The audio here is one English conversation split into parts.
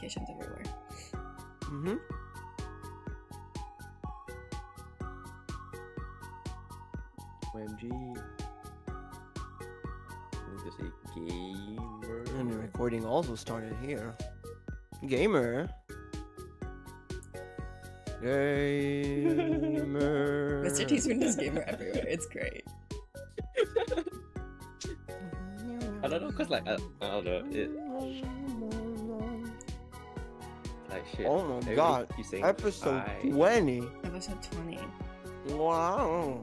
notifications everywhere. Mm-hmm. OMG. Need to say gamer. And the recording also started here. Gamer. Gamer. Mr. Teaspoon does gamer everywhere. It's great. I don't know, cause like I don't know it. Like shit. Oh my everybody god. keeps saying Episode hi. 20. Episode 20. Wow.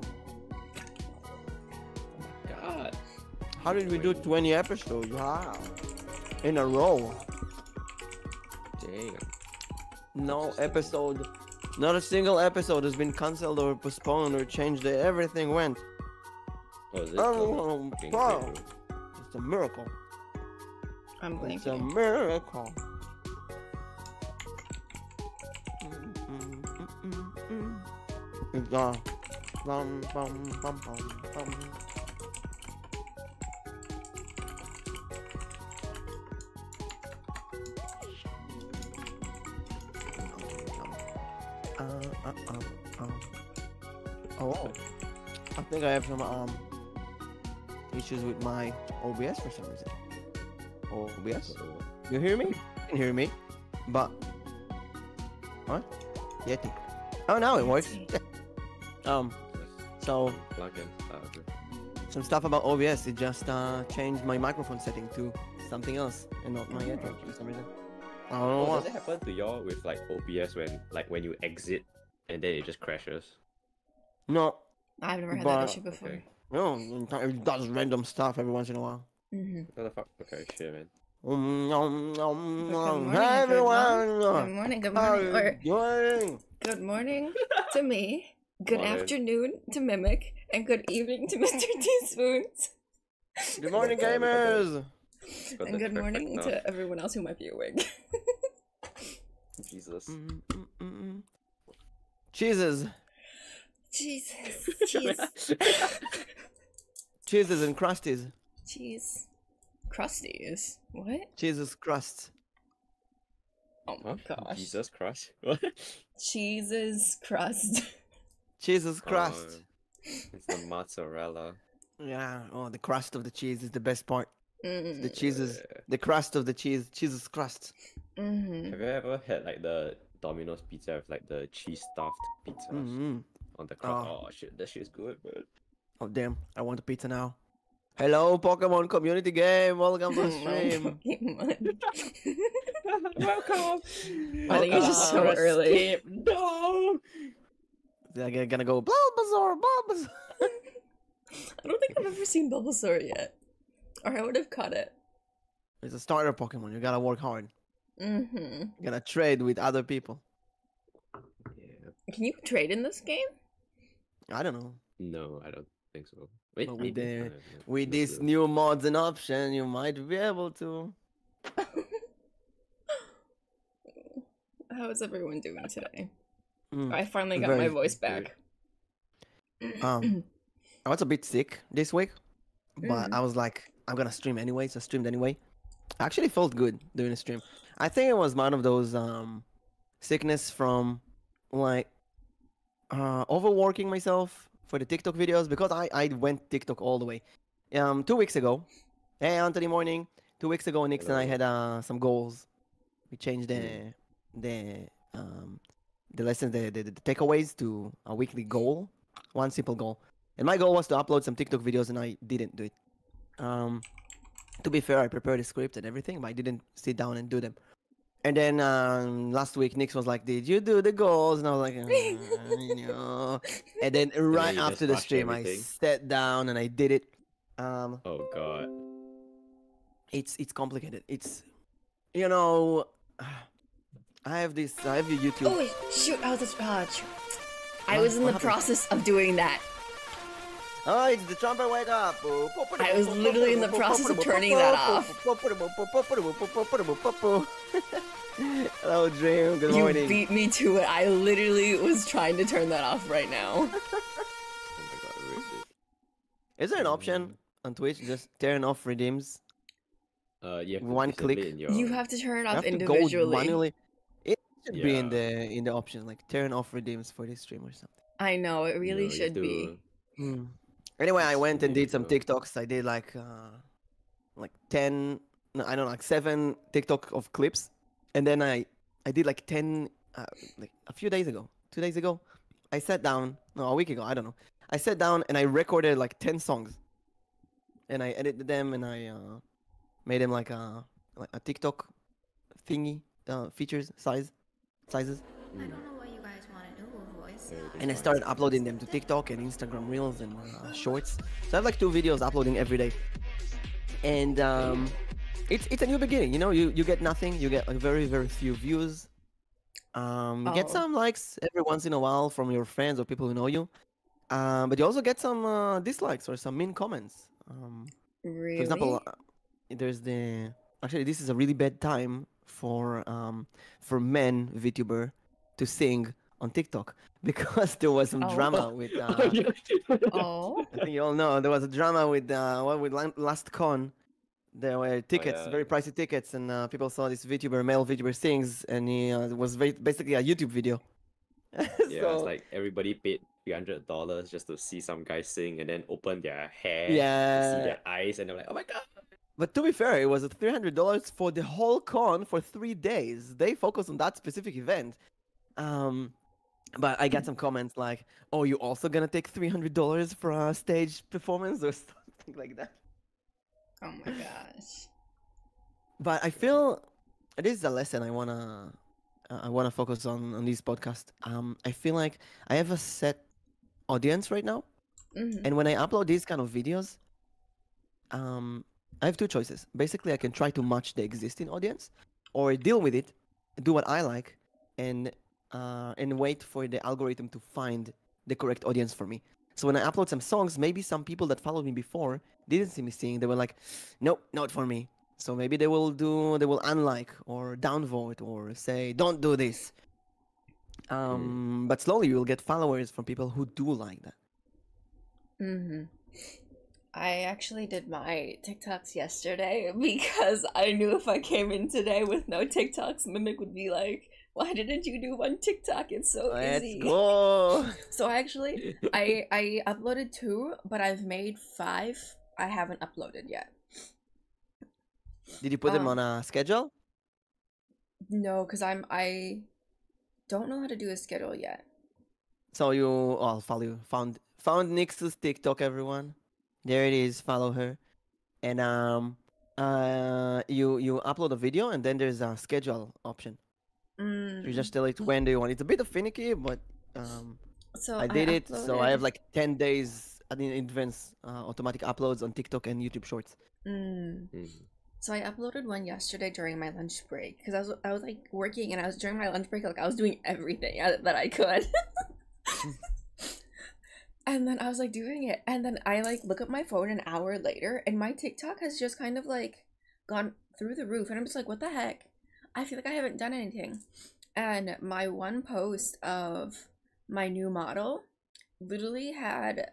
God. How did we do 20 episodes? Wow. In a row. Dang. No episode. Not a single episode has been cancelled or postponed or changed. Everything went. Oh, is it? Oh, Fucking wow. crazy. It's a miracle. I'm It's a blanking. miracle. It's a bum bum bum bum bum. Oh, I think I have some issues with my OBS for some reason. OBS? You hear me? You can hear me, but what? Yeti. Oh, now it works. So Plug in. Okay. some stuff about OBS. It just changed my microphone setting to something else and not my Yeti for some reason. I don't know Oh, what. does it happen to y'all with like OBS when you exit and then it just crashes? No, I've never had But- that issue before. Okay. no, it does random stuff every once in a while. Mm-hmm. What the fuck? Okay, shit, man. Hey everyone, Good morning, good how morning. Or you doing? good morning to me. Good Morning. afternoon to Mimic. And good evening to Mr. Teaspoons. Good morning, gamers. Got And the good morning trifecta. to everyone else who might be awake. Jesus. Cheeses, Jesus. Cheese. cheeses and crusties. Cheese. Crusties. What? Cheeses crusts. Oh my Huh? gosh. Jesus Christ. What? Cheese's crust. Cheeses crust. Oh, it's the mozzarella. Yeah. Oh, the crust of the cheese is the best part. Mm. The cheeses, the crust of the cheese. Cheeses crust. Mm-hmm. Have you ever had like the Domino's pizza with like the cheese stuffed pizzas Mm-hmm. on the crust? Oh. Oh shit, that shit's good, man. Oh damn! I want a pizza now. Hello, Pokemon community game. Welcome to the stream. Welcome. I think it's just so early. No. They're gonna go Bulbasaur, Bulbasaur. I don't think I've ever seen Bulbasaur yet. Or I would have caught it. It's a starter Pokemon. You gotta work hard. Mm-hmm. You gotta trade with other people. Yeah. Can you trade in this game? I don't know. No, I don't think so. Wait, But with maybe. the- I don't know. With No this clue. new mods and option, you might be able to. How is everyone doing today? Mm. I finally got Very my voice good. back. I was a bit sick this week, but Mm. I was like, I'm gonna stream anyway, so I streamed anyway. I actually felt good doing the stream. I think it was one of those sickness from like overworking myself for the TikTok videos because I went TikTok all the way. 2 weeks ago. Hey Anthony, morning. 2 weeks ago, Nix and I had some goals. We changed the lessons, the takeaways to a weekly goal, one simple goal. And my goal was to upload some TikTok videos, and I didn't do it. To be fair, I prepared the script and everything, but I didn't sit down and do them. And then last week, Nix was like, "Did you do the goals?" And I was like, "No." And then right you just after the rushed stream, everything? I sat down and I did it. Oh god. It's complicated. It's, you know, I have your YouTube. Oh wait, shoot! I was just, shoot. I What? was in What the happened? process of doing that. Oh, it's the trumpet wake up. I was literally in the process of turning that off. Hello, Dream. Good You morning. beat me to it. I literally was trying to turn that off right now. Oh my god, I ripped it. Is there an option on Twitch just turn off redeems? You have to One disable click. it in your. You have to turn it You off have to go individually. manually. It should be in Yeah. the options, like turn off redeems for this stream or something. I know, it really No, you have should be. to. Anyway, I went and There you did some go. TikToks. I did like 10, no, I don't know, like 7 TikTok of clips, and then I did like 10 like a few days ago, 2 days ago. I sat down, no, a week ago, I don't know. I sat down and I recorded like 10 songs, and I edited them and I made them like a TikTok thingy, sizes. I don't know what you guys want to do with voice. And I started uploading them to TikTok and Instagram Reels and Shorts. So I have like 2 videos uploading every day. And it's a new beginning. You know, you get nothing. You get like very, very few views. You get Oh. some likes every once in a while from your friends or people who know you. But you also get some dislikes or some mean comments. Really? For example, there's the actually this is a really bad time for men Vtuber to sing on TikTok because there was some Oh. drama with. Oh. I think you all know there was a drama with last con. There were tickets, yeah. very pricey tickets, and people saw this male VTuber sings, and he was basically a YouTube video. Yeah, So- it's like everybody paid $300 just to see some guy sing and then open their hair, to see Yeah. their eyes, and they're like, oh my god. But to be fair, it was $300 for the whole con for 3 days. They focused on that specific event. But I got some comments like, "Oh, you also gonna take $300 for a stage performance or something like that?" Oh my gosh. But I feel this is a lesson I wanna focus on this podcast. I feel like I have a set audience right now, Mhm. and when I upload these kind of videos, I have 2 choices. Basically, I can try to match the existing audience, or deal with it, do what I like, and wait for the algorithm to find the correct audience for me. So when I upload some songs, maybe some people that followed me before didn't see me sing. They were like, "Nope, not for me." So maybe they will unlike or downvote or say, "Don't do this." But slowly you will get followers from people who do like that. Mm-hmm. I actually did my TikToks yesterday because I knew if I came in today with no TikToks, Mimic would be like, "Why didn't you do one TikTok? It's so Let's easy." go. So I uploaded 2, but I've made 5. I haven't uploaded yet. Did you put them on a schedule? No, because I don't know how to do a schedule yet. So I'll follow you. Found Nix's TikTok, everyone. There it is. Follow her, and you upload a video, and then there's a schedule option. You just tell it when do you want. It's a bit finicky, but So I did it. So I have uploaded- like 10 days in advance automatic uploads on TikTok and YouTube Shorts. So I uploaded one yesterday during my lunch break because I was like working and I was during my lunch break, like I was doing everything that I could. And then I was like doing it, and then I like look at my phone an hour later, and my TikTok has just kind of like gone through the roof, and I'm just like, what the heck? I feel like I haven't done anything. And my one post of my new model literally had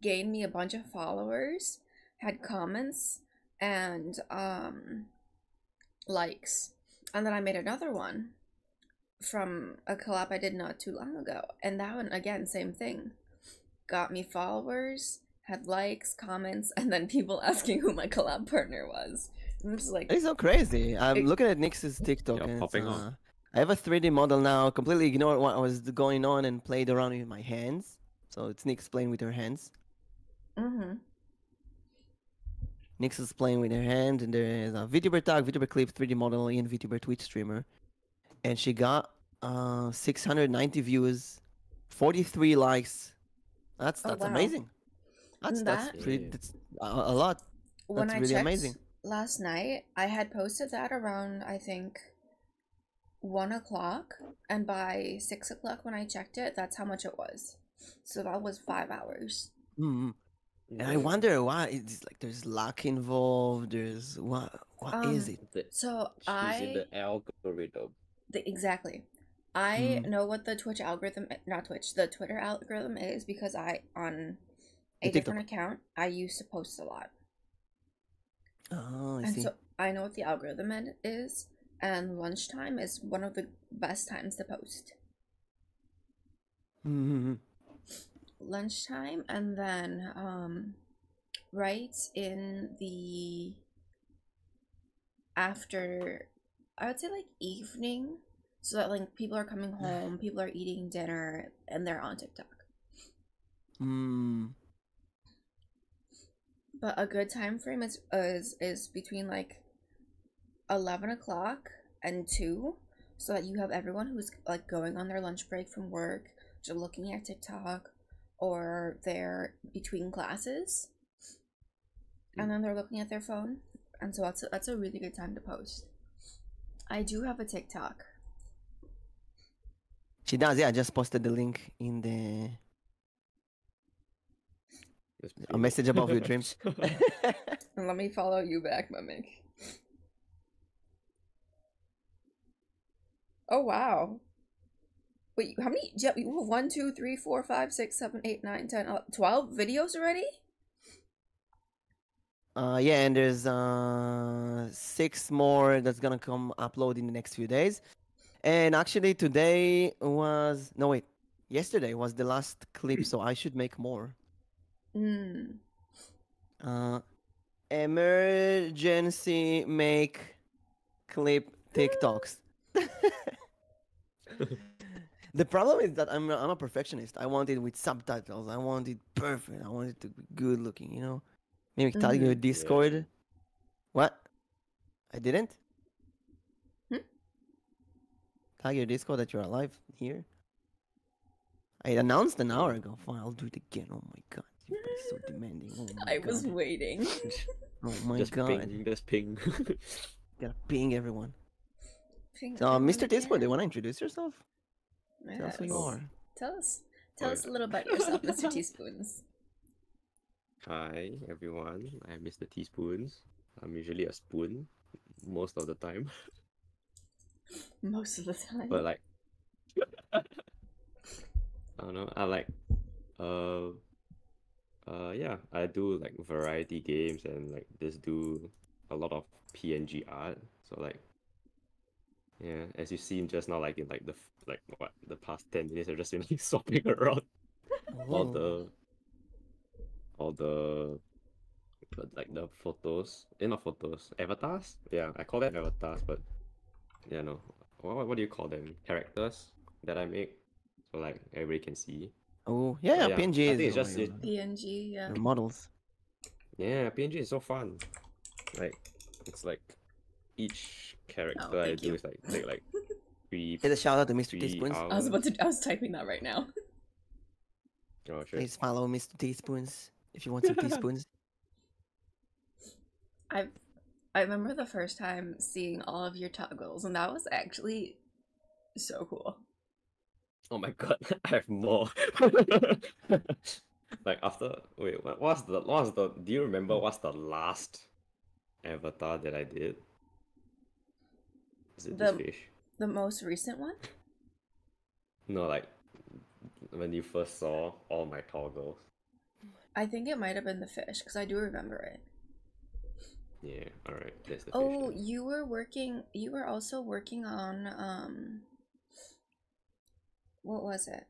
gained me a bunch of followers, had comments, and likes. And then I made another one from a collab I did not too long ago, and that one again, same thing, got me followers, had likes, comments, and then people asking who my collab partner was. I'm just like, It's so crazy. I'm It- looking at Nix's TikTok, Yeah, and popping on. I have a 3D model now. Completely ignored what was going on and played around with my hands. So it's Nix playing with her hands. Nix is playing with her hand, and there is a VTuber tag, VTuber clip, 3D model, and VTuber Twitch streamer, and she got 690 views, 43 likes. That's Oh, wow. amazing. That's That- pretty. Yeah. That's a lot. when That's I really checked amazing. last night, I had posted that around, I think, 1 o'clock, and by 6 o'clock when I checked it, that's how much it was. So that was 5 hours. Mm-hmm. And I wonder why it's like there's luck involved. There's what is it? So She's in the algorithm. Exactly. I know what the Twitch algorithm, not Twitch, the Twitter algorithm is because on The a TikTok. different account, I used to post a lot. Oh, I And see. so I know what the algorithm is, and lunchtime is one of the best times to post. Mhm. Lunchtime, and then right in the after, I would say like evening, so that like people are coming home, people are eating dinner, and they're on TikTok. But a good time frame is between like 11 o'clock and 2, so that you have everyone who's like going on their lunch break from work, just looking at TikTok, or they're between classes, and then they're looking at their phone, and so that's a really good time to post. I do have a TikTok. She does, yeah. I just posted the link in the Just a ping it. message above your dreams. And let me follow you back, Mimic. Oh wow. Wait, how many? You have 1, 2, 3, 4, 5, 6, 7, 8, 9, 10, 12 videos already? Yeah, and there's 6 more that's gonna come upload in the next few days. And actually today was no wait, yesterday was the last clip, so I should make more. Emergency make clip TikToks. The problem is that I'm a perfectionist. I want it with subtitles. I want it perfect. I want it to be good looking, you know? Maybe tell your Discord. Yeah. What? I didn't? Hmm? Tell your Discord that you're alive here. I announced an hour ago. Fine, I'll do it again. Oh my god. Everybody's so demanding. Oh my I god. was waiting. Oh my Just god. ping, just ping. Gotta ping everyone. Ping So, everyone Mr. Discord, do you again. want to introduce yourself? Tell us who you Yes. are. Tell us Oh, a yeah. little about yourself, Mr. Teaspoons. Hi everyone, I'm Mr. Teaspoons. I'm usually a spoon most of the time, Most of the time. but like I don't know. I like yeah. I do like variety games and like just do a lot of PNG art. So like yeah, as you've seen just now, like in like the past 10 minutes, I've just been like swapping around all Oh. the like the photos, not photos, avatars. Yeah, I call them avatars, but yeah, no. What do you call them? Characters that I make, so like everybody can see. Oh, yeah, But yeah, PNG I is think it's just it. PNG, yeah. your models. Yeah, PNG is so fun. Like it's like each character Oh, I thank do you. is like take like three Here's a shout out to Mr. 3 Teaspoons. hours. I was typing that right now. Oh shit. Please follow Mr. Teaspoons if you want some teaspoons. I remember the first time seeing all of your toggles, and that was actually so cool. Oh my god, I have more. Like after wait, what's the do you remember what's the last avatar that I did? Is it this fish? The most recent one? No, like when you first saw all my toggles. I think it might have been the fish, because I do remember it. Yeah, alright, that's the fish. Oh, then. you were also working on, what was it?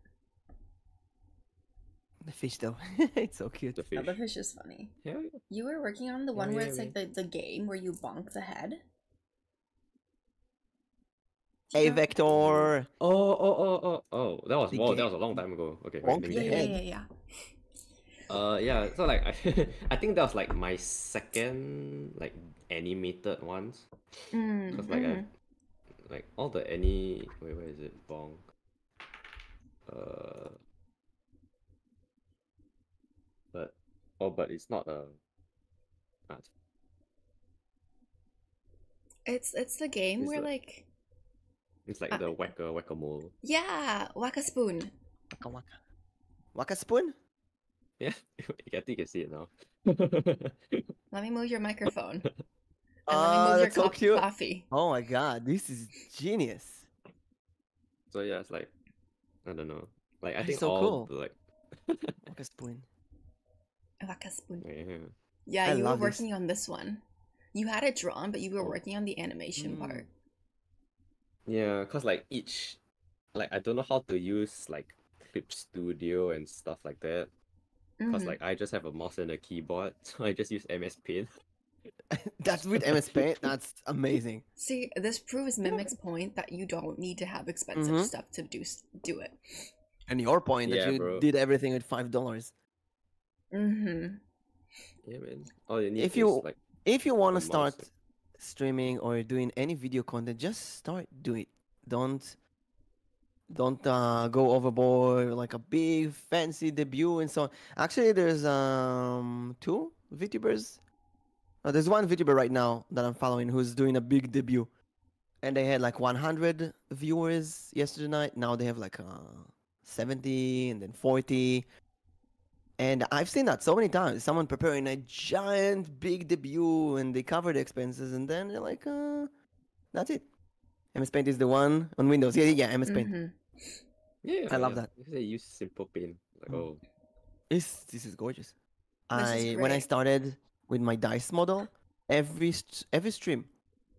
The fish, though. It's so cute. The Oh, fish. the fish is funny. Yeah. You were working on the one Yeah, where yeah, it's like the game where you bonk the head. Hey, Yeah. Vector! Oh, that was The wow, that game. was a long time ago. Okay, wait, Bonk let me the Yeah, think. head. yeah. Yeah, so like I think that was like my second like animated ones. Cause like I like all the wait, where is it? Bong. But it's not a It's the game It's where the- like it's like the whack-a-mole. yeah, whack a spoon. Waka waka. Waka spoon? Yeah, I think you can see it now. Let me move your microphone. And let me Oh, move your that's so cute. coffee. Oh my god, this is genius. So yeah, it's like I don't know. Like I That's think so all cool. the like Waka spoon. Whack a spoon. yeah. Yeah, I you were love this. working on this one. You had it drawn, but you were Oh. working on the animation part. Yeah, cause like each, like I don't know how to use like Clip Studio and stuff like that. Cause Mhm. like I just have a mouse and a keyboard, so I just use MS Paint. That's with MS Paint. That's amazing. See, this proves Mimic's point that you don't need to have expensive Mhm. stuff to do it. And your point that Yeah, you bro. did everything with $5. Mm-hmm. Yeah, man. All you need If is you like if you want a to mouse. start streaming or doing any video content, just start do it. Don't go overboard like a big fancy debut and so on. Actually, there's two VTubers. There's one VTuber right now that I'm following who's doing a big debut, and they had like 100 viewers yesterday night. Now they have like 70 and then 40. And I've seen that so many times. Someone preparing a giant big debut and they cover the expenses, and then they're like, that's it. MS Paint is the one on Windows. Yeah, MS Paint. Mm-hmm. Yeah, I love yeah. that. They use simple paint. Like, Mm. oh, This is gorgeous. This is When I great. started with my dice model, every stream,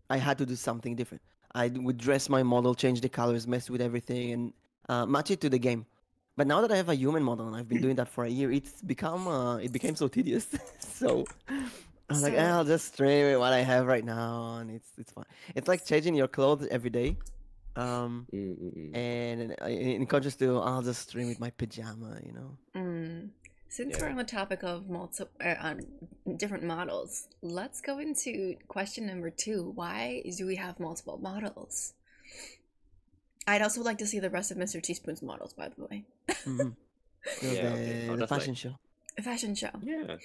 I had to do something different. Would dress my model, change the colors, mess with everything, and match it to the game. But now that I have a human model and I've been doing that for a year, it became so tedious. So I was like, So- I'll just stream with what I have right now, and it's fine. It's like changing your clothes every day. And in contrast to, I'll just stream with my pajama, you know. Since Yeah. we're on the topic of different models, let's go into question number 2. Why do we have multiple models? I'd also like to see the rest of Mr. Teaspoon's models, by the way. Mm-hmm. Yeah, okay. I'll The just, fashion like- show. A fashion show. yeah.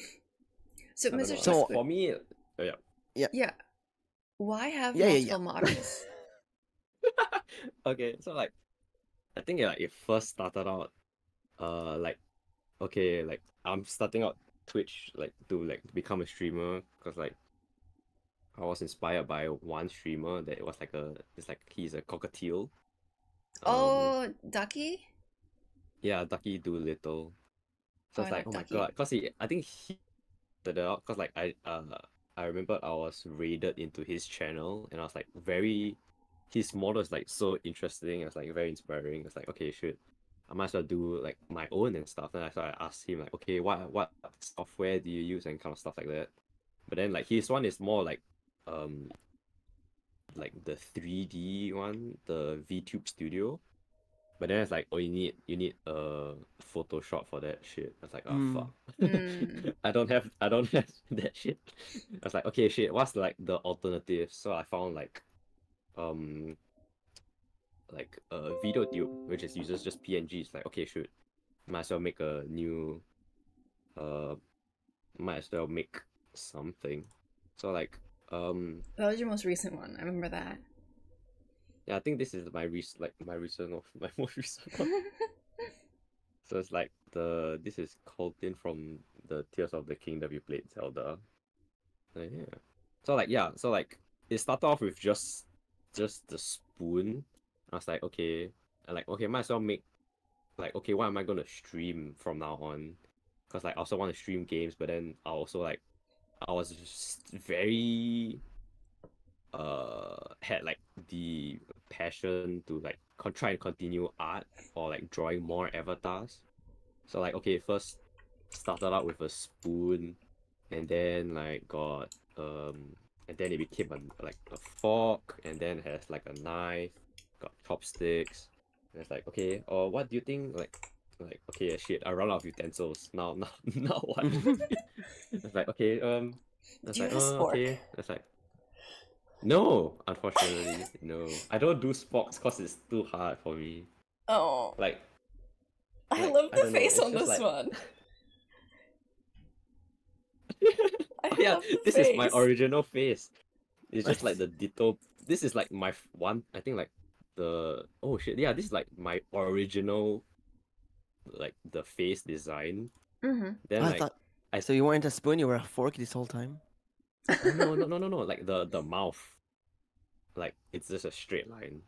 So, I don't Mr. know. So- Teaspoon, For me, yeah. yeah. Why have Yeah. multiple models? Okay, so like, I think like it first started out, like, okay, like I'm starting out Twitch like to become a streamer because like I was inspired by one streamer that was like he's a cockatiel. Oh, Ducky? Yeah, Ducky Doolittle. So Oh, it's I like, oh like my Ducky. god, cause I think he started out cause like I remember I was raided into his channel and I was like his model is like so interesting. It's like very inspiring. It's like, okay, shit, I might as well do like my own and stuff. And so I asked him like, okay, what software do you use and kind of stuff like that. But then like his one is more like the 3D one, the VTube Studio. But then it's like, oh, you need Photoshop for that shit. I was like, oh fuck. I don't have that shit. I was like, okay, shit, what's like the alternative? So I found like VideoTube, which uses just PNGs. Like, okay, shoot, might as well make a new might as well make something. So like That was your most recent one. I remember that. yeah, I think this is my most recent one. So it's like this is Colton from the Tears of the Kingdom you played Zelda. Yeah. So like it started off with just the spoon. I was like, okay, might as well make like, okay, what am I gonna stream from now on? Cause like I also want to stream games, but then I also like I was just very had like the passion to like try and continue art or like drawing more avatars. So like, okay, first started out with a spoon, and then like got and then it became like a fork, and then has like a knife, got chopsticks. And it's like, okay, or what do you think like okay, shit, I run out of utensils now now what? It's like, okay, it's Do you like, have a spork? okay, it's like, no, unfortunately, no. I don't do sporks because it's too hard for me. Oh, Like, I like, love I the don't know, face it's on just this like- one. I yeah, love the this is my face. original face. It's just like the ditto. This is like my one. I think like oh shit, yeah, this is like my original, like the face design. Mm-hmm. Then I like thought. So you weren't a spoon, you were a fork this whole time. oh, no, like the mouth, like it's just a straight line.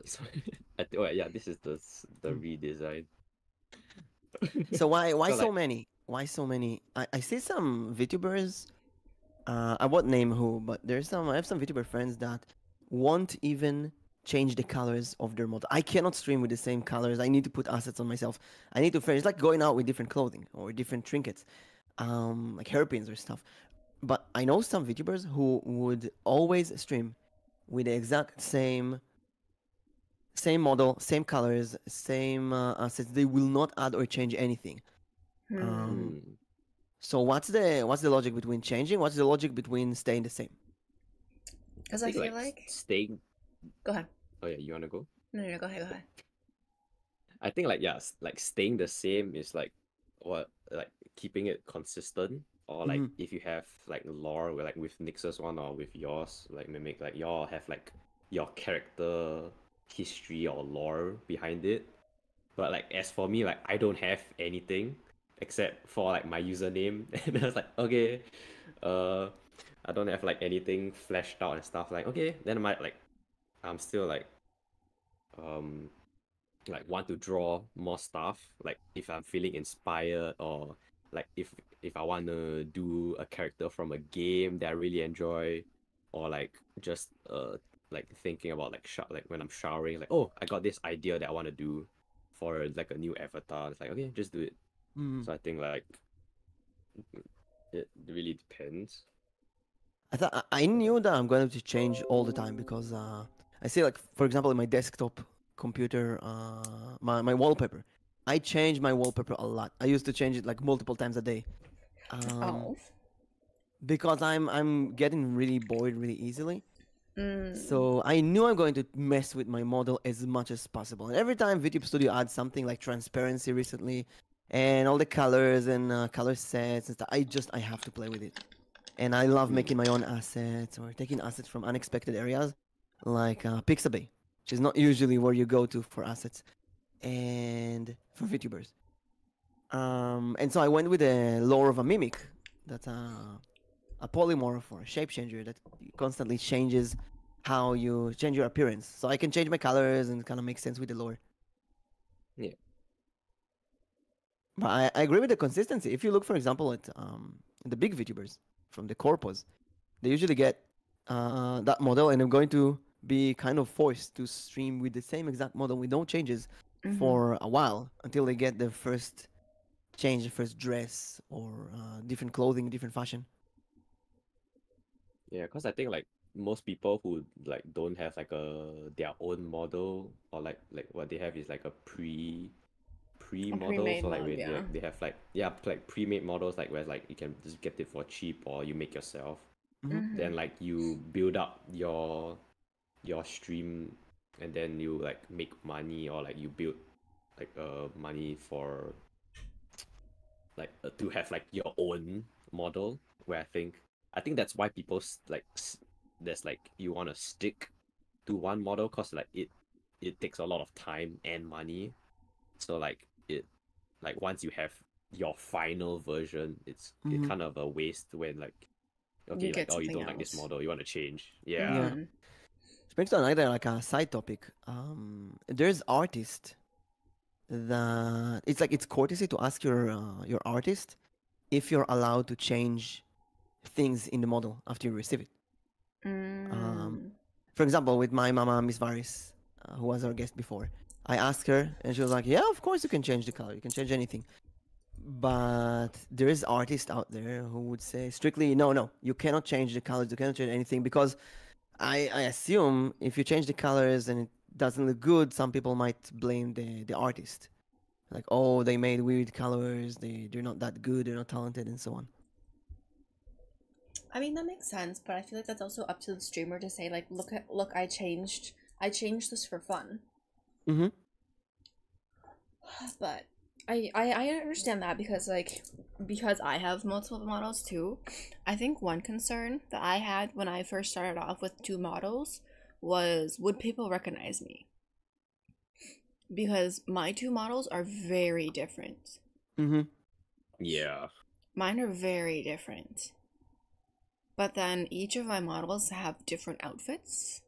So yeah, this is the redesign. So why So, so like- many? why so many? I see some VTubers. I won't name who, but there's some. I have some VTuber friends that won't even change the colors of their model. I cannot stream with the same colors. I need to put assets on myself. I need to finish. It's like going out with different clothing or different trinkets, like hairpins or stuff. But I know some VTubers who would always stream with the exact same model, same colors, same assets. They will not add or change anything. Hmm. So what's the logic between changing? What's the logic between staying the same? Because I think feel like like. staying. Go ahead. Oh yeah, you wanna go? No, go ahead, go ahead. I think like yeah, like staying the same is like what like keeping it consistent, or like Mhm. if you have like lore with, like with Nix's one or with yours, like mimic, like y'all have like your character history or lore behind it. But like as for me, like I don't have anything except for like my username, and I was like, okay, uh, I don't have like anything fleshed out and stuff. Like okay, then I might like I'm still um like want to draw more stuff, like if I'm feeling inspired, or like if I want to do a character from a game that I really enjoy, or like just like thinking about like like when I'm showering, like oh I got this idea that I want to do for like a new avatar. It's like okay, just do it. Mhm. So I think like it really depends. I knew that I'm going to change all the time because I see, like, for example, in my desktop computer, my wallpaper. I change my wallpaper a lot. I used to change it like multiple times a day. Um, Oh. because I'm getting really bored really easily. Mm. So I knew I'm going to mess with my model as much as possible. And every time VTube Studio adds something like transparency recently, and all the colors and color sets and stuff, I have to play with it. And I love Hmm. making my own assets or taking assets from unexpected areas, like Pixabay, which is not usually where you go to for assets and for VTubers. And so I went with the lore of a mimic, that's a polymorph or a shape changer that constantly changes how you change your appearance. So I can change my colors and kind of make sense with the lore. Yeah. But I agree with the consistency. If you look, for example, at the big VTubers from the corpus, they usually get that model, and I'm going to be kind of forced to stream with the same exact model with no changes for a while until they get the first change, the first dress or different clothing, different fashion. Yeah, because I think like most people who like don't have like a their own model, or like what they have is like a A pre-model. pre-made So like one, when yeah. they have like yeah like pre-made models, like where like you can just get it for cheap or you make yourself. Then like you build up your stream, and then you like make money, or like you build like money for like to have like your own model. Where I think that's why people there's like you want to stick to one model, because like it takes a lot of time and money. So like it like once you have your final version, it Hmm. kind of a waste when like You okay, like get oh you something don't like this else. model, you want to change. Yeah. Yeah. Which brings to another like a side topic. There's artists that it's like it's courtesy to ask your artist if you're allowed to change things in the model after you receive it. Um, Mm. for example, with my mama Miss Varis, who was our guest before, I asked her, and she was like, "Yeah, of course you can change the color. You can change anything." But there is artists out there who would say strictly, "No, no, you cannot change the colors. You cannot change anything," because I assume if you change the colors and it doesn't look good, some people might blame the artist. Like, oh, they made weird colors, they're not that good, they're not talented, and so on. I mean that makes sense, but I feel like that's also up to the streamer to say like, look, I changed this for fun. Mm-hmm. But I understand that because I have multiple models too. I think one concern that I had when I first started off with two models was, would people recognize me? Because my two models are very different. Mm-hmm. Yeah. Mine are very different. But then each of my models have different outfits.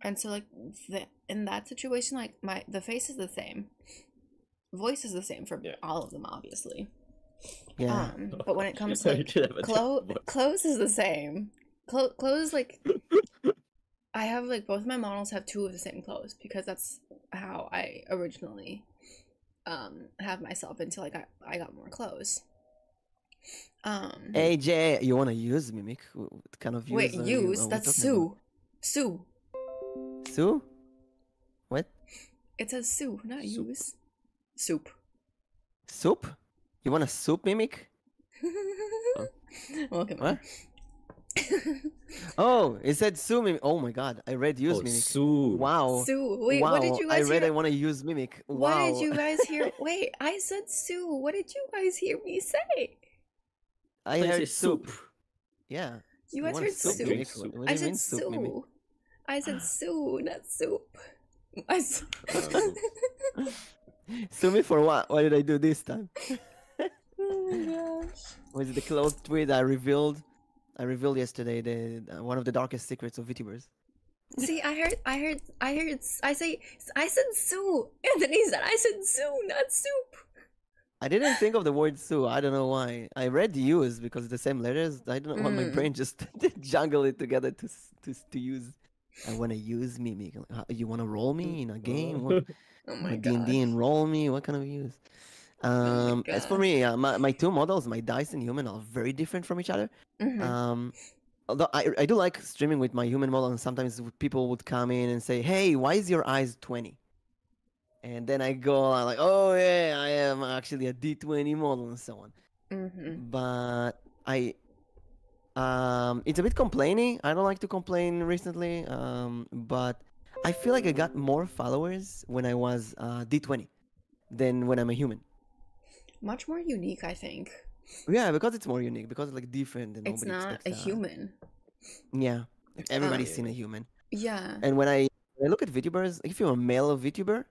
And so like in that situation, like the face is the same. voice is the same for Yeah. all of them, obviously. Yeah. But when it comes to You like can have a different voice. clothes is the same. Clothes, like I have like both my models have two of the same clothes because that's how I originally have myself until I got more clothes. AJ, you wanna use Mimic? What kind of use Wait, are you- use are we that's talking about? Sue. Sue? What? It says Sue, not Soup. use. Soup. Soup? You want a soup Mimic? Welcome. What? Oh, it said Sue Mimic. Oh my god, I read use Oh, Mimic. Sue. Wow. Sue. Wait, wow. what did you I guys read hear? I want to use Mimic. What Wow. did you guys hear? Wait, I said Sue. What did you guys hear me say? I thought you heard said soup. Yeah. You guys want heard soup soup. Mimic? Soup. What do I you said mean soup Mimic? Sue. I said Sue, not soup. I s- Sue me for what? What did I do this time? oh my gosh. Was it the closed tweet I revealed? I revealed yesterday the one of the darkest secrets of VTubers. See, I said Sue. Anthony said I said Sue, not soup. I didn't think of the word Sue. I don't know why. I read use because it's the same letters. I don't know why my brain just jungle it together to use. I want to use Mimic. You want to roll me in a game? What, Oh my D&D gosh. and roll me? What kind of use? my As for me, my two models, my dice and human, are very different from each other. Mhm. Although I do like streaming with my human model, and sometimes people would come in and say, "Hey, why is your eyes 20?" And then I go I'm like, "Oh yeah, I am actually a D20 model," and so on. Mhm. But it's a bit complaining. I don't like to complain recently, but I feel like I got more followers when I was D20 than when I'm a human. Much more unique, I think. Yeah, because it's more unique, because it's like different and It's nobody not expects a that. human. Yeah, everybody's Yeah. seen a human. Yeah. And when I look at VTubers, if you're a male VTuber,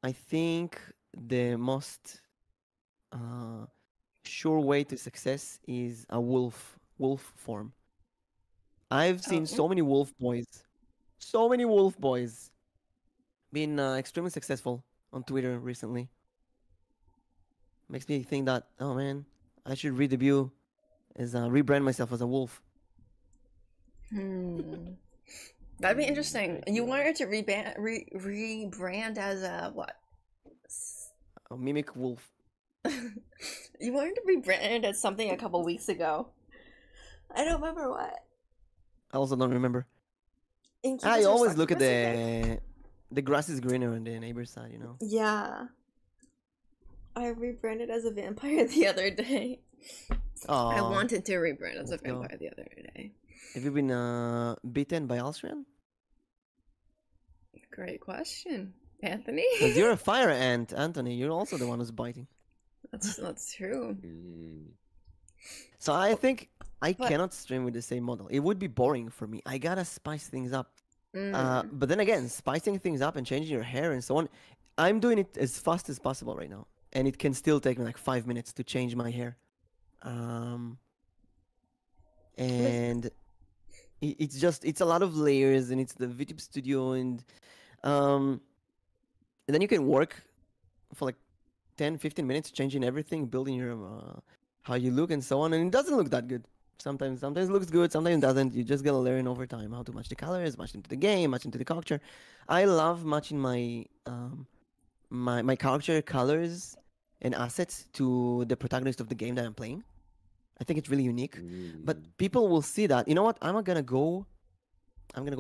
I think the most sure way to success is a wolf form. I've seen Oh. so many wolf boys been extremely successful on Twitter recently. Makes me think that, oh man, I should redebut as rebrand myself as a wolf. That'd be interesting. You idea. wanted to rebrand as a what? A mimic wolf. You wanted to rebrand as something a couple weeks ago. I don't remember what. I also don't remember. Innkeepers I or always look at Succubus, I think? the grass is greener on the neighbor's side, you know. Yeah. I rebranded as a vampire the other day. I Aw. wanted to rebrand as a Let's go. vampire the other day. Have you been bitten by Alstrian? Great question, Anthony. Because you're a fire ant, Anthony. You're also the one who's biting. That's true. So I think I But- cannot stream with the same model. It would be boring for me. I gotta spice things up. Mm. But then again, spicing things up and changing your hair and so on, I'm doing it as fast as possible right now, and it can still take me like 5 minutes to change my hair. And it's a lot of layers, and it's the VTube studio, and then you can work for like 10-15 minutes changing everything, building your how you look and so on, and it doesn't look that good. Sometimes it looks good, sometimes it doesn't. You just gotta learn over time how to match the colors, match into the game, match into the character. I love matching my my character colors and assets to the protagonist of the game that I'm playing. I think it's really unique. But people will see that. You know what? I'm gonna go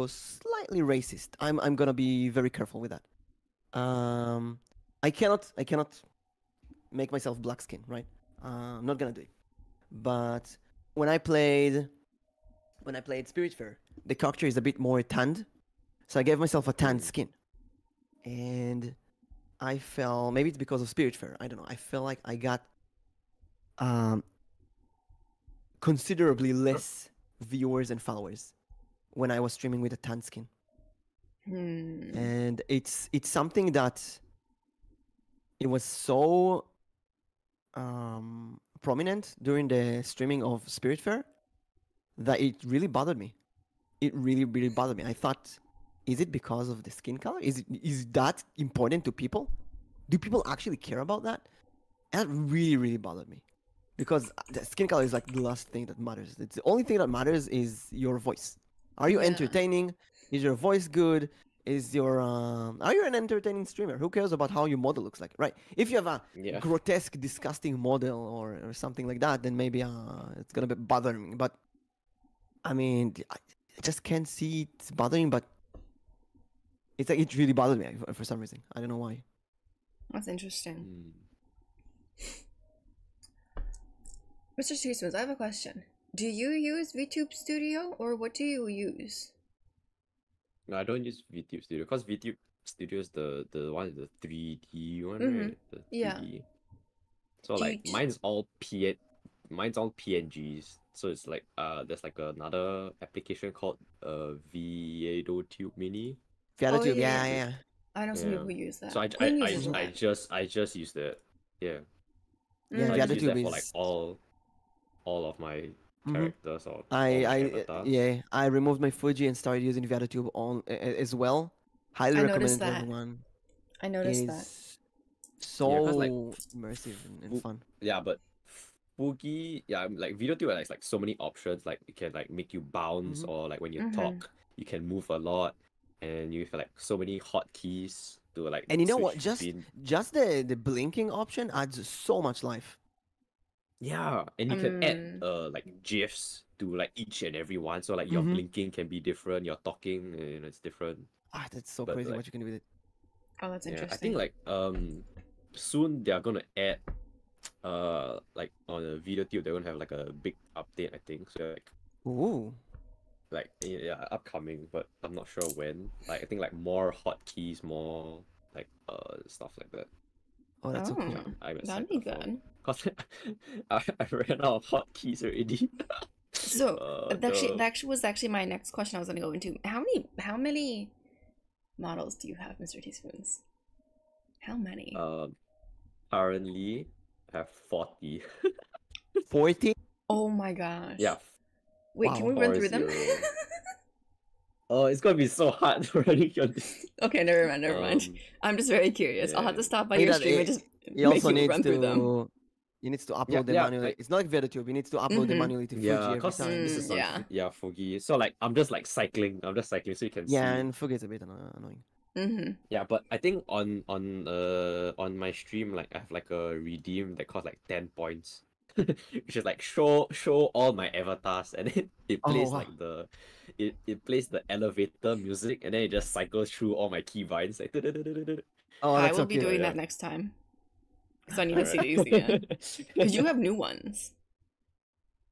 slightly racist. I'm gonna be very careful with that. I cannot make myself black skin, right? I'm not gonna do it. But when I played Spiritfarer, the character is a bit more tanned, so I gave myself a tanned skin, and I felt, maybe it's because of Spiritfarer, I don't know. I felt like I got considerably less viewers and followers when I was streaming with a tan skin. And it's something that it was so prominent during the streaming of Spiritfarer that it really bothered me. It really bothered me. I thought, is it because of the skin color? Is that important to people? do people actually care about that? And that really, really bothered me. Because the skin color is like the last thing that matters. It's the only thing that matters is your voice. Are you Yeah. entertaining? Is your voice good? Are you an entertaining streamer? Who cares about how your model looks like, right? If you have a Yeah. grotesque, disgusting model or something like that, then maybe it's gonna be bothering me. But I mean, I just can't see it's bothering. But it's like it really bothered me for some reason. I don't know why. That's interesting. Mm. Mr. Stephens, I have a question. Do you use VTube Studio or what do you use? No, I don't use VTube Studio because VTube Studio is the one, the 3D one, Mhm. right? The 3D. Yeah. So Do you like j- mine's all PNGs. So it's like there's like another application called Vtuber Mini. Viadatube, yeah. yeah. I know some Yeah. people who use that. So Queen uses I that. just use that. Yeah. Yeah, So I just use that Viadatube for like is. all of my Mhm. characters or all I my I avatars. I removed my Fuji and started using Viadatube as well. Highly I recommend noticed it to that. everyone. I It noticed that. is Yeah, cause like so immersive and Fu- fun. yeah, but Fugi, yeah, like Vtuber has like so many options. Like it can like make you bounce, Mhm. or like when you Mhm. talk, you can move a lot, and you have like so many hotkeys to like And you know what? switch between. Just the blinking option adds so much life. Yeah, and you can add like gifs to like each and every one. So like your Mhm. blinking can be different, your talking, it's different. That's so But, crazy like, what you can do with it. Oh, that's Yeah, interesting. I think like soon they are gonna add like on a video tube they're gonna have like a big update, I think. So Ooh. like yeah, upcoming, but I'm not sure when. Like I think like more hotkeys, more like stuff like that. Oh, that's so cool. Yeah, I'm That'd excited be for. good. Cause I ran out of hotkeys already. So that was actually my next question I was gonna go into. How many models do you have, Mr. Teaspoons? How many? Currently I have 40. 40? Oh my gosh. Yeah. Wait, can we run through them? 40. Oh, it's gonna be so hard running on this. Okay, never mind. I'm just very curious. I'll have to Yeah. stop by Hey, your that stream and it- just He make also you needs run through them. to. He needs to upload them yeah, manually. like- It's not like VidaTube. He needs to upload them Mhm. manually to Fuji Yeah, every cause time. this is on yeah. Fugi. So like I'm just like cycling. I'm just cycling so you can Yeah, see. and Fuji is a bit annoying. Mm-hmm. Yeah, but I think on my stream like I have like a redeem that costs like 10 points. Which is like show all my avatars, and then it Oh, plays wow. like it plays the elevator music, and then it just cycles through all my keybinds like Oh, I that's will so be cute. doing Yeah. that next time. Because I need to see these again. Because you have new ones.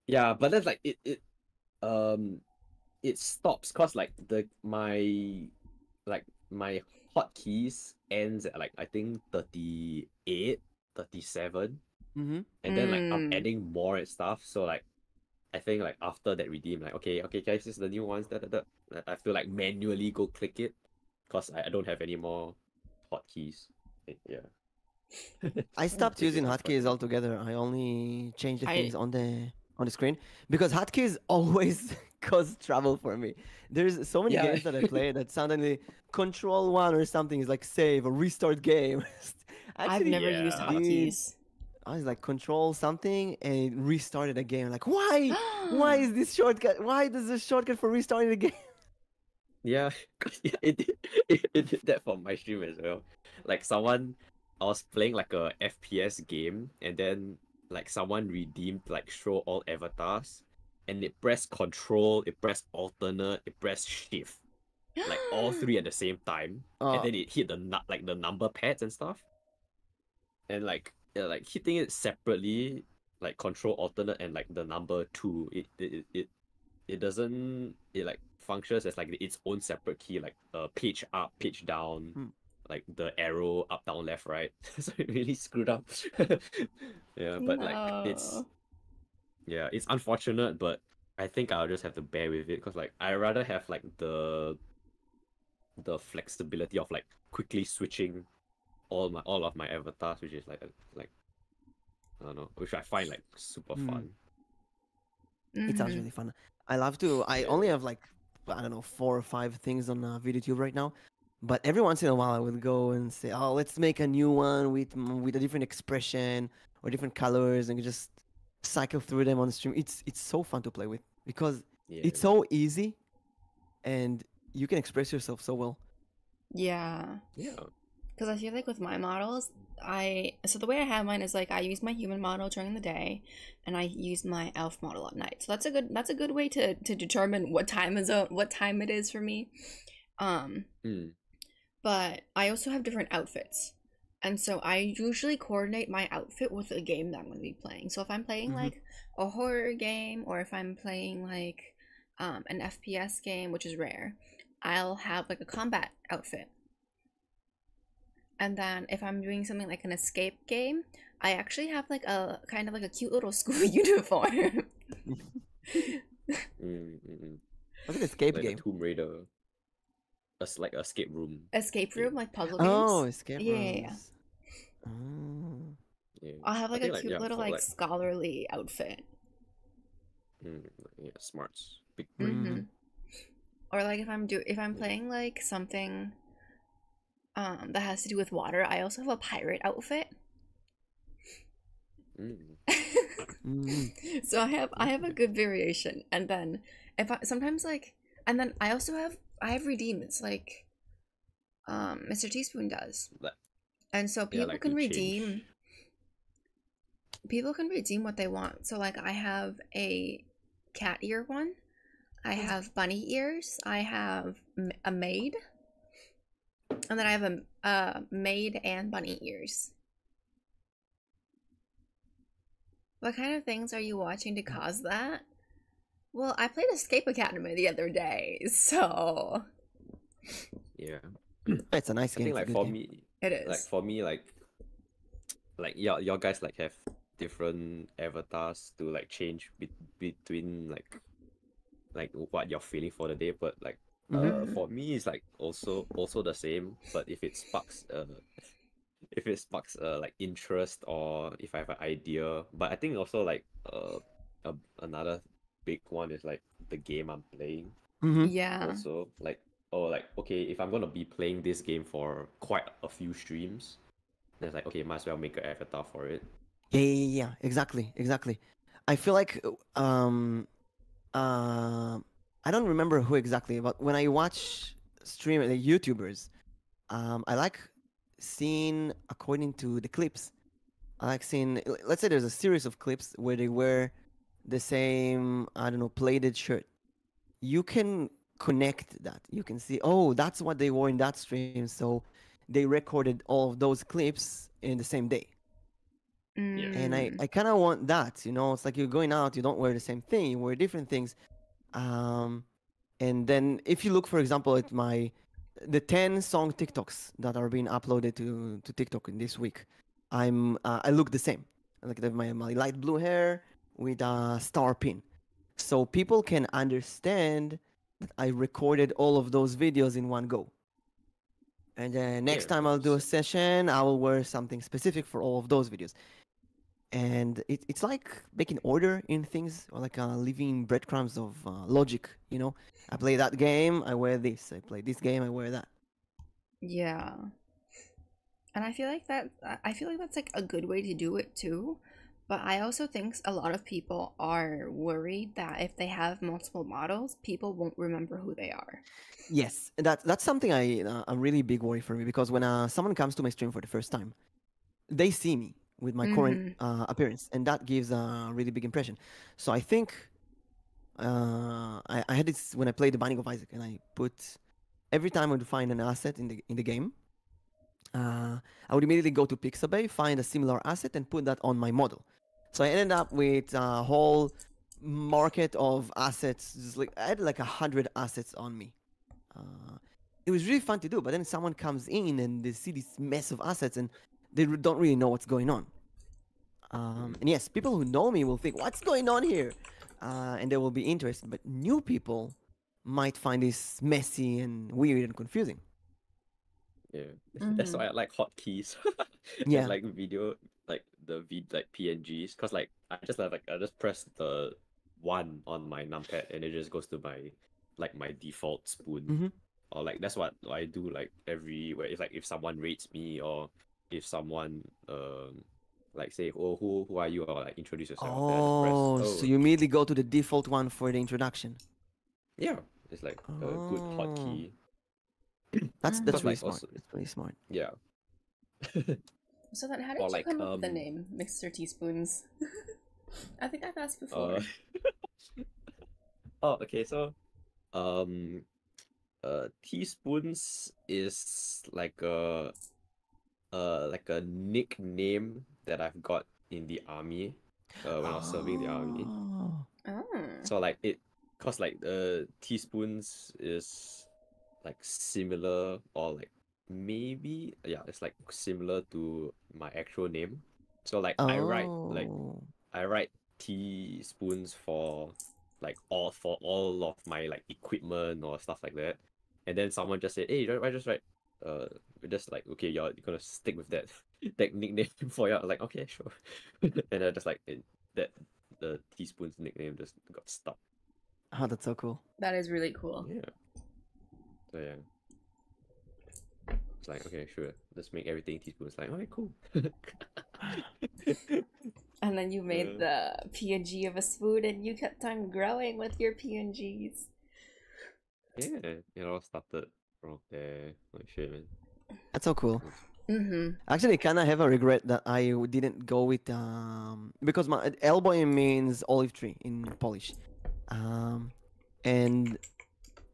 Yeah, but that's like it stops cause like my hotkeys ends at like I think 38, 37, Mm-hmm. and then like I'm Mm. adding more and stuff. So like I think like after that redeem, like okay guys, this is the new ones. I have to like manually go click it, cause I don't have any more hotkeys. Yeah. I stopped Which is using hotkeys unfortunate. altogether. I only change the I- things on the screen because hotkeys always cause trouble for me. There's so many Yeah. games that I play that suddenly control one or something is like save or restart game. I've never yeah. used Dude. hotkeys. I was like control something and it restarted a game. Like why? Why is this shortcut? Why does this shortcut for restarting the game? Yeah, 'cause yeah, it did that for my stream as well. Like I was playing like a FPS game, and then like someone redeemed like show all avatars, and it pressed control, it pressed alternate, it pressed shift, like all three at the same time, and then it hit the number pads and stuff, and like hitting it separately, like control alternate and like the number 2, it doesn't like functions as like its own separate key, like page up, page down, like the arrow up, down, left, right. So it really screwed up. Yeah, but like it's unfortunate, but I think I'll just have to bear with it because like I rather have like the flexibility of like quickly switching all of my avatars, which is like I don't know, which I find like super fun. It sounds really fun. I love to. I only have like I don't know 4 or 5 things on VideoTube right now. But every once in a while, I would go and say, "Oh, let's make a new one with a different expression or different colors," and just cycle through them on the stream. It's so fun to play with because Yeah. it's so easy, and you can express yourself so well. Yeah. Yeah. Because I feel like with my models, so the way I have mine is like I use my human model during the day, and I use my elf model at night. So that's a good way to determine what time it is for me. But I also have different outfits, and so I usually coordinate my outfit with the game that I'm going to be playing. So if I'm playing like a horror game, or if I'm playing like an FPS game, which is rare, I'll have like a combat outfit. And then if I'm doing something like an escape game, I actually have like a kind of like a cute little school uniform. What's an escape Like game? the Tomb Raider. Like a escape room. Escape room, like puzzle Oh, games. escape Yeah. rooms. Oh. Yeah. I'll have like I a think, cute yeah, little for, like scholarly outfit. Yeah, smarts. Big Mm-hmm. Or like if I'm playing like something that has to do with water, I also have a pirate outfit. So I have a good variation. And then if I sometimes like, and then I also have redeems like Mr. Teaspoon does. And so people like can to redeem change. people can redeem what they want. So like I have a cat ear one, I have bunny ears, I have a maid, and then I have a maid and bunny ears. What kind of things are you watching to cause that? Well, I played Escape Academy the other day, so Yeah. It's a nice I game. think It's a like good for game. me, it is. like for me, like your guys like have different avatars to like change between like what you're feeling for the day, but like for me it's like also the same, but if it sparks like interest, or if I have an idea. But I think also like another big one is like the game I'm playing. Yeah. Also like, or like, okay, if I'm gonna be playing this game for quite a few streams, then it's like, okay, might as well make an avatar for it. Yeah. Exactly. I feel like I don't remember who exactly, but when I watch stream the YouTubers, I like seeing according to the clips. I like seeing, let's say there's a series of clips where they wear the same, I don't know, plated shirt. You can connect that. You can see, oh, that's what they wore in that stream. So they recorded all of those clips in the same day. And I kind of want that, you know. It's like you're going out, you don't wear the same thing, you wear different things. And then if you look, for example, at the 10 song TikToks that are being uploaded to TikTok in this week, I look the same. Like my light blue hair with a star pin, so people can understand that I recorded all of those videos in one go. And next time I'll do a session, I will wear something specific for all of those videos. And it's like making order in things, or like leaving breadcrumbs of logic, you know. I play that game, I wear this. I play this game, I wear that. Yeah. And I feel like that's like a good way to do it too. But I also think a lot of people are worried that if they have multiple models, people won't remember who they are. Yes, that's something a really big worry for me, because when someone comes to my stream for the first time, they see me with my current appearance, and that gives a really big impression. So I think I had this when I played the Binding of Isaac, and I put every time I would find an asset in the game, I would immediately go to Pixabay, find a similar asset, and put that on my model. So I ended up with a whole market of assets. Just like I had like 100 assets on me. It was really fun to do, but then someone comes in and they see this mess of assets and they don't really know what's going on. And yes, people who know me will think, what's going on here? And they will be interested, but new people might find this messy and weird and confusing. Yeah, that's why I like hotkeys. Yeah, and like video, like like PNGs, cause like I just press the 1 on my numpad and it just goes to my default spoon. or like that's what I do like everywhere. It's like if someone rates me, or if someone like say, oh, who are you, or like introduce yourself, then I just press Oh, so you immediately go to the default one for the introduction. yeah, it's like a good Oh, hotkey. that's Because really like smart. also That's really smart. yeah. So then, how Or did you like come up with the name Mixer Teaspoons? I think I've asked before. oh okay, so um teaspoons is like a nickname that I've got in the army when I was serving the army. Oh, Oh. So like cause like teaspoons is like similar, or like maybe yeah, it's like similar to my actual name. So like oh, I write teaspoons for like all of my like equipment or stuff like that. And then someone just said, hey, I just write uh just like, okay, you're gonna stick with that that nickname for you. Like, okay, sure. And I just like that the teaspoons nickname just got stuck. oh, that's so cool. That is really cool. Yeah. So yeah. It's like, okay, sure. Let's make everything teaspoons. Like, okay, cool. And then you made the PNG of a spoon, and you kept on growing with your PNGs. Yeah, it all started from there. Like shit, man. That's so cool. Mm-hmm. Actually, kind of have a regret that I didn't go with because my elbow means olive tree in Polish, and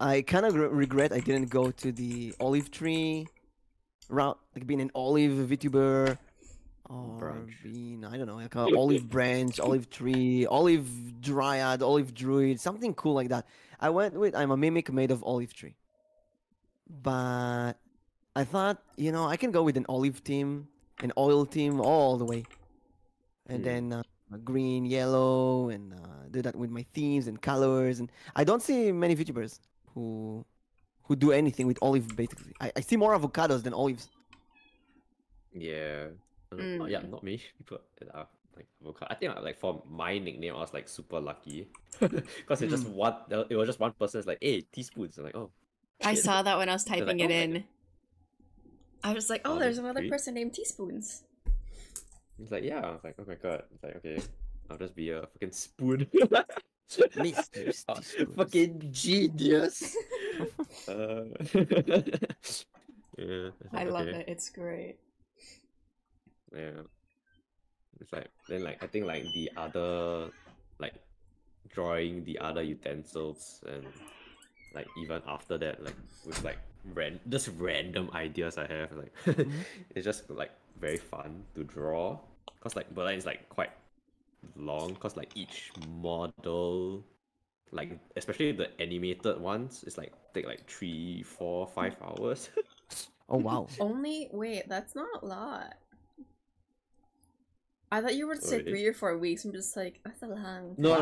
I kind of regret I didn't go to the olive tree route, like being an olive Vtuber or Branch. being, I don't know, like an olive branch, olive tree, olive dryad, olive druid, something cool like that. I went with I'm a mimic made of olive tree, but I thought, I can go with an olive team, an oil team all the way, and then green, yellow, and do that with my themes and colors. And I don't see many VTubers who do anything with olive. Basically, I see more avocados than olives. Yeah. Yeah, not many people that are like avocado. I think like for my nickname, I was like super lucky because it just one. It was just one person. It's like, hey, teaspoons. I'm like, oh. I shit. saw that when I was They're typing like, it oh, in. I was like, oh, Oh, there's that's another great. person named Teaspoons. It's like, yeah. I was like, oh my god. It's like, okay, I'll just be a fucking spoon. Mr. Oh, Teaspoons. fucking genius. Yeah. It's I like, love okay. it. It's great. Yeah. It's like then like I think like the other like drawing the other utensils, and like even after that, like with like just random ideas I have, like it's just like very fun to draw, cause like but then it's like quite long, cause like each model, like especially the animated ones, it's like take like 3, 4, 5 hours. Oh wow. Wait, that's not a lot. I thought you would say Really? 3 or 4 weeks. I'm just like, that's a long time. No.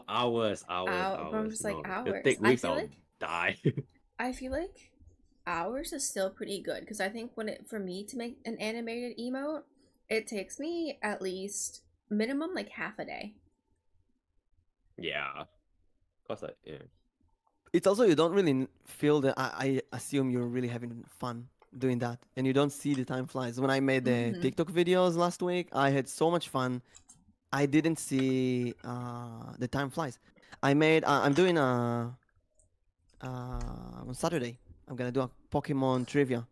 Hours. But I'm just like, No, hours. it'll take I weeks. feel I'll like die. I feel like hours is still pretty good, because I think for me to make an animated emote, it takes me at least minimum like half a day. Yeah, cause like yeah. It's also you don't really feel that. I assume you're really having fun doing that, and you don't see the time flies. When I made the TikTok videos last week, I had so much fun. I didn't see the time flies. I'm doing on Saturday. I'm gonna do a Pokemon trivia.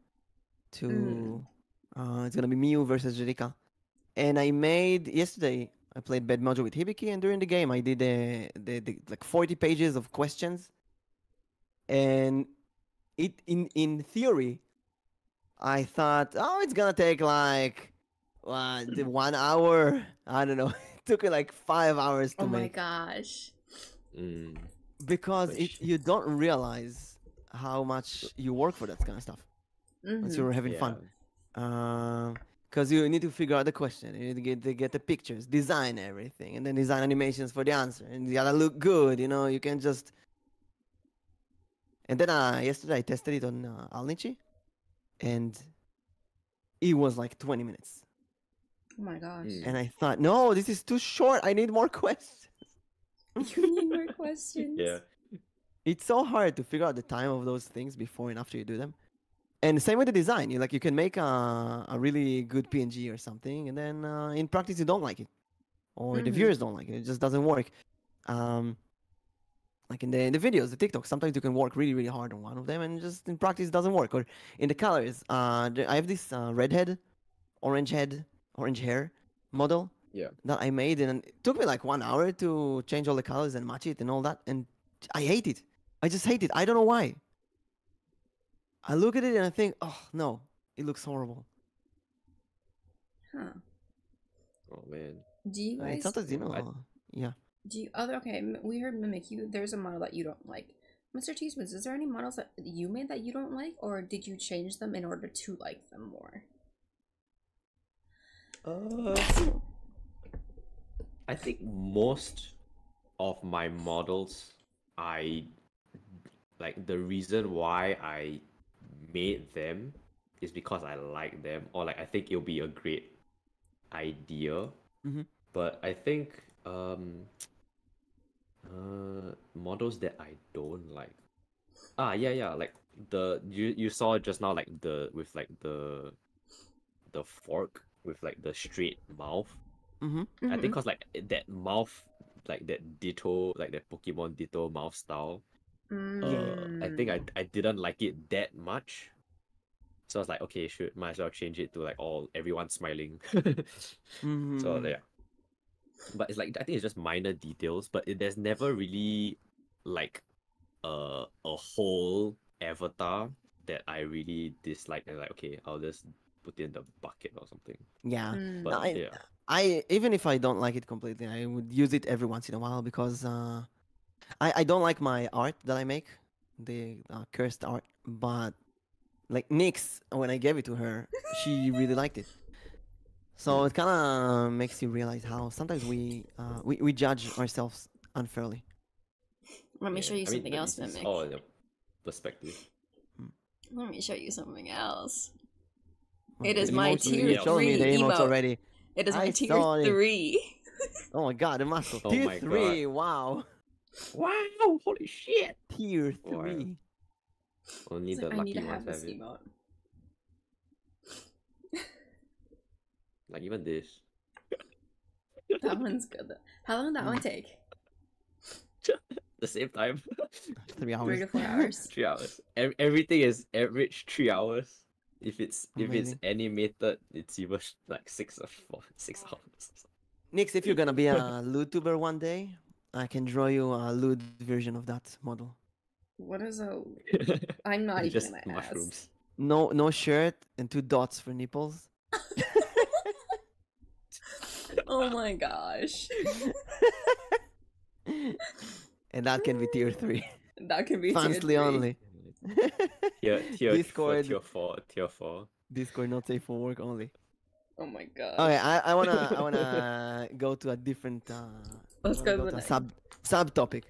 It's gonna be Mew versus Jerika. And I made yesterday. I played Bad Mojo with Hibiki, and during the game, I did the like 40 pages of questions. And it in theory, I thought, oh, it's gonna take like the 1 hour. I don't know. It took me like 5 hours to Oh my make gosh. because Like, you don't realize how much you work for that kind of stuff once you're having fun. Because you need to figure out the question, you need to get the pictures, design everything, and then design animations for the answer, and you gotta look good. You can just. And then yesterday I tested it on Alnichi, and it was like 20 minutes. Oh my gosh. And I thought, no, this is too short. I need more questions. You need more questions. yeah. it's so hard to figure out the time of those things before and after you do them. And the same with the design. You can make a really good PNG or something, and then in practice you don't like it, or the viewers don't like it. It just doesn't work. Um, like in the videos, the TikTok, sometimes you can work really really hard on one of them, and just in practice it doesn't work. Or in the colors, I have this redhead, orange head, orange hair model Yeah. that I made, and it took me like 1 hour to change all the colors and match it and all that, and I hate it. I just hate it. I don't know why. I look at it and I think, oh no, it looks horrible. Huh. Oh man. Do you guys? Sometimes yeah. Do you other okay? We heard Mimic. There's a model that you don't like. Mr. Teaspoons, is there any models that you made that you don't like, or did you change them in order to like them more? I think most of my models, I like the reason why I made them is because I like them, or like I think it'll be a great idea. Mhm. But I think models that I don't like. Yeah, like you saw just now, like the fork with like the straight mouth. I think cause like that mouth, like that Ditto, like that Pokemon Ditto mouth style. I think I didn't like it that much. So I was like, okay, might as well change it to like everyone smiling. So yeah. But it's like I think it's just minor details, but there's never really like a whole avatar that I really dislike and like, okay, I'll just put it in the bucket or something. Yeah. But I even if I don't like it completely, I would use it every once in a while because I don't like my art that I make, the cursed art, but like Nyx, when I gave it to her, she really liked it. So it kind of makes you realize how sometimes we judge ourselves unfairly. Let me show you something else, It's Mimic. all in your perspective. Let me show you something else. Well, It is the my emotes- tier you showed me the 3 emotes emote. already. It is my I tier saw it. 3. Oh my god, the muscle. Oh Tier my 3, wow. Wow! Holy shit! Tier Wow. 3. Only It's the like, I need lucky to have ones this have it. emote. Like even this. That one's good though. How long did that one take? The same time. 3 hours. 3 to 4 hours. 3 hours. Everything is average 3 hours. If it's Amazing. animated, it's even like 6 hours. Nyx, if you're gonna be a Vtuber one day, I can draw you a lewd version of that model. What is a? I'm not You even just gonna mushrooms. No shirt and 2 dots for nipples. ask. Oh my gosh. And that can be tier 3. That can be tier Fansly 3. only. Tier Discord. tier 4. Discord not safe for work only. Oh my god. Okay, I wanna go to a different Let's I wanna go to the a next. subtopic.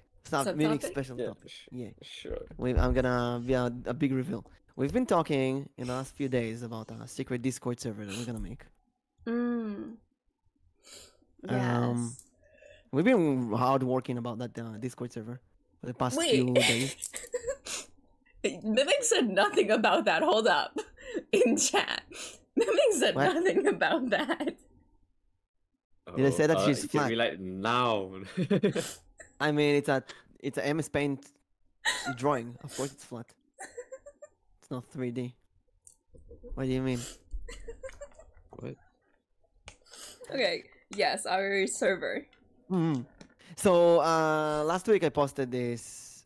Mimic Subtopic? special Yeah, topic. Yeah. sure. I'm gonna be a big reveal. We've been talking in the last few days about a secret Discord server that we're gonna make. Yes. We've been hard working about that Discord server for the past few days. Mimic said nothing about that. Hold up. In chat. Mimic said What? nothing about that. Did I say that she's you flat? can be like now. I mean, it's a MS Paint drawing. Of course, it's flat. It's not 3D. What do you mean? What? Okay. Yes, our server. So last week I posted this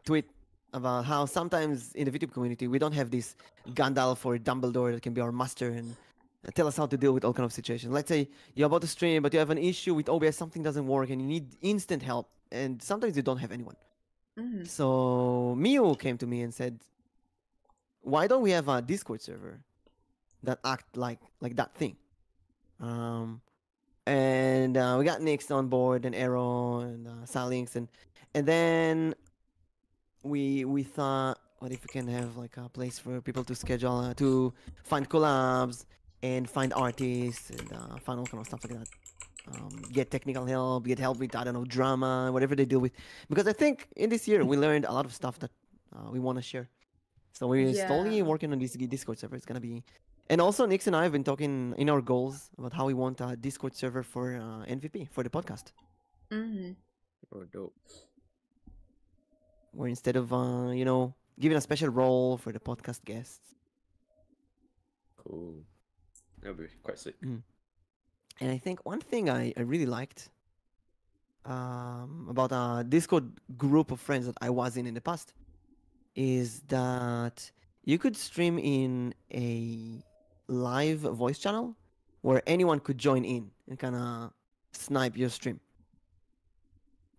tweet about how sometimes in the VTube community we don't have this Gandalf or Dumbledore that can be our master and tell us how to deal with all kind of situations. Let's say you're about to stream, but you have an issue with OBS, something doesn't work, and you need instant help, and sometimes you don't have anyone. So Miu came to me and said, "Why don't we have a Discord server that act like that thing?" And we got Nyx on board and Arrow and Salinx and then we thought, what if we can have like a place for people to schedule to find collabs and find artists and find all kind of stuff like that. get technical help, get help with, I don't know, drama, whatever they deal with. Because I think in this year we learned a lot of stuff that we want to share. So we're slowly Yeah. working on this Discord server. It's gonna be, and also Nix and I have been talking in our goals about how we want a Discord server for NVP for the podcast, Mm-hmm. Oh, dope. where instead of giving a special role for the podcast guests. Cool. That'll be quite sick. And I think one thing I really liked about a Discord group of friends that I was in the past is that you could stream in a live voice channel where anyone could join in and kind of snipe your stream.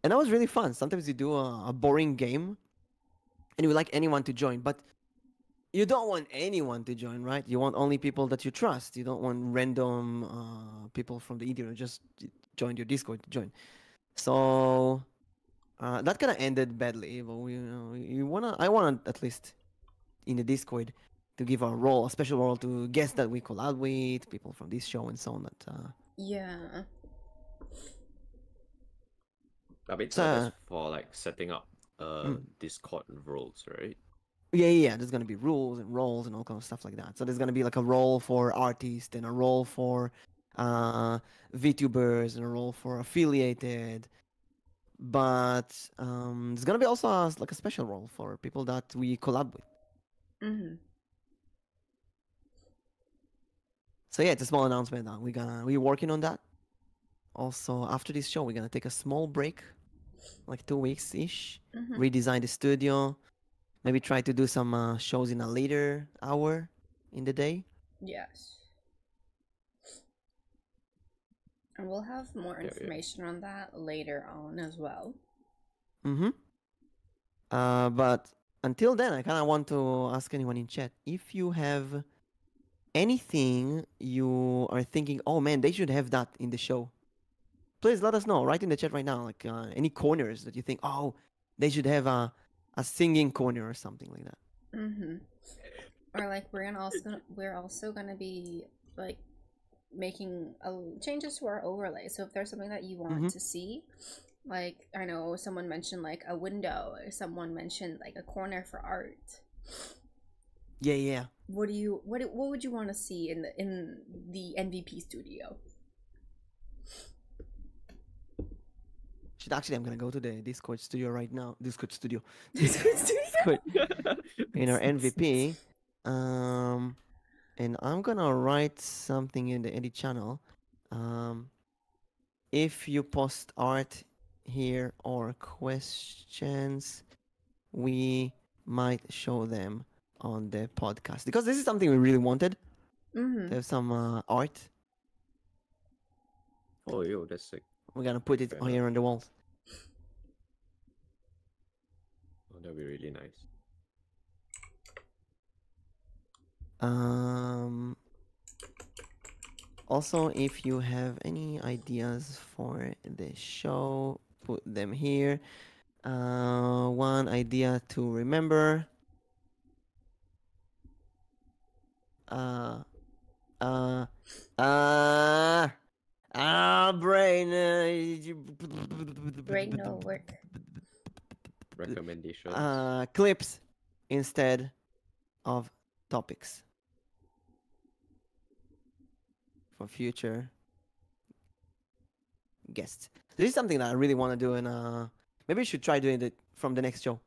And that was really fun. Sometimes you do a boring game and you would like anyone to join, but you don't want anyone to join, right? You want only people that you trust. You don't want random people from the internet just join your Discord to join. So that kind of ended badly. But I wanna at least in the Discord to give a special role to guests that we collab with, people from this show and so on. That Yeah. I mean, So, that's for like setting up Discord roles, right? yeah. There's gonna be rules and roles and all kind of stuff like that. So there's gonna be like a role for artists and a role for VTubers and a role for affiliated. But there's gonna be also like a special role for people that we collab with. Mm-hmm. So yeah, it's a small announcement. We're working on that. Also, after this show, we're gonna take a small break, like 2 weeks ish. Mm-hmm. Redesign the studio. Maybe try to do some shows in a later hour in the day. Yes. And we'll have more Yeah. information on that later on as well. Mm-hmm. But until then, I kind of want to ask anyone in chat if you have anything you are thinking, oh man, they should have that in the show. Please let us know. Write in the chat right now, like any corners that you think, oh, they should have a singing corner or something like that. Mm-hmm. Or like we're also gonna be like making changes to our overlay. So if there's something that you want to see, like I know someone mentioned like a window, or someone mentioned like a corner for art. Yeah. What would you want to see in the NVP studio? Actually, I'm gonna go to the Discord studio right now. Discord studio. Discord studio. In our MVP. And I'm gonna write something in the edit channel. If you post art here or questions, we might show them on the podcast because this is something we really wanted to have some art. Oh, yo, that's sick. We're gonna put it Fair here on the walls. Oh, that'd be really nice. Also, if you have any ideas for the show, put them here. One idea to remember. Brain. Brain no work. Recommendations. Clips instead of topics for future guests. This is something that I really want to do, and maybe we should try doing it from the next show.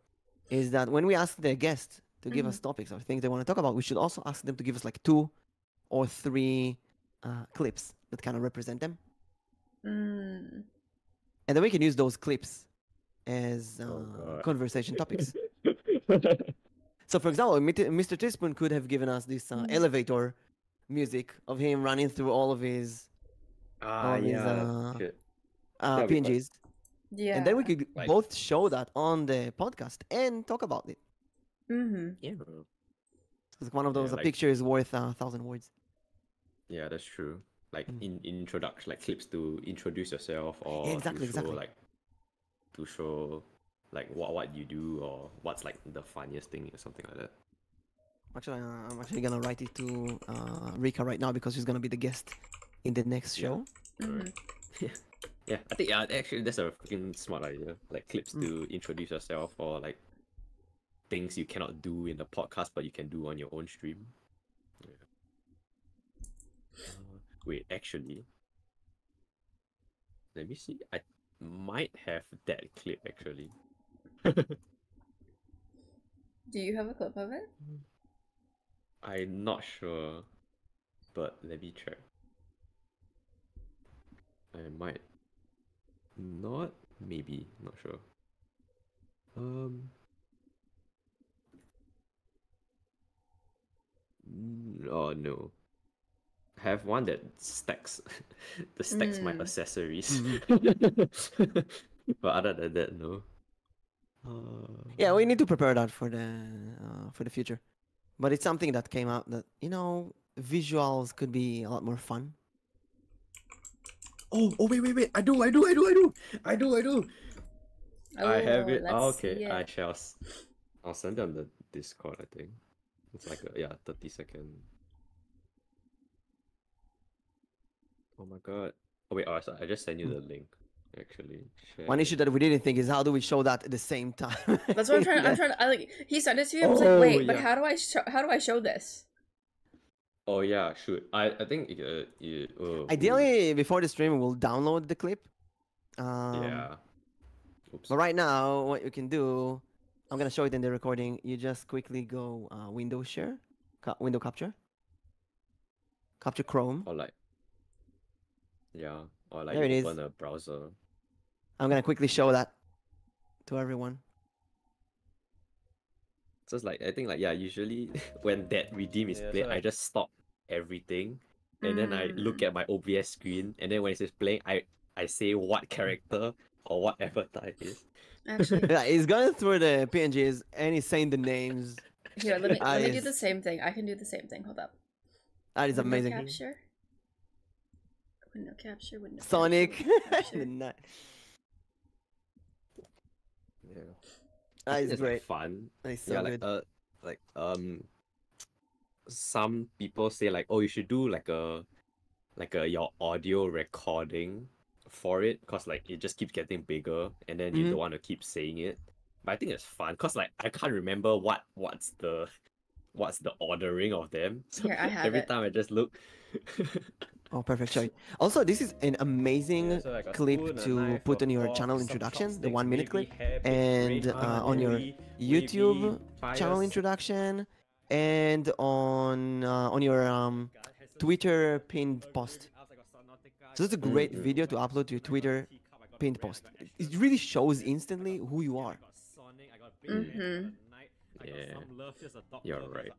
Is that when we ask the guest to give us topics or things they want to talk about, we should also ask them to give us like 2 or 3 clips that kind of represent them. And then we can use those clips as conversation topics. So, for example, Mr. Teaspoon could have given us this elevator music of him running through all of his PNGs. Yeah. And then we could both show that on the podcast and talk about it. Yeah. It's one of those a picture is worth 1,000 words. Yeah, that's true. Like in introduction, like clips to introduce yourself, or exactly. to show like what you do or what's like the funniest thing or something like that. Actually, I'm actually gonna write it to Rika right now because she's gonna be the guest in the next show. Yeah, I think actually that's a freaking smart idea. Like clips to introduce yourself, or like things you cannot do in the podcast but you can do on your own stream. Yeah. Wait, actually, let me see. I might have that clip actually. Do you have a clip of it? I'm not sure, but let me check. I might not, maybe, not sure. Oh no. I have one that stacks the stacks my accessories. But other than that, no. Yeah, we need to prepare that for the future. But it's something that came out that visuals could be a lot more fun. Oh, wait. I do. I have it. Let's Okay, see it. I'll send them the Discord, I think. It's like 30-second. Oh my god. Oh wait, sorry, I just sent you the link. Actually, One issue that we didn't think is how do we show that at the same time? That's what I'm trying. I like. He sent it to me. I was Oh, like, wait, but yeah. how do I show this? Oh yeah, shoot. I think Ideally, before the stream, we'll download the clip. yeah. Oops. But right now, what you can do, I'm gonna show it in the recording. You just quickly go window share, window capture Chrome. Or like, yeah, or like There it you is. open a browser. I'm gonna quickly show that to everyone. So it's like, I think like, yeah, usually when that redeem is played, I just stop everything and then I look at my OBS screen, and then when it says playing, I say what character or what avatar it is. Actually, Yeah, he's going through the PNGs and he's saying the names. here, let me do Nice. the same thing. I can do the same thing. Hold up. That is Window amazing. capture. Window capture. Window Sonic. Capture, window capture. Nice. Yeah. That is It's great. like fun. That is so Yeah, good. like some people say like, oh, you should do like a your audio recording for it, because like it just keeps getting bigger and then you don't want to keep saying it. But I think it's fun because like I can't remember what's the ordering of them. So Here, I have every it. time I just look. Oh, perfect. Sorry. Also, this is an amazing Yeah, so like a clip spoon, a to knife, put a on your fork, channel some introduction, the chopsticks, 1 minute maybe clip, hair, and maybe on your maybe YouTube fire channel introduction, and on your Twitter pinned post. So it's a great video to upload to your Twitter pinned post. It really shows instantly who you are. Mm-hmm. Yeah, you're right.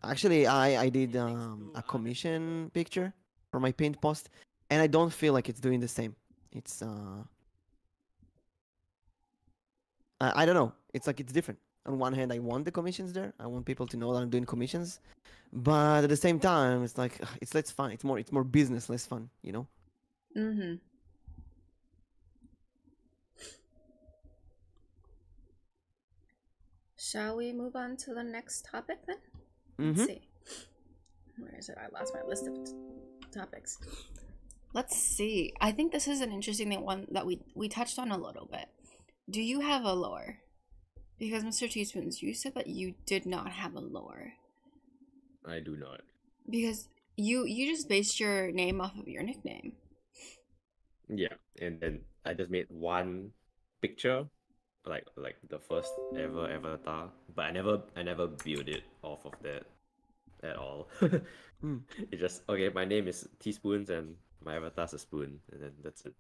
Actually, I did a commission picture for my pinned post, and I don't feel like it's doing the same. It's I don't know. It's like it's different. On one hand, I want the commissions there. I want people to know that I'm doing commissions, but at the same time, it's like it's less fun. It's more business, less fun. Mm-hmm. Shall we move on to the next topic then? Let's see. Where is it? I lost my list of topics. Let's see. I think this is an interesting one that we touched on a little bit. Do you have a lore? Because Mr. Teaspoons, you said that you did not have a lore. I do not. Because you just based your name off of your nickname. Yeah, and then I just made one picture, like the first ever avatar, but I never built it off of that at all. It just, okay, my name is Teaspoons and my avatar's a spoon, and then that's it.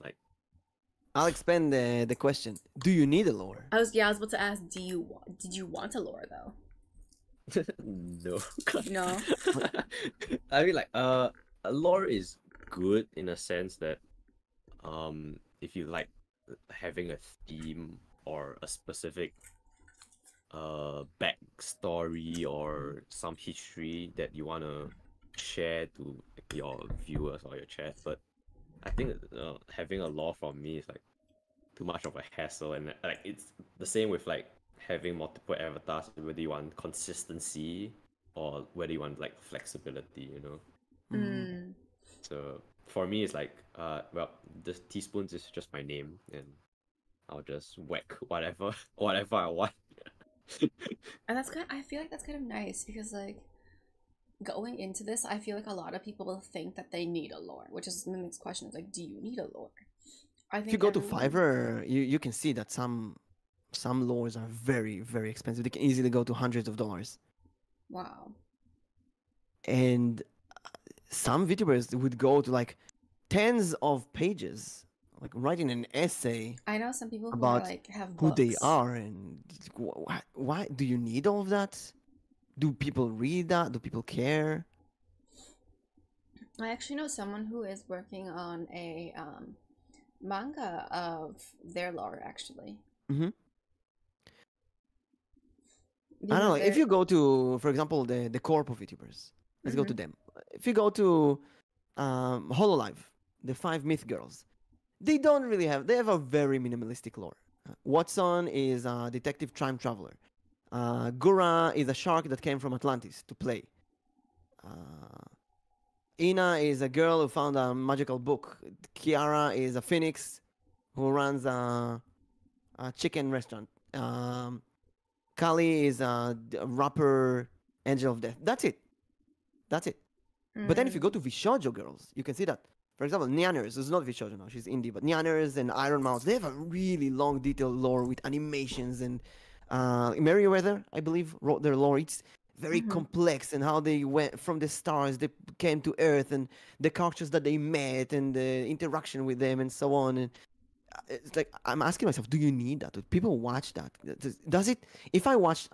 Like, I'll expand the question. Do you need a lore? I was about to ask, did you want a lore though? no. No. I mean, like, a lore is good in a sense that if you like having a theme or a specific backstory or some history that you want to share to your viewers or your chat. But I think having a lore for me is like too much of a hassle, and like it's the same with like having multiple avatars, whether you want consistency or whether you want like flexibility, So for me, it's like, well, the teaspoons is just my name, and I'll just whack whatever, whatever I want. And that's kind. I feel like that's kind of nice because like going into this, I feel like a lot of people will think that they need a lore, which is the next question. Is like, do you need a lore? I think If you go to everyone- Fiverr, you can see that some lores are very, very expensive. They can easily go to hundreds of dollars. Wow. And some VTubers would go to like tens of pages, like writing an essay I know some people who about are like have who books. they are, and why do you need all of that? Do people read that? Do people care? I actually know someone who is working on a manga of their lore actually. Mm-hmm. I Because don't know. If they're- you go to, for example, the corp of VTubers, let's go to them. If you go to Hololive, the 5 Myth Girls, they don't really have. They have a very minimalistic lore. Watson is a detective time traveler. Gura is a shark that came from Atlantis to play. Ina is a girl who found a magical book. Kiara is a phoenix who runs a chicken restaurant. Kali is a rapper, angel of death. That's it. That's it. But then if you go to Vishojo girls, you can see that. For example, Nyanners is not Vishojo now, she's indie, but Nyanners and Iron Mouse, they have a really long, detailed lore with animations. And Merryweather, I believe, wrote their lore. It's very complex, and how they went from the stars, they came to Earth, and the characters that they met, and the interaction with them, and so on. And it's like I'm asking myself, do you need that? Do people watch that? Does it? If I watch,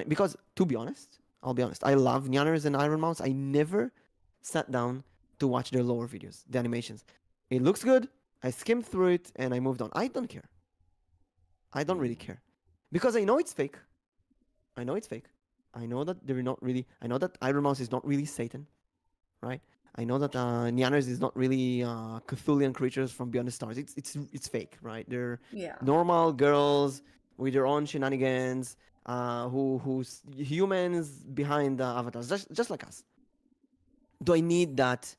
because to be honest, I'll be honest, I love Nyanners and Iron Mouse. I never sat down to watch their lower videos, the animations. It looks good. I skimmed through it and I moved on. I don't care. I don't really care because I know it's fake. I know it's fake. I know that they're not really. I know that Iron Mouse is not really Satan, right? I know that Nyanners is not really Cthulhian creatures from beyond the stars. It's fake, right? They're normal girls with their own shenanigans, who's humans behind the avatars, just like us. Do I need that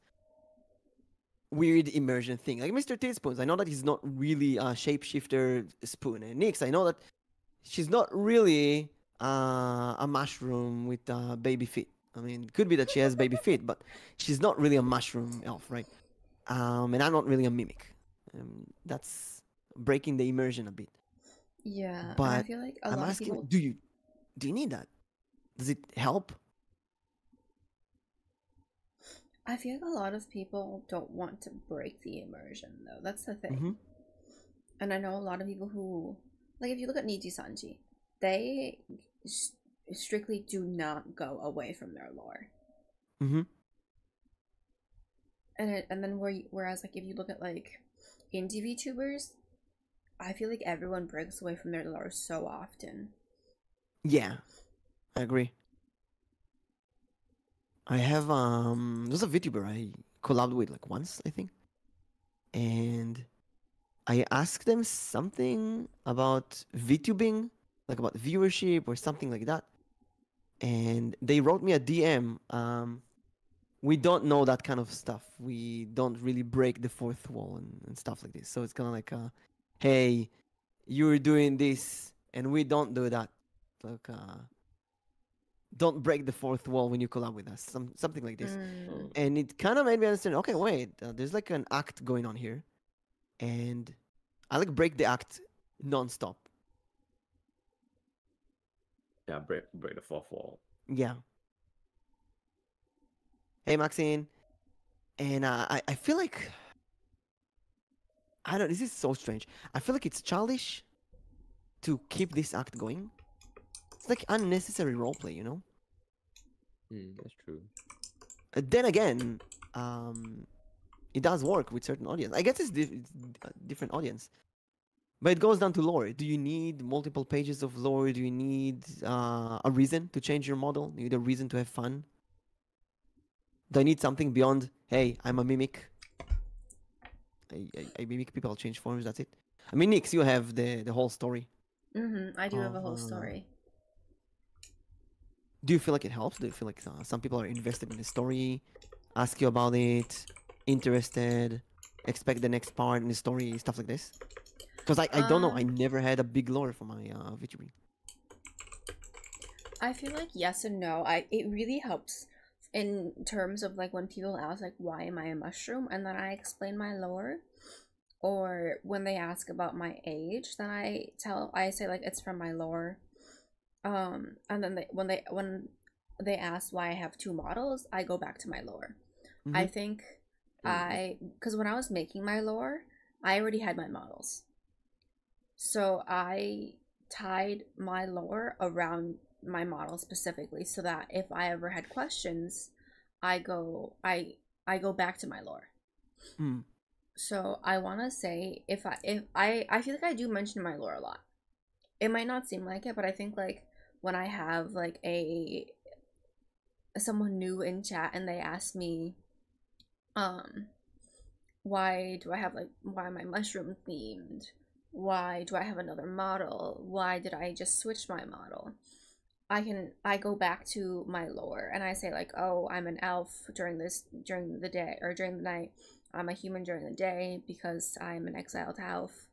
weird immersion thing? Like Mr. Teaspoons, I know that he's not really a shapeshifter spoon. And Nyx, I know that she's not really a mushroom with baby feet. I mean, it could be that she has baby feet, but she's not really a mushroom elf, right? And I'm not really a mimic. That's breaking the immersion a bit. Yeah, But and I feel like a I'm lot asking, of people. do you need that? Does it help? I feel like a lot of people don't want to break the immersion, though. That's the thing. Mm-hmm. And I know a lot of people who, like, if you look at Niji Sanji, they strictly do not go away from their lore. Mm-hmm. And then whereas like if you look at like indie VTubers, I feel like everyone breaks away from their lore so often. Yeah, I agree. I have there's a VTuber I collabed with like once, I think, and I asked them something about VTubing, like about viewership or something like that, and they wrote me a DM. We don't know that kind of stuff. We don't really break the fourth wall and stuff like this. So it's kind of like, hey, you're doing this and we don't do that. Like, don't break the fourth wall when you collab with us. Something like this. And it kind of made me understand, okay, wait, there's like an act going on here. And I like break the act non-stop. Yeah, break the fourth wall. Yeah. Hey, Maxine. And I feel like, I don't, this is so strange. I feel like it's childish to keep this act going. It's like unnecessary roleplay, you know? That's true. Then again, it does work with certain audience. I guess it's a different audience. But it goes down to lore. Do you need multiple pages of lore? Do you need a reason to change your model? Do you need a reason to have fun? Do I need something beyond, hey, I'm a mimic? I mimic people, I'll change forms, that's it. I mean, Nix, you have the whole story. I do have a whole story. Do you feel like it helps? Do you feel like some people are invested in the story, ask you about it? interested, expect the next part in the story, stuff like this? Because I don't know. I never had a big lore for my VTuber. I feel like yes and no. It really helps in terms of like when people ask like why am I a mushroom, and then I explain my lore, or when they ask about my age, then I say like it's from my lore. And then when they ask why I have two models, I go back to my lore. I think because when I was making my lore, I already had my models, so I tied my lore around my model specifically, so that if I ever had questions, I go back to my lore. So I want to say if I feel like I do mention my lore a lot. It might not seem like it, but I think like when I have like someone new in chat and they ask me why am I mushroom themed, why do I have another model, why did I just switch my model, I go back to my lore and I say like, oh, I'm an elf during the day or during the night, I'm a human during the day because I'm an exiled elf.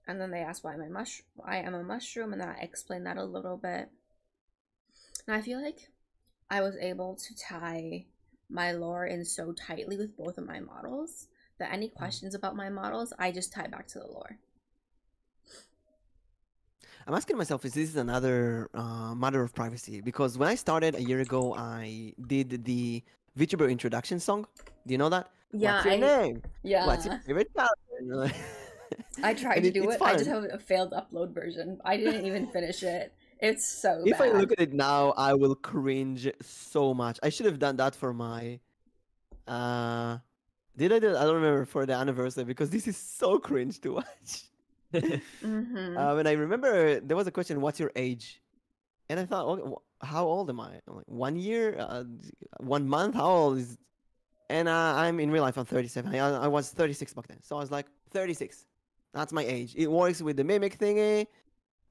And then they ask why I am a mushroom, and then I explain that a little bit. And I feel like I was able to tie my lore in so tightly with both of my models that any questions about my models, I just tie back to the lore. I'm asking myself, is this another matter of privacy? Because when I started a year ago, I did the VTuber introduction song. Do you know that? Yeah, What's your name? Yeah. What's your favorite color? I tried And to do it's it. fun. I just have a failed upload version. I didn't even finish it. It's so If bad. I look at it now, I will cringe so much. I should have done that for my did I do it? I don't remember, for the anniversary, because this is so cringe to watch. Mm-hmm. And I remember there was a question, what's your age? And I thought, okay, how old am I? I'm like, 1 year? 1 month? How old is... And I'm in real life, I'm 37. I was 36 back then. So I was like, 36. That's my age. It works with the mimic thingy.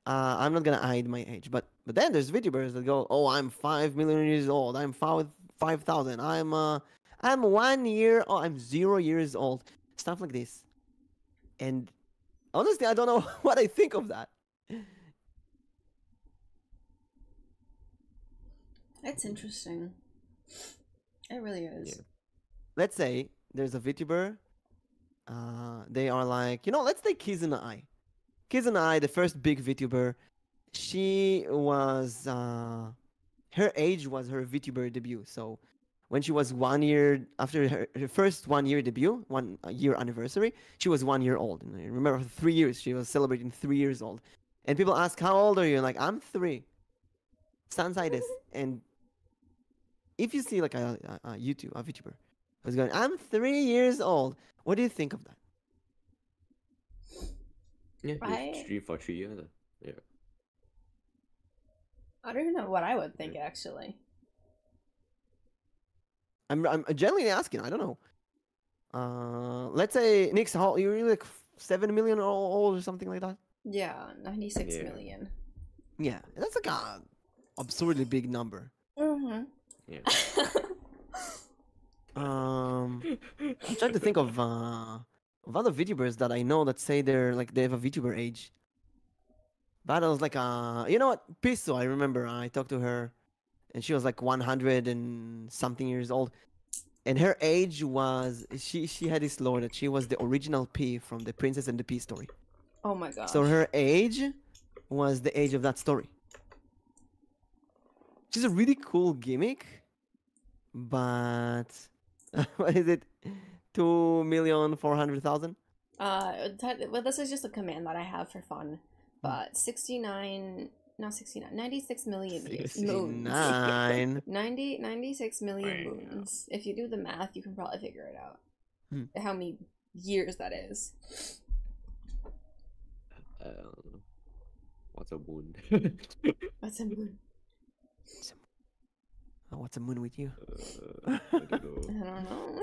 I'm not gonna hide my age. But then there's VTubers that go, oh, I'm 5 million years old. I'm 5,000. I'm 1 year. Oh, I'm 0 years old. Stuff like this. And honestly, I don't know what I think of that. It's interesting. It really is. Yeah. Let's say there's a VTuber. They are like, let's take Kiz and I. Kiz and I, the first big VTuber, she was, her age was her VTuber debut. So when she was 1 year, after her first 1 year debut, 1 year anniversary, she was 1 year old. And I remember for 3 years, she was celebrating 3 years old. And people ask, how old are you? And like, I'm 3. Stansides. And if you see like a VTuber who's going, I'm 3 years old, what do you think of that? Yeah, Right. it's 3 for 3 years. Yeah. I don't even know what I would think actually. I'm genuinely asking. I don't know. Let's say Nick's how you're really like 7 million old or something like that. Yeah, 96 Yeah. million. Yeah, that's like a absurdly big number. Mm-hmm. Yeah. I'm trying to think of other VTubers that I know that say they have a VTuber age. But I was like, you know what? Piso, I remember. I talked to her, and she was like 100 and something years old. And her age was, she had this lore that she was the original P from the Princess and the Pea story. Oh my gosh. So her age was the age of that story. Which is a really cool gimmick, but what is it? 2,400,000? Well, this is just a command that I have for fun. But 96 million moons. 69. 96 million Wow. moons. If you do the math, you can probably figure it out. Hmm. How many years that is. What's a moon? What's a moon? Oh, what's a moon with you? I don't I know. don't know.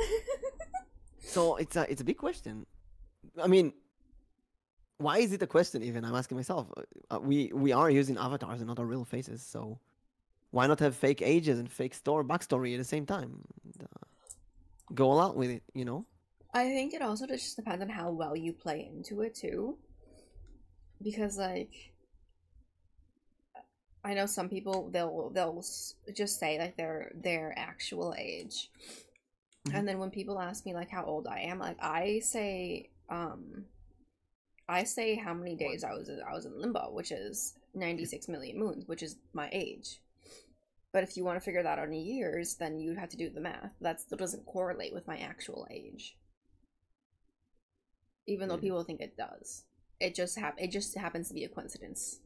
So it's a big question. I mean, why is it a question even? I'm asking myself. We are using avatars and not our real faces, so why not have fake ages and fake backstory at the same time? And, go all out with it, I think it also just depends on how well you play into it too. Because like I know some people they'll just say like their actual age. And then when people ask me like how old I am, like I say how many days I was in limbo, which is 96 million moons, which is my age. But if you want to figure that out in years, then you'd have to do the math. That doesn't correlate with my actual age. Even though people think it does. It just happens to be a coincidence.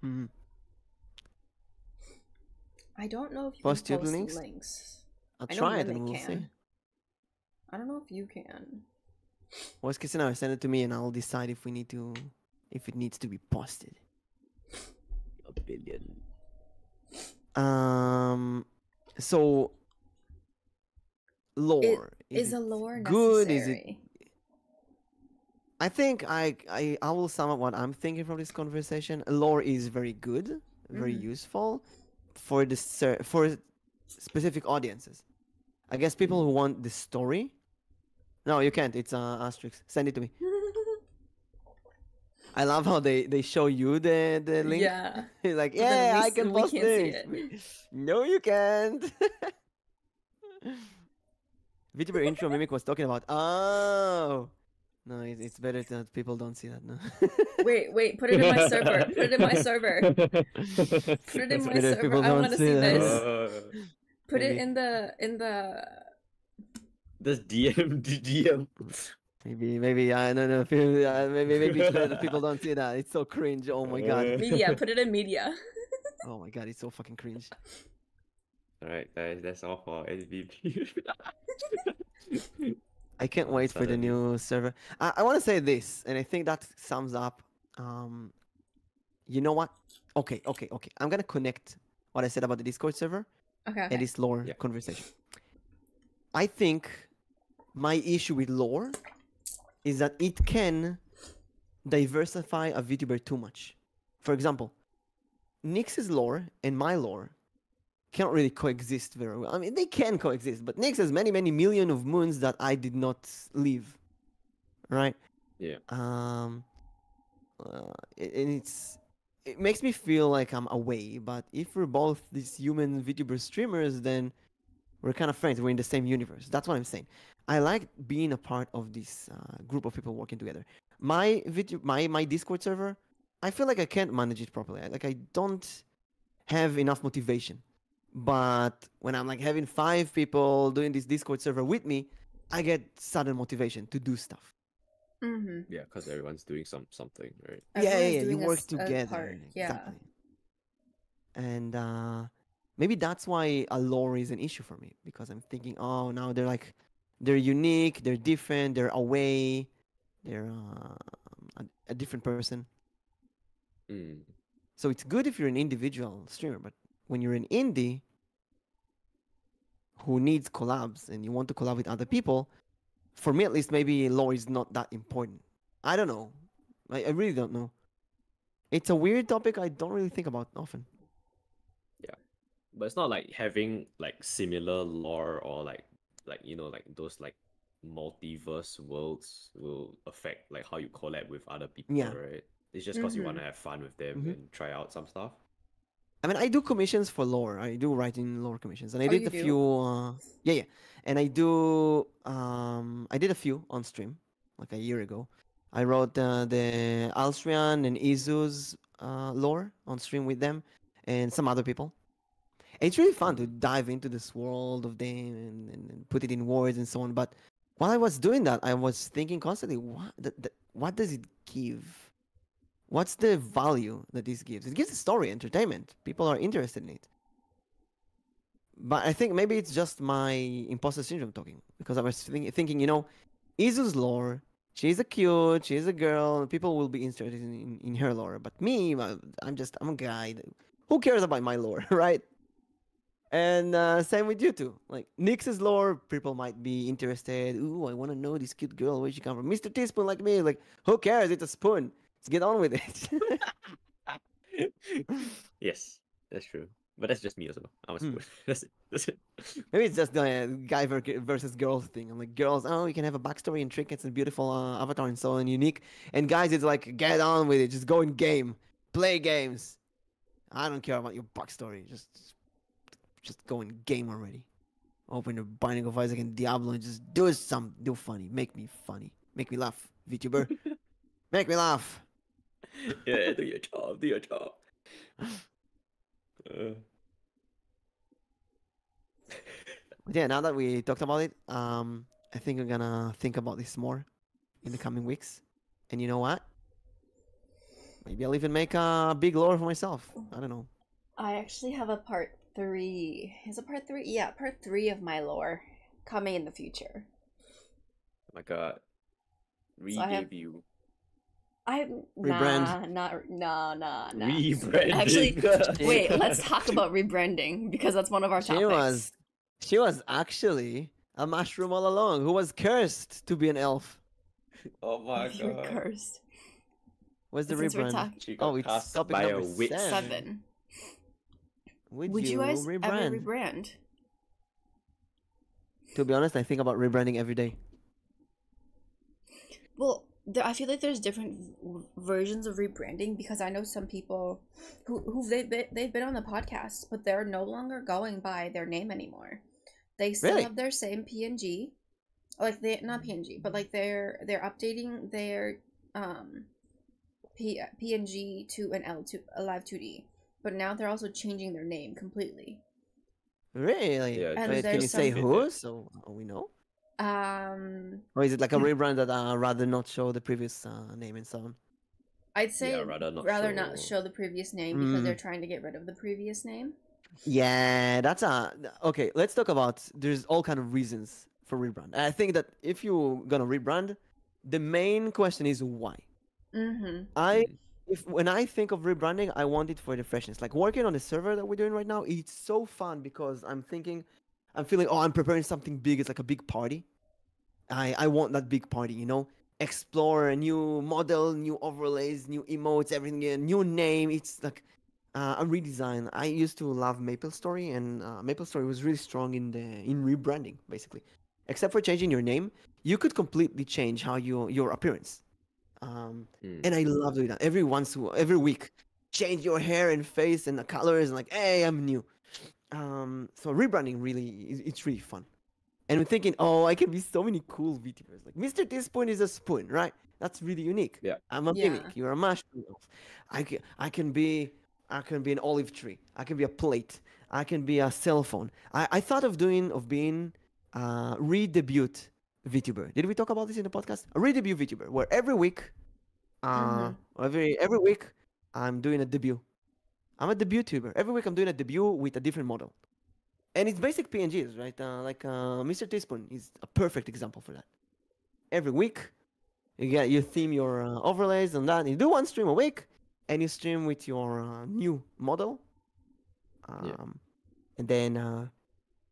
Mm-hmm. I don't know if you Post can your post links? links. I'll I know try it when and they we'll see. can. I don't know if you can. Worst case scenario, send it to me and I'll decide if it needs to be posted. A billion. So lore. Is a lore good? necessary? I think I will sum up what I'm thinking from this conversation. Lore is very good, very useful for for specific audiences. I guess people who want the story. No, you can't. It's asterisk. Send it to me. I love how they show you the link. Yeah. Like, But then yeah, we I can we post can't see links. it. No, you can't. Vtuber intro Mimic was talking about. Oh. No, it's better that people don't see that. No. Wait, put it in my server. Put it in my server. Put it in my better if server. people I don't want to see see that. this. Put it Maybe. in the This DM. Maybe I don't know. Maybe it's better that people don't see that. It's so cringe. Oh my god. media. Put it in media. Oh my god, it's so fucking cringe. Alright, guys, that's all for SVP. I can't wait for the Suddenly. new server. I want to say this, and I think that sums up. You know what? Okay. I'm gonna connect what I said about the Discord server Okay. and this lore conversation. I think my issue with lore is that it can diversify a VTuber too much. For example, Nyx's lore and my lore cannot really coexist very well. I mean, they can coexist, but Nyx has many million of moons that I did not live. Right? Yeah. And it makes me feel like I'm away. But if we're both these human VTuber streamers, then we're kind of friends. We're in the same universe. That's what I'm saying. I like being a part of this group of people working together. My Discord server, I feel like I can't manage it properly. I don't have enough motivation. But when I'm like having 5 people doing this Discord server with me, I get sudden motivation to do stuff. Mm-hmm. Yeah, because everyone's doing something, right? Yeah. You Doing work a together. part, yeah. Exactly. And maybe that's why a lore is an issue for me, because I'm thinking, oh, now they're unique, they're different, they're away, they're a different person. So it's good if you're an individual streamer, but when you're an indie who needs collabs and you want to collab with other people, for me at least, maybe lore is not that important. I don't know. I really don't know. It's a weird topic I don't really think about often. Yeah, but it's not like having like similar lore or like you know, like those like multiverse worlds will affect like how you collab with other people, right? It's just because you want to have fun with them and try out some stuff. I mean, I do commissions for lore. I do write in lore commissions, and I did you a do? few. Yeah, and I do. I did a few on stream, like a year ago. I wrote the Alstrian and Izu's lore on stream with them, and some other people. It's really fun to dive into this world of them and put it in words and so on. But while I was doing that, I was thinking constantly, what does it give? What's the value that this gives? It gives a story, entertainment. People are interested in it. But I think maybe it's just my imposter syndrome talking, because I was thinking, you know, Izu's lore, she's a cute, she's a girl, people will be interested in her lore. But me, I'm a guy. Who cares about my lore, right? And same with you two. Like Nyx's lore, people might be interested. Ooh, I want to know this cute girl. Where she come from? Mr. Teaspoon like me, like who cares? It's a spoon. Let's get on with it. Yes, that's true. But that's just me as well. I'm a spoon. That's it. That's it. Maybe it's just the guy versus girls thing. I'm like, girls, oh, you can have a backstory and trinkets and beautiful avatar and so on, unique. And guys, it's like, get on with it. Just go in game, play games. I don't care about your backstory. Just go in game already. Open the Binding of Isaac and Diablo and just do funny. Make me funny. Make me laugh, VTuber. Make me laugh. Yeah, do your job. Do your job. But yeah, now that we talked about it, I think I'm gonna think about this more in the coming weeks. And you know what? Maybe I'll even make a big lore for myself. I don't know. I actually have a part 3. Is it part 3? Yeah, part 3 of my lore coming in the future. Oh my god. So I have- Re-debut. Rebrand. Nah. Rebranding. Actually, wait, let's talk about rebranding because that's one of our topics. She was actually a mushroom all along who was cursed to be an elf. Oh my You're god. cursed. What's the Since we're rebrand? talking She got Oh, it's cast topic by a number witch. 7. Would you guys rebrand? ever rebrand? To be honest, I think about rebranding every day. Well, I feel like there's different versions of rebranding because I know some people who they've been on the podcast, but they're no longer going by their name anymore. They still Really? have their same PNG, like they not PNG, but like they're updating their PNG to an a live 2D, but now they're also changing their name completely. Really? Yeah, And Wait, can you there's say some- who so we know? Or is it like a rebrand that rather not show the previous name and so on? I'd say Yeah, rather not not show- show the previous name because they're Mm. trying to get rid of the previous name. Yeah, that's okay. Let's talk about. There's all kind of reasons for rebrand. I think that if you're gonna rebrand, the main question is why. Mm-hmm. When I think of rebranding, I want it for the freshness. Like working on the server that we're doing right now, it's so fun because I'm feeling, oh, I'm preparing something big. It's like a big party. I want that big party, you know? Explore a new model, new overlays, new emotes, everything, a new name. It's like a redesign. I used to love MapleStory, and MapleStory was really strong in rebranding, basically. Except for changing your name, you could completely change how your appearance. And I love doing that. Every week, change your hair and face and the colors, and like, hey, I'm new. So rebranding it's really fun. And I'm thinking, oh, I can be so many cool VTubers. Like Mr. Teaspoon is a spoon, right? That's really unique. Yeah. I'm a Yeah. mimic. You're a mushroom elf. I can be an olive tree. I can be a plate. I can be a cell phone. I thought of being re-debut VTuber. Did we talk about this in the podcast? A re-debut VTuber, where every week, every week, I'm doing a debut. I'm a debut tuber. Every week I'm doing a debut with a different model. And it's basic PNGs, right? Mr. Teaspoon is a perfect example for that. Every week, you theme your overlays and that. You do one stream a week, and you stream with your new model. And then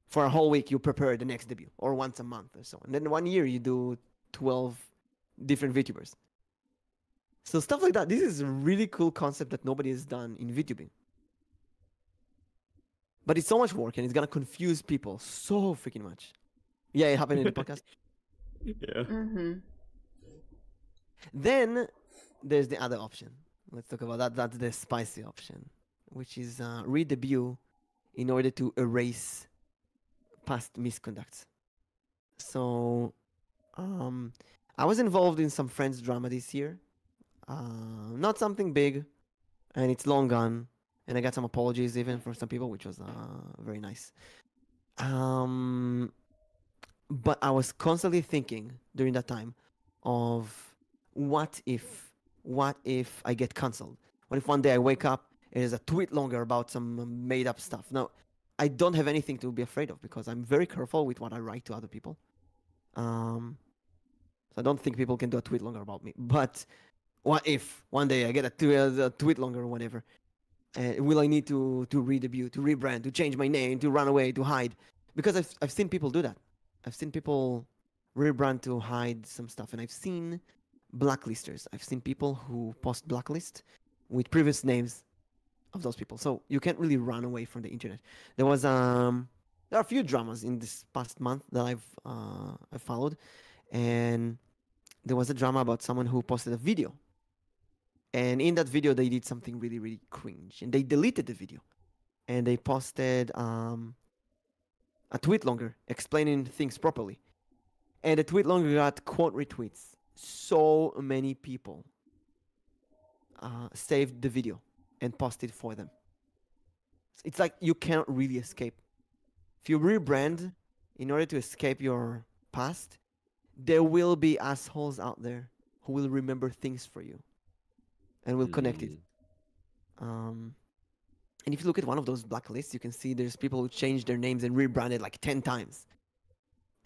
for a whole week, you prepare the next debut, or once a month or so. And then 1 year, you do 12 different VTubers. So stuff like that. This is a really cool concept that nobody has done in VTubing. But it's so much work and it's gonna confuse people so freaking much. Yeah, it happened in the podcast. Yeah. Mm-hmm. Then there's the other option. Let's talk about that. That's the spicy option, which is re-debut in order to erase past misconducts. So I was involved in some friends drama this year. Not something big, and it's long gone. And I got some apologies even from some people, which was very nice. But I was constantly thinking during that time of what if I get cancelled? What if one day I wake up and there's a tweet longer about some made up stuff? Now, I don't have anything to be afraid of because I'm very careful with what I write to other people. So I don't think people can do a tweet longer about me. But what if one day I get a tweet longer or whatever? Will I need to re-debut, to rebrand, to change my name, to run away, to hide? Because I've seen people do that. I've seen people rebrand to hide some stuff, and I've seen blacklisters. I've seen people who post blacklist with previous names of those people. So you can't really run away from the internet. There was there are a few dramas in this past month that I followed, and there was a drama about someone who posted a video, and in that video they did something really really cringe, and they deleted the video, and they posted a tweet longer explaining things properly, and the tweet longer got quote retweets. So many people saved the video and posted for them. It's like you can't really escape. If you rebrand in order to escape your past, there will be assholes out there who will remember things for you and will connect it. And if you look at one of those blacklists, you can see there's people who changed their names and rebranded like 10 times.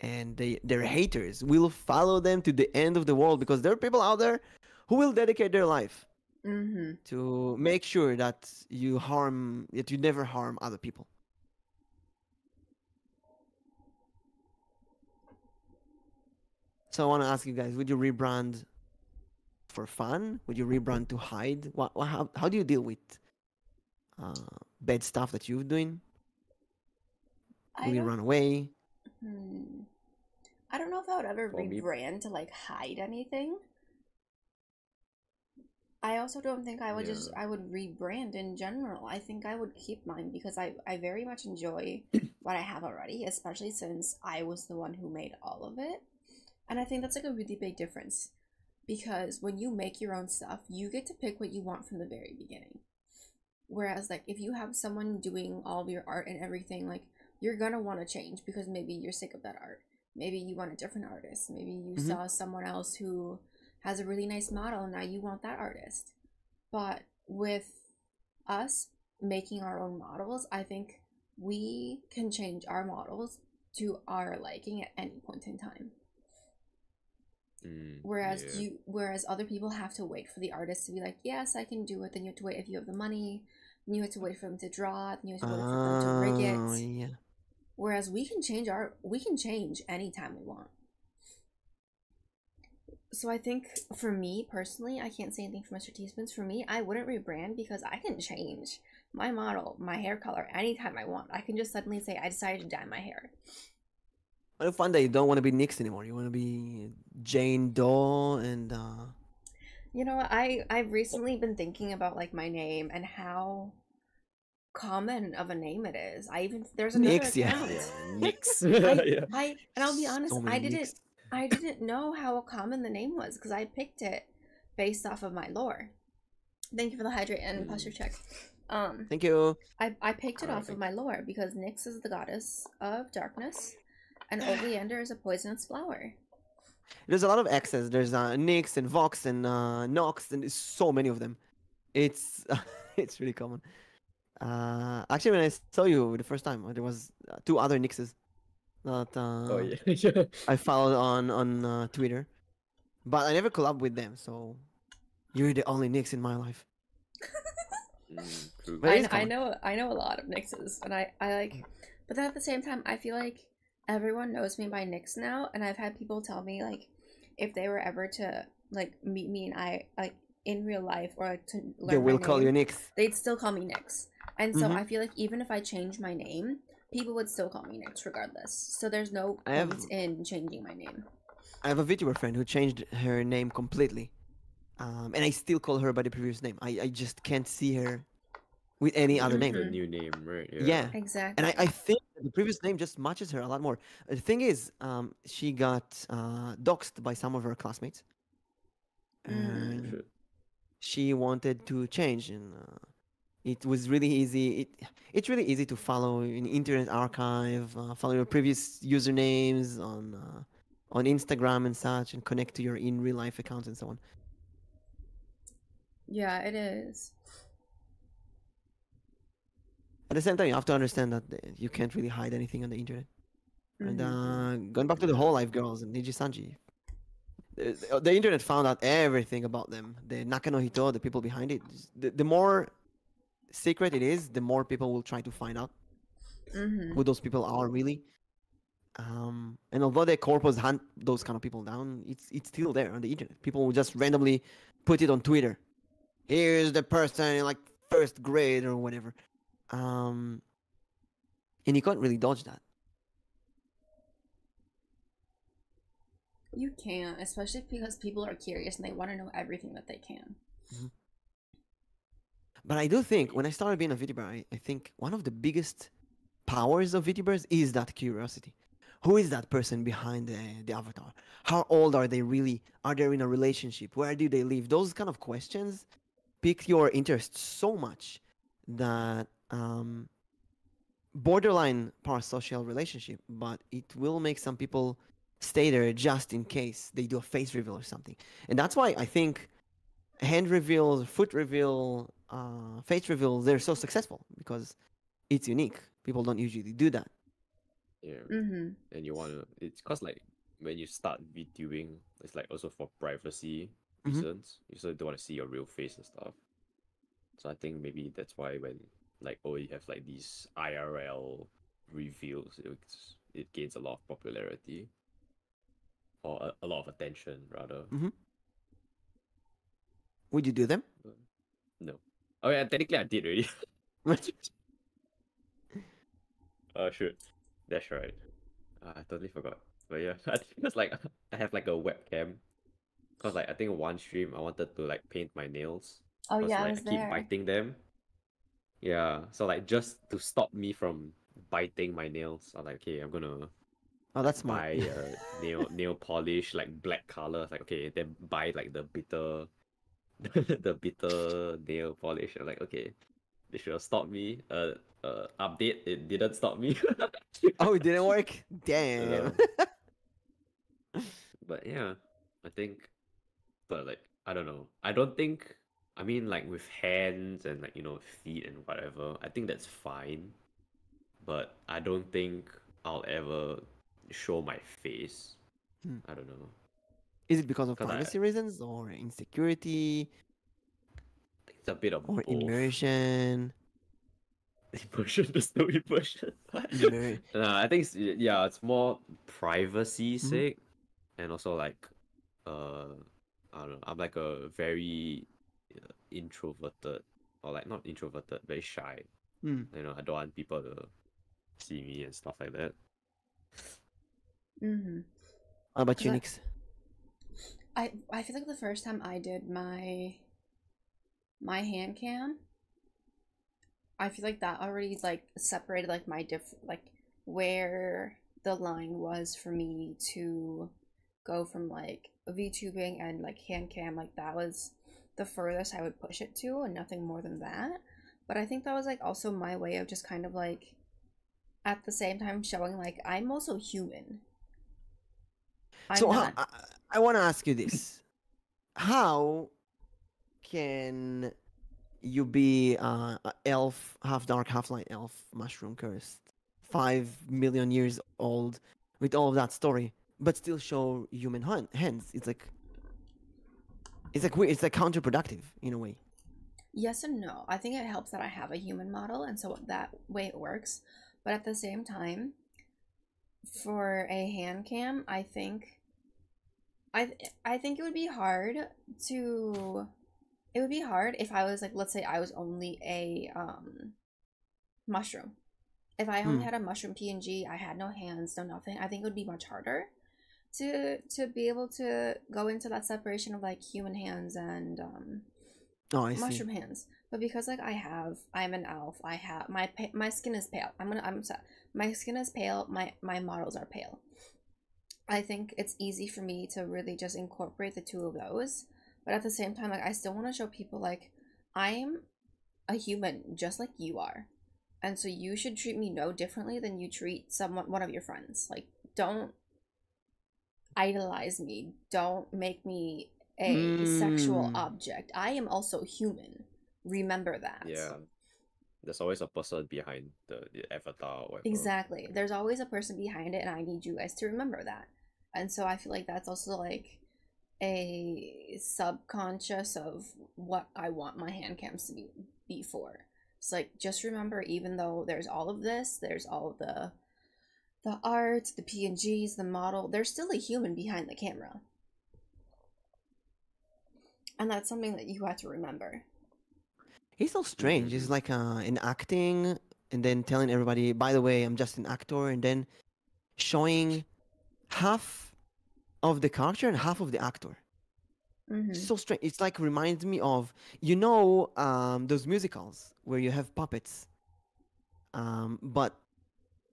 And their haters will follow them to the end of the world, because there are people out there who will dedicate their life to make sure that you never harm other people. So I want to ask you guys, would you rebrand for fun? Would you rebrand to hide? How do you deal with bad stuff that you're doing? Will you run away? I don't know if I would ever For me- rebrand to like hide anything. I also don't think I would I would rebrand in general. I think I would keep mine because I very much enjoy what I have already, especially since I was the one who made all of it. And I think that's like a really big difference, because when you make your own stuff, you get to pick what you want from the very beginning. Whereas like if you have someone doing all of your art and everything, like you're gonna want to change because maybe you're sick of that art. Maybe you want a different artist. Maybe you saw someone else who has a really nice model and now you want that artist. But with us making our own models, I think we can change our models to our liking at any point in time. Whereas other people have to wait for the artist to be like, yes, I can do it. Then you have to wait if you have the money. Then you have to wait for them to draw it. Then you have to wait for them to rig it. Yeah. Whereas we can change anytime we want. So I think for me personally, I can't say anything for Mr. Teaspoons. For me, I wouldn't rebrand because I can change my model, my hair color anytime I want. I can just suddenly say I decided to dye my hair. What if one day you don't want to be Nix anymore? You want to be Jane Doe and You know what? I've recently been thinking about like my name and how common of a name it is. There's another Nix, yeah. account. Nix. And I'll be honest, so many Nix. I didn't know how common the name was because I picked it based off of my lore. Thank you for the hydrate and posture check. Thank you. I picked it off of my lore because Nyx is the goddess of darkness, and oleander is a poisonous flower. There's a lot of X's. There's Nix and Vox and Nox, and there's so many of them. It's it's really common. Actually, when I saw you the first time, there was 2 other Nixes that I followed on Twitter, but I never collab with them. So you're the only Nix in my life. True. But it is I common. know a lot of Nyxes, and I like, but then at the same time, I feel like everyone knows me by Nyx now, and I've had people tell me like if they were ever to like meet me and I like in real life or like to learn They will my call name, you Nix. they'd still call me Nyx. And so I feel like even if I change my name, people would still call me Nyx regardless. So there's no point in changing my name. I have a Vtuber friend who changed her name completely, and I still call her by the previous name. I just can't see her with any other The name. new name, right? Yeah. Exactly. And I think that the previous name just matches her a lot more. The thing is, she got doxxed by some of her classmates. And she wanted to change, and it was really easy. It's really easy to follow an internet archive, follow your previous usernames on Instagram and such, and connect to your in real life accounts and so on. Yeah, it is. At the same time, you have to understand that you can't really hide anything on the internet. And going back to the whole life girls and Niji Sanji, the internet found out everything about them. The Nakanohito, the people behind it. The more secret it is, the more people will try to find out who those people are really. And although the corpos hunt those kind of people down, it's still there on the internet. People will just randomly put it on Twitter. Here's the person in like first grade or whatever. And you can't really dodge that. You can't, especially because people are curious and they want to know everything that they can. Mm-hmm. But I do think when I started being a VTuber, I think one of the biggest powers of VTubers is that curiosity. Who is that person behind the avatar? How old are they really? Are they in a relationship? Where do they live? Those kind of questions pique your interest so much that borderline parasocial relationship, but it will make some people stay there just in case they do a face reveal or something. And that's why I think hand reveals, foot reveal, face reveals, they're so successful because it's unique. People don't usually do that. Yeah. Mm-hmm. And you wanna, it's cause like when you start VTubing, it's like also for privacy reasons. You also don't want to see your real face and stuff. So I think maybe that's why when like you have like these IRL reveals, it gains a lot of popularity or a lot of attention rather. Would you do them? No. Oh yeah, technically I did already. Shoot. That's right. I totally forgot. But yeah, I think it's like I have like a webcam. Cause like I think one stream I wanted to like paint my nails. Oh Cause yeah, I like was I keep there. biting them. Yeah. So like just to stop me from biting my nails, I'm like, okay, I'm gonna Oh, that's smart. buy nail polish like black color. It's like okay, then buy like the bitter the bitter nail polish. I'm like, okay, this should have stopped me. Update, it didn't stop me. Oh, it didn't work? Damn. But yeah, I think, but like, I don't know. I don't think, I mean, like with hands and like, feet and whatever, I think that's fine. But I don't think I'll ever show my face. I don't know. Is it because of 'Cause privacy reasons or insecurity I think it's a bit of or both. immersion? Immersion, there's no immersion. I think it's more privacy sake, and also like, I don't know. I'm like a very introverted, or like not introverted, very shy. I don't want people to see me and stuff like that. How about you, Nix? I feel like the first time I did my hand cam, I feel like that already like separated like my like where the line was for me to go from like VTubing and like hand cam, like that was the furthest I would push it to and nothing more than that. But I think that was like also my way of just kind of like at the same time showing like I'm also human. I want to ask you this. How can you be a elf, half dark, half light elf, mushroom cursed, 5 million years old, with all of that story, but still show human hands? It's like weird. It's like counterproductive in a way. Yes and no. I think it helps that I have a human model, and so that way it works. But at the same time, for a hand cam, I think it would be hard to. It would be hard if I was like, let's say I was only a mushroom. If I only had a mushroom PNG, I had no hands, no nothing. I think it would be much harder to be able to go into that separation of like human hands and mushroom hands. But because like I'm an elf. I have my skin is pale. I'm sorry. My skin is pale. My models are pale. I think it's easy for me to really just incorporate the two of those. But at the same time, like I still want to show people like I'm a human just like you are. And so you should treat me no differently than you treat one of your friends. Like don't idolize me. Don't make me a sexual object. I am also human. Remember that. Yeah. There's always a person behind the avatar or whatever. Exactly. There's always a person behind it, and I need you guys to remember that. And so I feel like that's also like a subconscious of what I want my hand cams to be for. It's like just remember, even though there's all of this, there's all of the art, the PNGs, the model, there's still a human behind the camera. And that's something that you have to remember. He's so strange. He's like in acting, and then telling everybody, by the way, I'm just an actor, and then showing half of the character and half of the actor. So strange. It's like reminds me of those musicals where you have puppets, but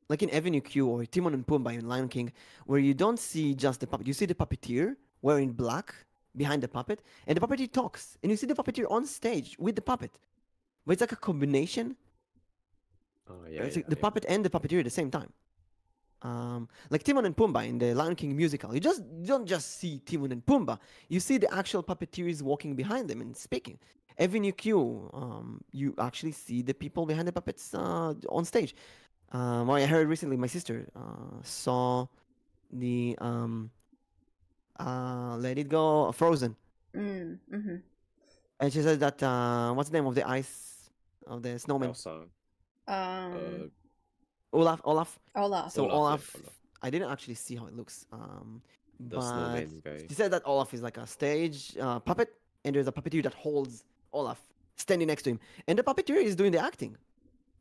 like in Avenue Q or Timon and Pumbaa in Lion King, where you don't see just the puppet. You see the puppeteer wearing black behind the puppet, and the puppeteer talks, and you see the puppeteer on stage with the puppet. But it's like a combination. Oh It's like the puppet and the puppeteer at the same time. Like Timon and Pumbaa in the Lion King musical. You don't just see Timon and Pumbaa. You see the actual puppeteers walking behind them and speaking. Avenue Q, you actually see the people behind the puppets on stage. I heard recently my sister saw the Let It Go Frozen. And she said that what's the name of the snowman? Elsa. Olaf. So Olaf. I didn't actually see how it looks. The But snowman guy. she said that Olaf is like a stage puppet, and there's a puppeteer that holds Olaf standing next to him, and the puppeteer is doing the acting.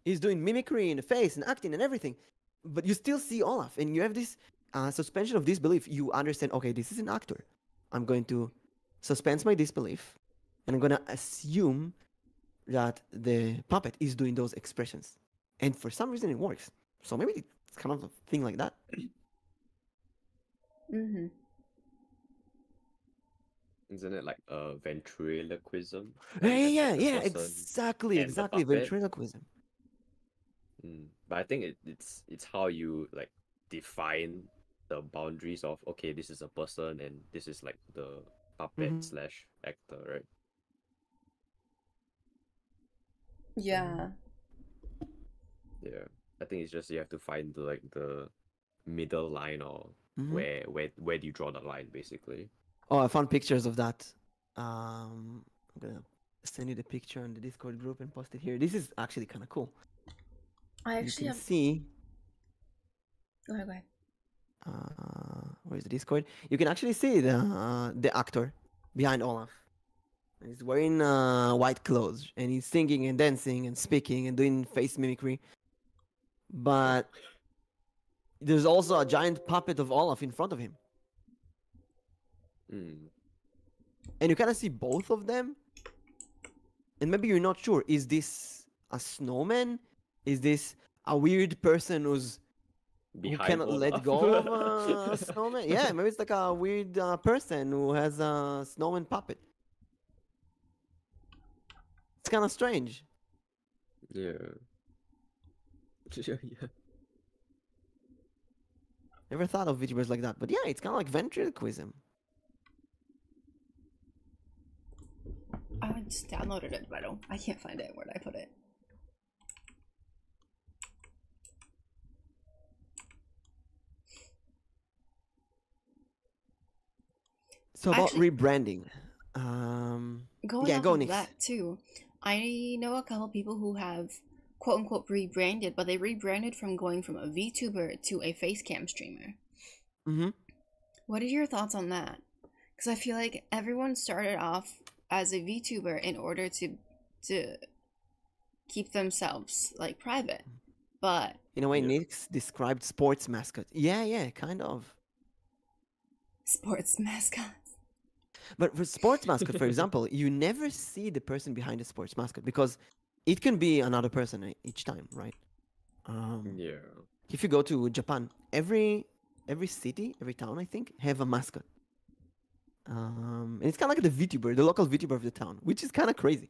He's doing mimicry in the face and acting and everything, but you still see Olaf, and you have this suspension of disbelief. You understand, okay, this is an actor. I'm going to suspend my disbelief, and I'm gonna assume that the puppet is doing those expressions, and for some reason it works. So maybe it's kind of a thing like that. Isn't it like a ventriloquism? Yeah, Like the person exactly, and the puppet. ventriloquism. But I think it's how you like define the boundaries of, okay, this is a person and this is like the puppet slash actor, right? Yeah. Yeah, I think it's just you have to find the middle line, or where do you draw the line, basically. Oh, I found pictures of that. I'm gonna send you the picture in the Discord group and post it here. This is actually kind of cool. I actually you can see. Go ahead. Where's the Discord? You can actually see the actor behind Olaf. He's wearing white clothes, and he's singing and dancing and speaking and doing face mimicry. But there's also a giant puppet of Olaf in front of him. And you kind of see both of them. And maybe you're not sure. Is this a snowman? Is this a weird person who cannot let go of a snowman? Yeah, maybe it's like a weird person who has a snowman puppet. It's kind of strange. Yeah. Yeah. Never thought of VTubers like that. But yeah, it's kind of like ventriloquism. I just downloaded it, but I can't find it. Where did I put it? So about rebranding. Going off of that too. I know a couple people who have quote unquote rebranded, but they rebranded from going from a VTuber to a facecam streamer. What are your thoughts on that? Because I feel like everyone started off as a VTuber in order to keep themselves like private, but in a way, Nick's described sports mascot. Yeah, kind of. Sports mascot. But for sports mascot, for example, you never see the person behind the sports mascot because it can be another person each time, right? Yeah. If you go to Japan, every city, every town, I think, have a mascot. And it's kind of like the VTuber, the local VTuber of the town, which is kind of crazy.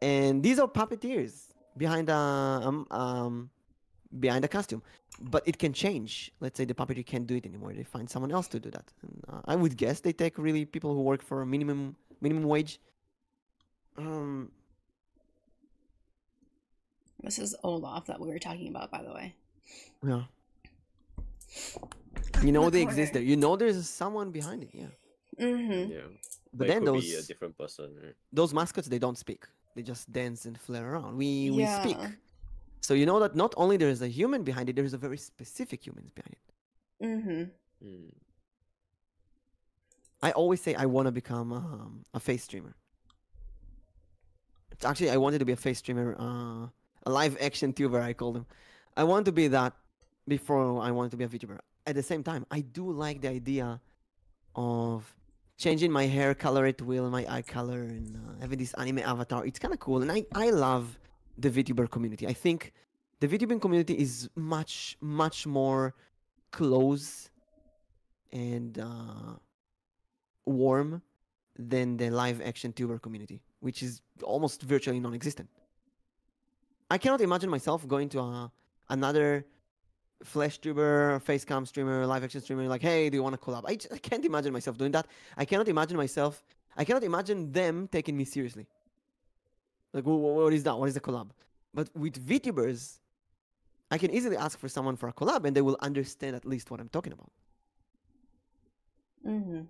And these are puppeteers behind a costume. But it can change. Let's say the puppeteer can't do it anymore. They find someone else to do that. And, I would guess they take really people who work for a minimum wage. This is Olaf that we were talking about, by the way. Yeah. You know they exist there. You know there's someone behind it. Yeah. Yeah. But it then could be a different person, right? Those mascots, they don't speak. They just dance and flare around. We speak. Yeah. So you know that not only there is a human behind it, there is a very specific human behind it. I always say I want to become a face streamer. Actually, I wanted to be a face streamer, a live action tuber, I called him. I want to be that before I wanted to be a VTuber. At the same time, I do like the idea of changing my hair color at will, my eye color, and having this anime avatar. It's kind of cool, and I love the VTuber community. I think the VTubing community is much, much more close and warm than the live action tuber community, which is almost virtually non-existent. I cannot imagine myself going to another flash tuber, facecam streamer, live action streamer, like, hey, do you want to collab? I can't imagine myself doing that. I cannot imagine them taking me seriously. Like, what is that? What is a collab? But with VTubers, I can easily ask for someone for a collab and they will understand at least what I'm talking about. Mm-hmm.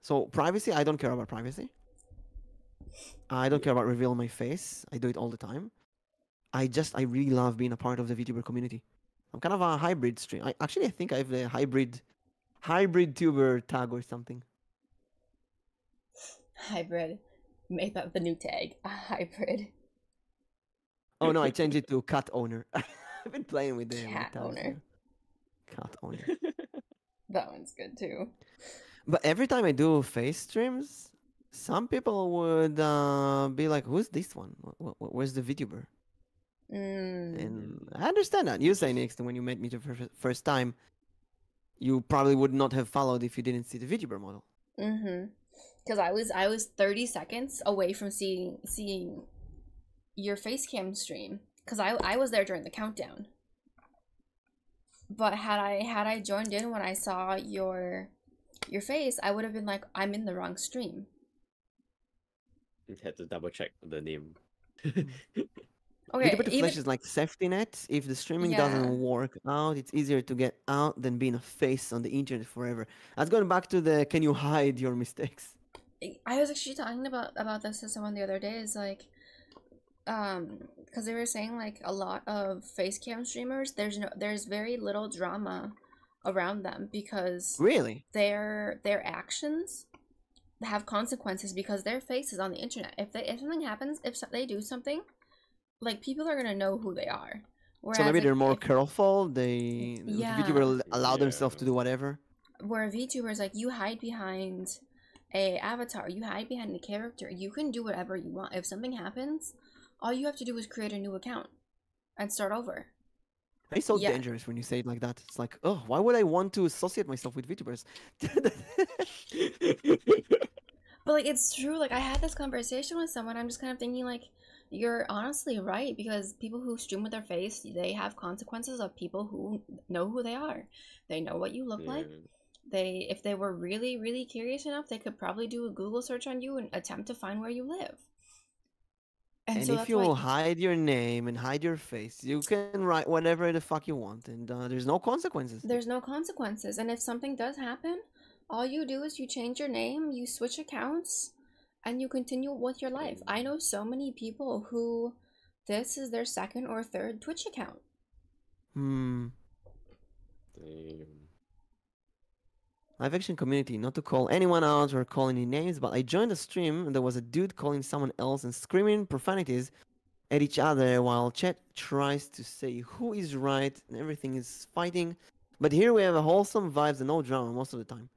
So privacy, I don't care about privacy. I don't care about revealing my face. I do it all the time. I really love being a part of the VTuber community. I'm kind of a hybrid stream. I think I have the hybrid tuber tag or something. Hybrid. Make that the new tag. A hybrid. Oh no, I changed it to cat owner. I've been playing with the Cat tags owner. here. Cat owner. That one's good too. But every time I do face streams, some people would be like, "Who's this one? Where's the VTuber?" And I understand that. You say, Nix, when you met me the first time, you probably would not have followed if you didn't see the VTuber model. Because I was 30 seconds away from seeing your face cam stream. Because I was there during the countdown. But had I joined in when I saw your face, I would have been like, I'm in the wrong stream. You had to double check the name. Okay, VTuber to Flash is like safety net. If the streaming doesn't work out, it's easier to get out than being a face on the internet forever. That's going back to the can you hide your mistakes? I was actually talking about this to someone the other day. Is like, because they were saying like a lot of face cam streamers, there's very little drama around them because really their actions have consequences because their face is on the internet. If something happens, if they do something, like people are gonna know who they are. Whereas, so maybe like, they're more careful. The VTuber allow themselves to do whatever. Where VTubers, like, you hide behind a avatar, you hide behind a character, you can do whatever you want. If something happens, all you have to do is create a new account and start over. It's so dangerous when you say it like that. It's like, oh, why would I want to associate myself with VTubers? But like, it's true. Like, I had this conversation with someone. I'm just kind of thinking like, you're honestly right, because people who stream with their face, they have consequences of people who know who they are. They know what you look like. If they were really, really curious enough, they could probably do a Google search on you and attempt to find where you live. And so if you hide your name and hide your face, you can write whatever the fuck you want, and there's no consequences. There's no consequences. And if something does happen, all you do is you change your name, you switch accounts, and you continue with your life. I know so many people who this is their second or third Twitch account. Damn. Live action community, not to call anyone out or call any names, but I joined a stream and there was a dude calling someone else and screaming profanities at each other while chat tries to say who is right and everything is fighting. But here we have a wholesome vibes and no drama most of the time.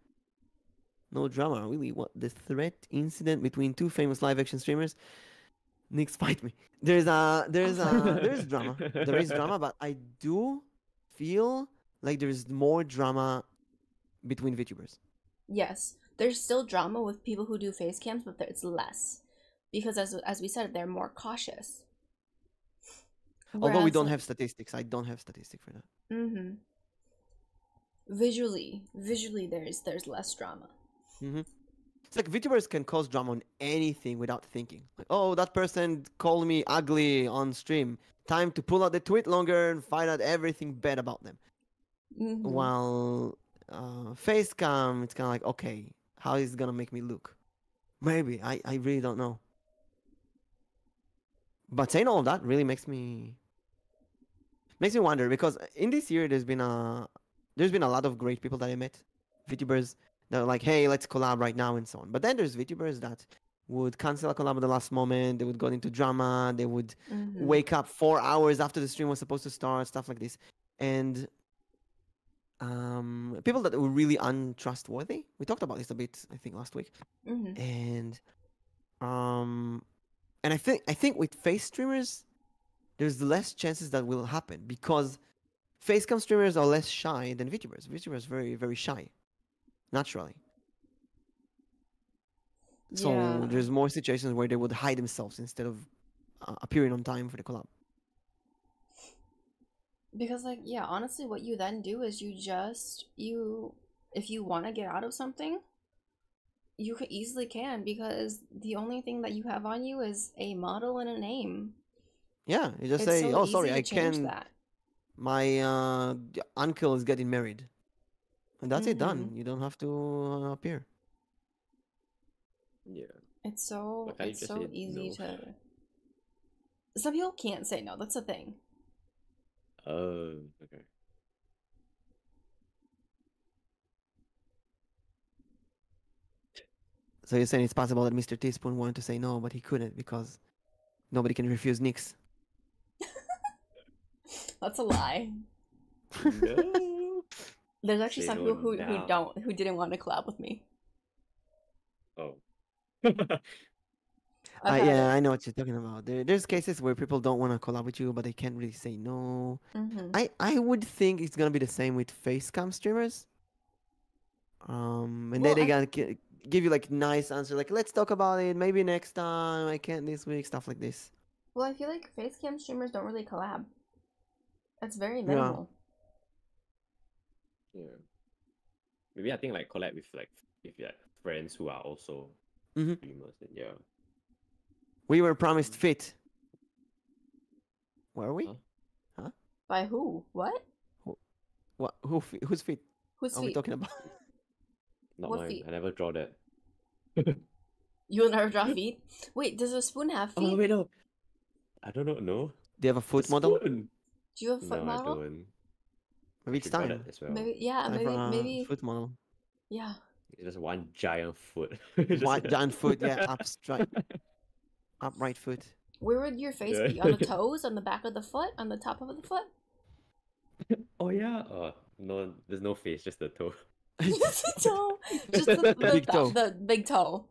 No drama, really. What, the threat incident between two famous live action streamers? Nix, fight me. There's drama. There is drama, but I do feel like there's more drama between VTubers. Yes, there's still drama with people who do face cams, but it's less because, as we said, they're more cautious. Although we don't have statistics, I don't have statistics for that. Visually, there's less drama. It's like VTubers can cause drama on anything without thinking. Like, oh, that person called me ugly on stream. Time to pull out the tweet longer and find out everything bad about them. While face cam, it's kind of like, okay, how is it gonna make me look? Maybe I really don't know. But saying all of that really makes me wonder, because in this year there's been a lot of great people that I met. VTubers that are like, hey, let's collab right now and so on. But then there's VTubers that would cancel a collab at the last moment. They would go into drama. They would wake up 4 hours after the stream was supposed to start, stuff like this. And people that were really untrustworthy. We talked about this a bit, I think, last week. And I think with face streamers, there's less chances that will happen because facecam streamers are less shy than VTubers. VTubers very, very shy, naturally. So there's more situations where they would hide themselves instead of appearing on time for the collab. Because, like, yeah, honestly, what you then do is if you want to get out of something, you easily can, because the only thing that you have on you is a model and a name. Yeah, you just say, so oh, sorry, easy I to change can't. that. My uncle is getting married. And that's it, done. You don't have to appear. Yeah. It's so But can't you just say easy no? to. Some people can't say no. That's the thing. Oh, okay. So you're saying it's possible that Mr. Teaspoon wanted to say no, but he couldn't because nobody can refuse Nicks. That's a lie. No. There's actually Say some no people now. who didn't want to collab with me. Oh. I've had Yeah, it. I know what you're talking about. There's cases where people don't want to collab with you, but they can't really say no. I would think it's gonna be the same with facecam streamers. And Well, then they gotta give you like nice answer, like let's talk about it, maybe next time. I can't this week, stuff like this. Well, I feel like facecam streamers don't really collab. That's very minimal. Yeah. Maybe I think like collab with like if you have friends who are also Mhm. streamers, then yeah. We were promised fit. Were we? Huh? Huh? By who? What? What? Who's fit? Whose Are we feet? talking about? Not What mine. feet? I never draw that. You'll never draw feet? Wait, does a spoon have feet? Oh wait, no. I don't know. No. Do you have a foot The model? spoon. Do you have a foot No, I model? don't. Maybe I it's should draw time. that as well. Maybe, yeah, Time for a maybe, foot model. yeah. It's just one giant foot. White giant foot, yeah, upright foot. Where would your face Yeah. be? On the toes? On the back of the foot? On the top of the foot? Oh yeah. Oh no, there's no face, just the toe. Just the toe. Just the Big toe. the big toe.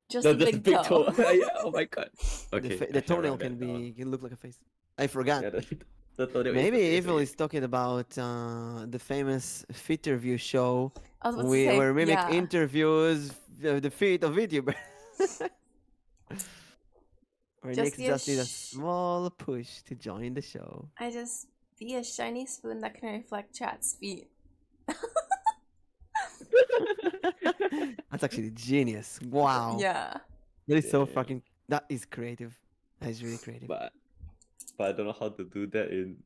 Just No, the just big toe. Yeah, oh my god. Okay. The I shall toenail write that down. can look like a face. I forgot. Yeah, the toenail is Maybe the face, Evil okay. is talking about the famous fit review show I was about to say, where we make yeah. interviews of the feet of VTuber. Where Just Nick be a just need a small push to join the show. I just be a shiny spoon that can reflect chat's feet. That's actually genius. Wow. Yeah. That is so Yeah. fucking. That is creative. That is really creative. But I don't know how to do that in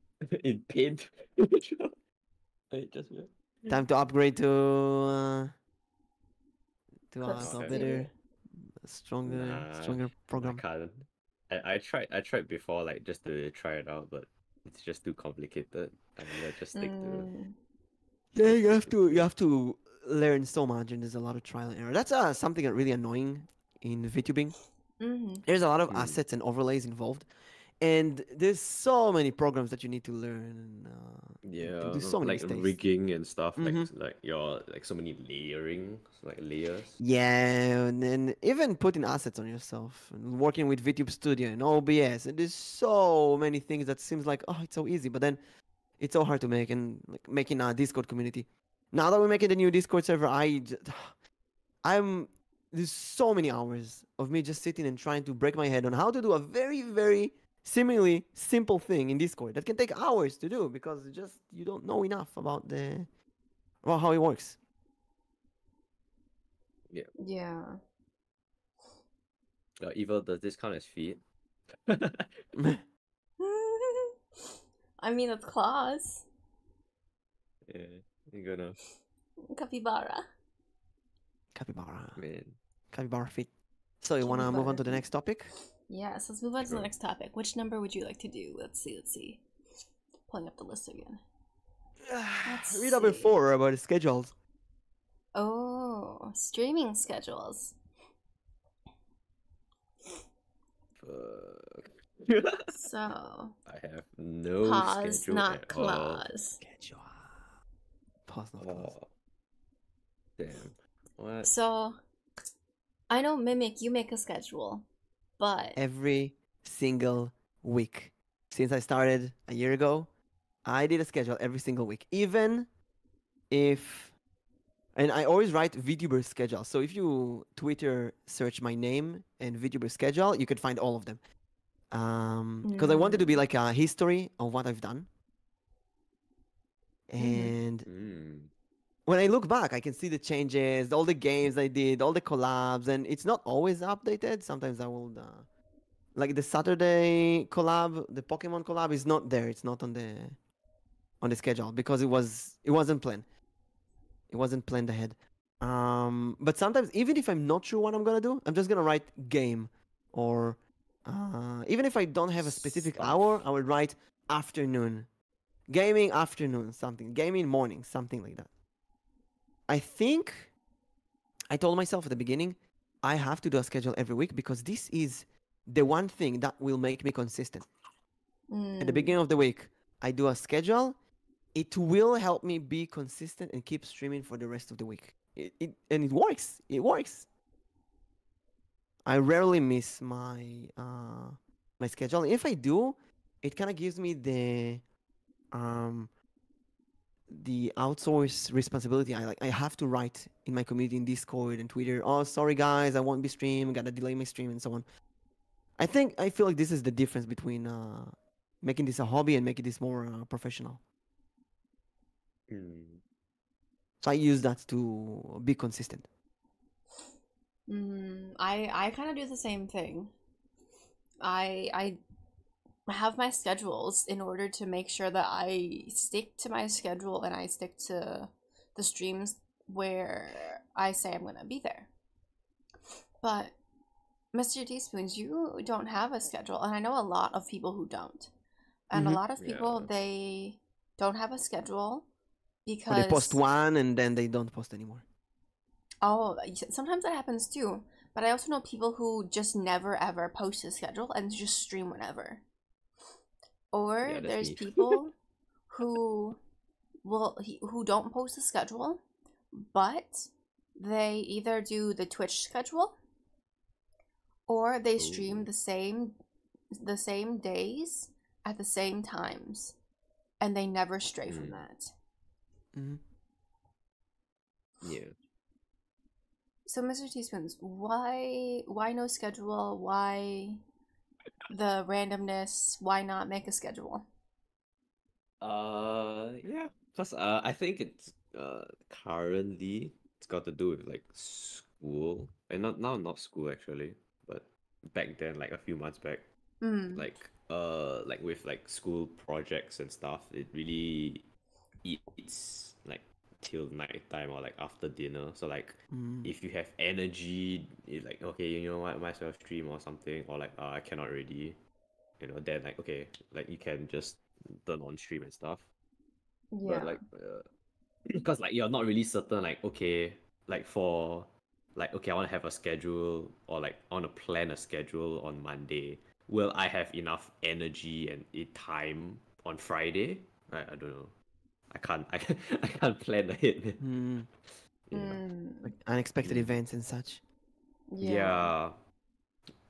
in paint. Wait, just wait. Time to upgrade to Clips. a Okay. better, stronger Nah, program. I can't. I tried before, like just to try it out, but it's just too complicated. I'm gonna just stick to. Yeah, you have to learn so much, and there's a lot of trial and error. That's something that really annoying in VTubing. There's a lot of assets and overlays involved, and there's so many programs that you need to learn. Yeah, do so many like mistakes. rigging and stuff, Mhm. like your like so many layering, like layers. Yeah, and then even putting assets on yourself and working with VTube Studio and OBS, and there's so many things that seems like oh it's so easy, but then it's so hard to make, and like making a Discord community. Now that we're making the new Discord server, there's so many hours of me just sitting and trying to break my head on how to do a very, very seemingly simple thing in Discord that can take hours to do because you don't know enough about how it works. Yeah. Evil, does this count as feet? I mean, it's claws. Yeah, you're gonna Capybara. Capybara feet. So you wanna move on to the Capybara next topic? Yes, let's move on to the Sure. next topic. Which number would you like to do? Let's see. Pulling up the list again. Let's Read number see. 4 about the schedules. streaming schedules. Fuck. So, I have no pause, schedule not at all. clause. Schedule. Pause, not pause. Oh, damn. What? So, I know Mimic, you make a schedule, but Every single week since I started a year ago, I did a schedule every single week. Even if, and I always write Vtuber schedule. So if you Twitter search my name and Vtuber schedule, you can find all of them. Because I wanted to be like a history of what I've done. And when I look back, I can see the changes, all the games I did, all the collabs, and it's not always updated. Sometimes I will, like the Saturday collab, the Pokemon collab is not there. It's not on the schedule because it wasn't planned. It wasn't planned ahead. But sometimes, even if I'm not sure what I'm gonna do, I'm just gonna write game, or even if I don't have a specific hour, I will write afternoon, gaming afternoon, something, gaming morning, something like that. I think I told myself at the beginning, I have to do a schedule every week because this is the one thing that will make me consistent. At the beginning of the week, I do a schedule. It will help me be consistent and keep streaming for the rest of the week. And it works. It works. I rarely miss my my schedule. If I do, it kind of gives me the outsource responsibility. I have to write in my community in Discord and Twitter. Oh, sorry guys, I won't be streaming. Gotta delay my stream and so on. I feel like this is the difference between making this a hobby and making this more professional. So I use that to be consistent. I kind of do the same thing. I have my schedules in order to make sure that I stick to my schedule and I stick to the streams where I say I'm gonna be there. But Mr. Teaspoons, you don't have a schedule, and I know a lot of people who don't. And a lot of people, they don't have a schedule because or they post one and then they don't post anymore. Oh, sometimes that happens too. But I also know people who just never ever post a schedule and just stream whenever. Or there's people who who don't post a schedule, but they either do the Twitch schedule or they stream the same days at the same times, and they never stray from that. Yeah. So, Mr. Teaspoons, why no schedule? Why the randomness? Why not make a schedule? Yeah. Plus, I think it's currently it's got to do with like school, and not school actually, but back then, like a few months back, like with like school projects and stuff, it really eats like till night time or like after dinner. So like if you have energy, it's like okay, you know what, might as well stream or something, or like I cannot really, then like okay, like you can just turn on stream and stuff. But like because like you're not really certain, like okay, like for like okay, I want to have a schedule, or like I want to plan a schedule on Monday. Will I have enough energy and time on Friday? I don't know. I can't plan ahead. Like unexpected events and such. Yeah.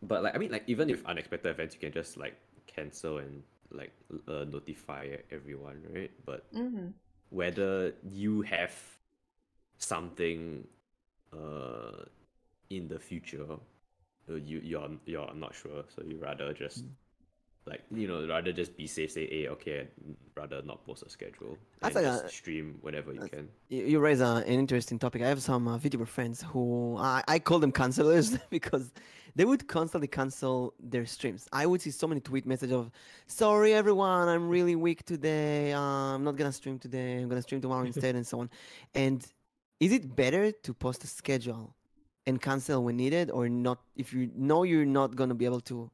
But like I mean, like even if unexpected events, you can just like cancel and like notify everyone, right? But whether you have something in the future, you're not sure, so you rather just like rather just be safe, say hey, okay, rather not post a schedule and just stream whenever you can. You raise an interesting topic. I have some VTuber friends who I call them cancelers because they would constantly cancel their streams. I would see so many tweet messages of, sorry everyone, I'm really weak today, I'm not gonna stream today, I'm gonna stream tomorrow instead, and so on. And is it better to post a schedule and cancel when needed, or not? If you know you're not gonna be able to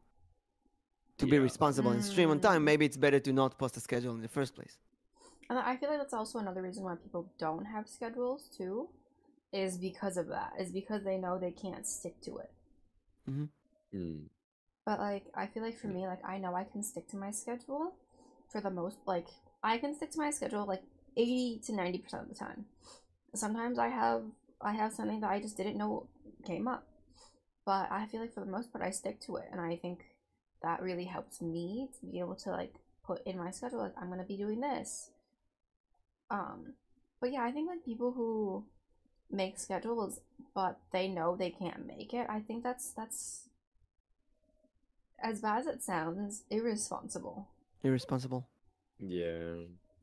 be responsible and stream on time, maybe it's better to not post a schedule in the first place. And I feel like that's also another reason why people don't have schedules too, is because of that. Is because they know they can't stick to it. Mm. But like, I feel like for me, like, I know I can stick to my schedule for the most, like, I can stick to my schedule like 80 to 90% of the time. Sometimes I have something that I just didn't know came up. But I feel like for the most part I stick to it, and I think that really helps me to be able to like put in my schedule like I'm gonna be doing this. But yeah, I think like people who make schedules but they know they can't make it, I think that's as bad as it sounds, irresponsible. Irresponsible. Yeah,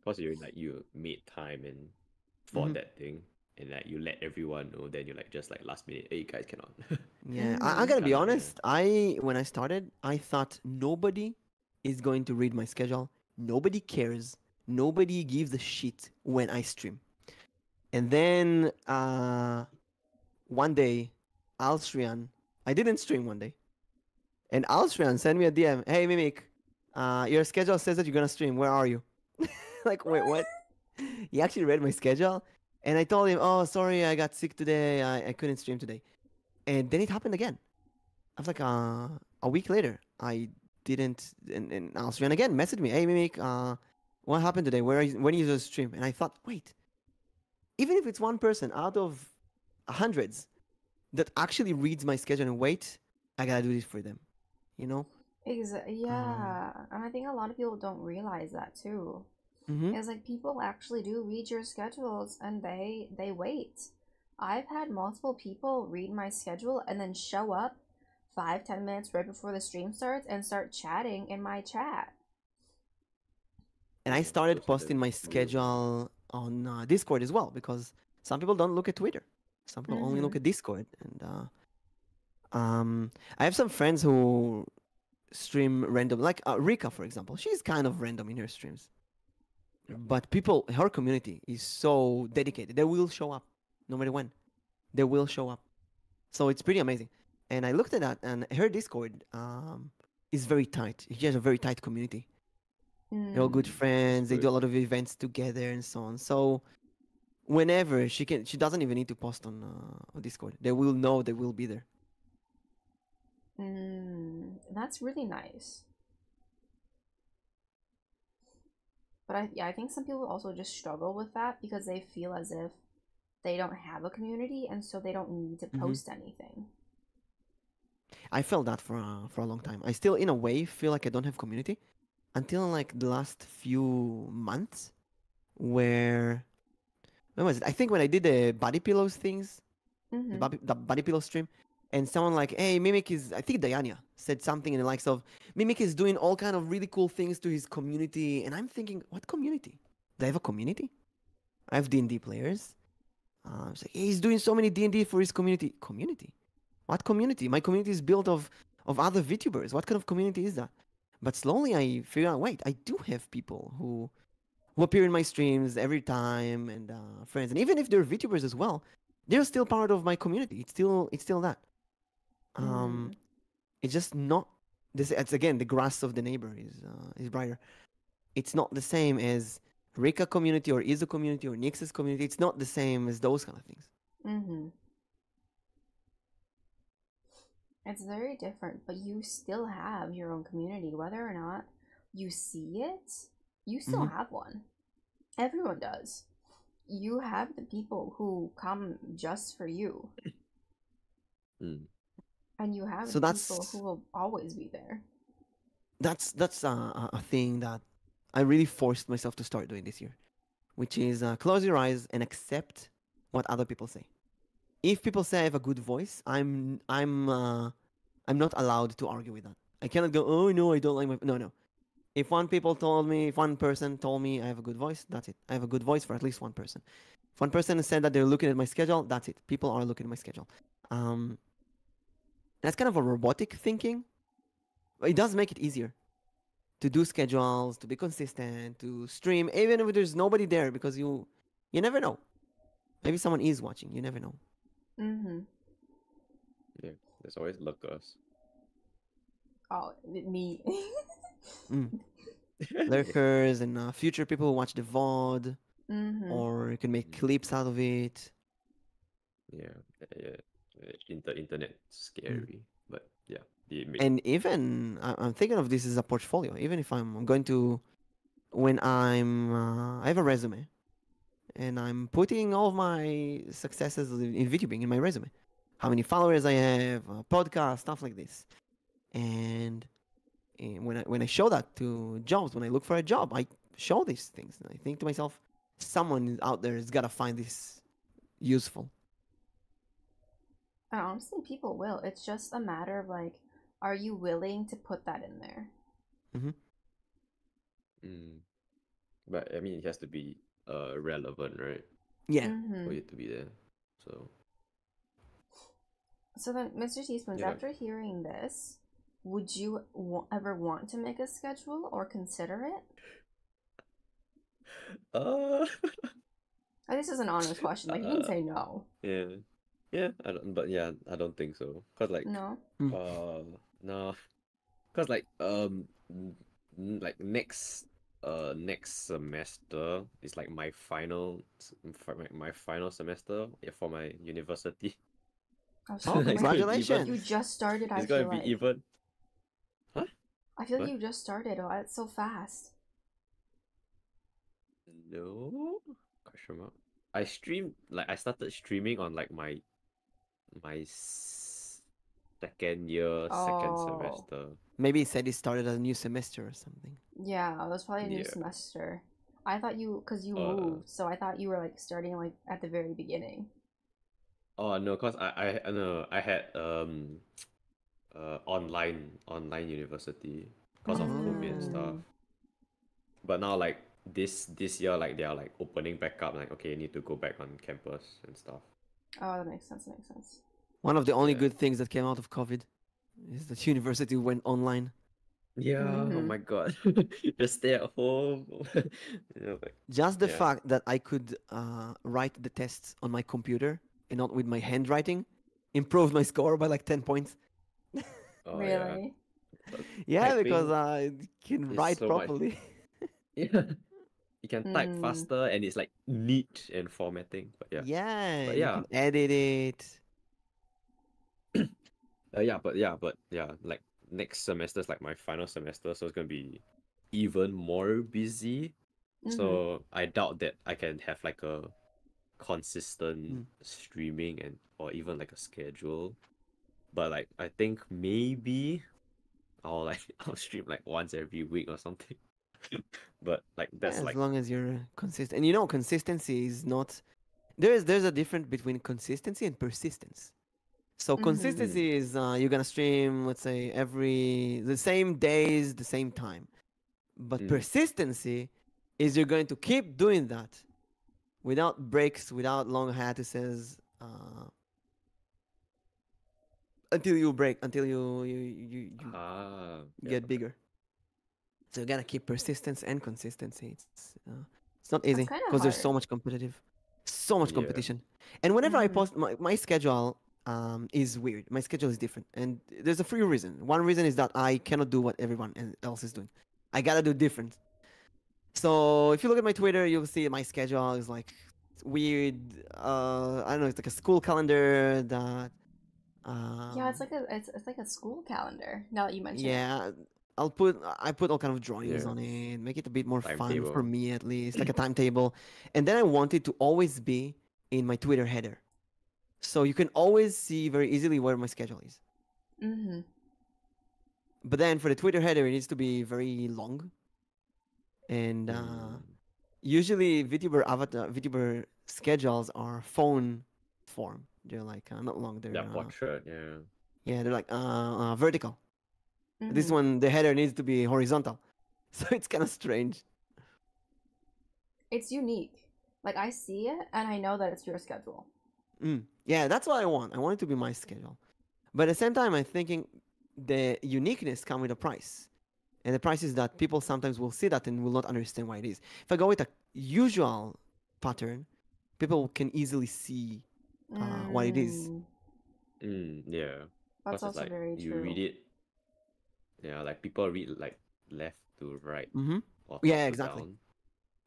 because you made time and for that thing, and like you let everyone know. Then you like just like last minute, hey, you guys cannot. Yeah, I gotta be Kinda, yeah. honest. When I started, I thought nobody is going to read my schedule. Nobody cares. Nobody gives a shit when I stream. And then one day, Alstrian, I didn't stream one day, and Alstrian sent me a DM. Hey, Mimic, your schedule says that you're gonna stream. Where are you? Like, wait, what? He actually read my schedule, and I told him, oh, sorry, I got sick today. I couldn't stream today. And then it happened again. I was like, a week later, I didn't, and Alstrian again messaged me, hey, Mimic, what happened today? When is the stream? And I thought, wait, even if it's one person out of hundreds that actually reads my schedule and wait, I gotta do this for them, you know? Yeah, and I think a lot of people don't realize that too. It's like people actually do read your schedules and they wait. I've had multiple people read my schedule and then show up 5-10 minutes right before the stream starts and start chatting in my chat. And I Those started are the posting my real schedule on Discord as well, because some people don't look at Twitter. Some people only look at Discord. And I have some friends who stream random, like Rika, for example. She's kind of random in her streams. But her community is so dedicated. They will show up no matter when. They will show up. So it's pretty amazing. And I looked at that, and her Discord is very tight. She has a very tight community. They're all good friends. They do a lot of events together and so on. So whenever she doesn't even need to post on Discord. They will know they will be there. That's really nice. But I think some people also just struggle with that because they feel as if they don't have a community and so they don't need to post anything. I felt that for a long time. I still, in a way, feel like I don't have community until like the last few months, when was it? I think when I did the body pillows things, the body pillow stream, and someone like, hey, Mimic is, I think Diana said something in the likes of, Mimic is doing all kind of really cool things to his community, and I'm thinking, what community? Do I have a community? I have D&D players. It's like, he's doing so many D&D for his community. Community? What community? My community is built of other VTubers. What kind of community is that? But slowly I figure out, wait, I do have people who appear in my streams every time, and friends. And even if they're VTubers as well, they're still part of my community. It's still that. It's just not this. It's again, the grass of the neighbor is brighter. It's not the same as Rika community or Izu community or Nix's community. It's not the same as those kind of things. It's very different, but you still have your own community, whether or not you see it. You still have one. Everyone does. You have the people who come just for you. And you have people who will always be there. That's a thing that I really forced myself to start doing this year, which is close your eyes and accept what other people say. If people say I have a good voice, I'm not allowed to argue with that. I cannot go, oh no, I don't like my no. If one person told me I have a good voice, that's it. I have a good voice for at least one person. If one person said that they're looking at my schedule, that's it. People are looking at my schedule. That's kind of a robotic thinking. But it does make it easier to do schedules, to be consistent, to stream, even if there's nobody there, because you never know. Maybe someone is watching. You never know. Yeah, there's always lurkers. Oh, me. Lurkers and future people who watch the VOD, or you can make clips out of it. Yeah, yeah. Internet scary, but yeah, it make And even I'm thinking of this as a portfolio. Even if I'm going to, when I have a resume, and I'm putting all of my successes in VTubing in my resume, how many followers I have, podcast, stuff like this. And when I show that to jobs, when I look for a job, I show these things, and I think to myself, someone out there has got to find this useful. And honestly, people will. It's just a matter of like, are you willing to put that in there? Hmm. mm. But I mean, it has to be relevant, right, Yeah. Mm-hmm. for it to be there. So So then, Mr. Teaspoons, yeah. after hearing this, would you ever want to make a schedule or consider it? Uh, This is an honest question. Like, you can say no. yeah, yeah. But yeah, I don't think so. Cause like, No. no, cause like, like next semester is like my my final semester, for my university. Oh, Oh, so It's gonna be even. congratulations! you just started, I It's gonna feel be like. even. Huh? I feel like What? you just started. Oh, it's so fast. No? Question mark. I started streaming on like my second year, second Oh. semester. Maybe he said he started a new semester or something. Yeah, it was probably a new Yeah. semester. I thought because you Uh, moved, so I thought you were like starting like at the very beginning. oh no, cause I no, I had online university because of COVID and stuff. Mm. But now like this year, like they are like opening back up, like okay, you need to go back on campus and stuff. Oh, that makes sense. That makes sense. One of the only Yeah. good things that came out of COVID is that university went online. Yeah, oh Mhm. my god. Just stay at home. Like, Just the yeah. fact that I could write the tests on my computer and not with my handwriting improved my score by like 10 points. Oh yeah. Really? Yeah, because Typing I can is write so much. properly. Yeah. You can type Mm. faster and it's like neat and formatting. But yeah. Yeah, But you yeah. can edit it. Like next semester is like my final semester, so it's gonna be even more busy. Mhm. So I doubt that I can have like a consistent Mm. streaming and or even like a schedule. But like I think maybe I'll stream like once every week or something. But like Yeah, that's as like long as you're consistent. And you know, consistency is not. There's a difference between consistency and persistence. So Mhm. consistency is you're gonna stream, let's say, every the same days, the same time. But mm, persistency is you're going to keep doing that without breaks, without long hiatuses, until you break, until you yeah, get bigger. So you gotta keep persistence and consistency. It's not easy That's kind of because there's hard. so much yeah. competition. And whenever I Mhm. post my schedule is weird. My schedule is different, and there's a few reasons. One reason is that I cannot do what everyone else is doing. I gotta do different. So if you look at my Twitter, you'll see my schedule is like weird. I don't know. It's like a school calendar that. Yeah, it's Um, like it's like a school calendar. Now that you mention it. yeah, I put all kind of drawings Yeah. on it, make it a bit more fun for Timetable. me at least, like a timetable. And then I want it to always be in my Twitter header. So you can always see very easily where my schedule is. Mhm. But then for the Twitter header, it needs to be very long. And Mm, usually VTuber schedules are phone form. They're like not long. yeah, portrait, yeah. They're like vertical. This Mhm. one, the header needs to be horizontal. So it's kind of strange. It's unique. Like I see it and I know that it's your schedule. Yeah, that's what I want. I want it to be my schedule. But at the same time, I'm thinking the uniqueness comes with a price. And the price is that people sometimes will see that and will not understand why it is. If I go with a usual pattern, people can easily see what it is. Yeah. That's Because it's also like very you read true. it, yeah, like people read like left to right Mm-hmm. or top Yeah, to exactly. down.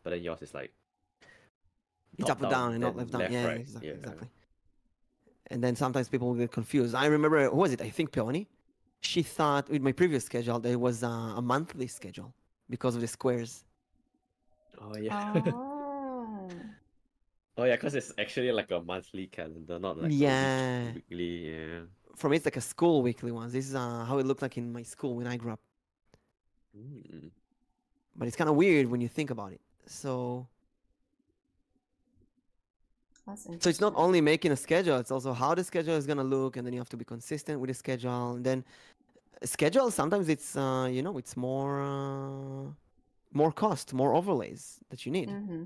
But then yours is like It's top up or down down, and not then left down. left Yeah, right. exactly, Yeah. exactly. And then sometimes people will get confused. I remember, who was it? I think Peony. She thought with my previous schedule that it was a monthly schedule because of the squares. Oh yeah. Oh. Oh yeah, because it's actually like a monthly calendar, not like Yeah. a weekly. Yeah. For me, it's like a school weekly one. This is how it looked like in my school when I grew up. Mm. But it's kind of weird when you think about it. That's So it's interesting. not only making a schedule, it's also how the schedule is gonna look, and then you have to be consistent with the schedule. And then schedule sometimes it's it's more cost, more overlays that you need. Mm-hmm.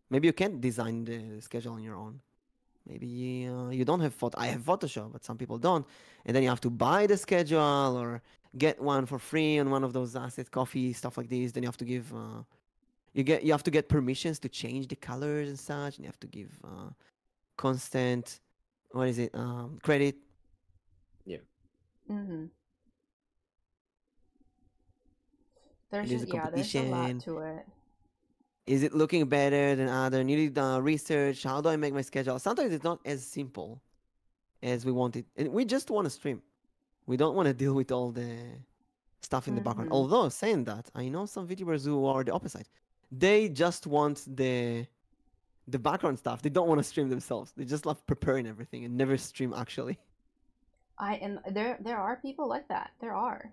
Maybe you can't design the schedule on your own. Maybe you don't have I have Photoshop, but some people don't, and then you have to buy the schedule or get one for free on one of those asset coffee stuff like this. Then you have to give you have to get permissions to change the colors and such, and you have to give constant what is it credit. Yeah. Mm-hmm. There's It is just, a yeah, there's a lot competition. to it. Is it looking better than other? You need research. How do I make my schedule? Sometimes it's not as simple as we want it, and we just want to stream. We don't want to deal with all the stuff in the background. Mm-hmm. Although saying that, I know some VTubers who are the opposite. They just want the background stuff. They don't want to stream themselves. They just love preparing everything and never stream actually. And there are people like that. There are.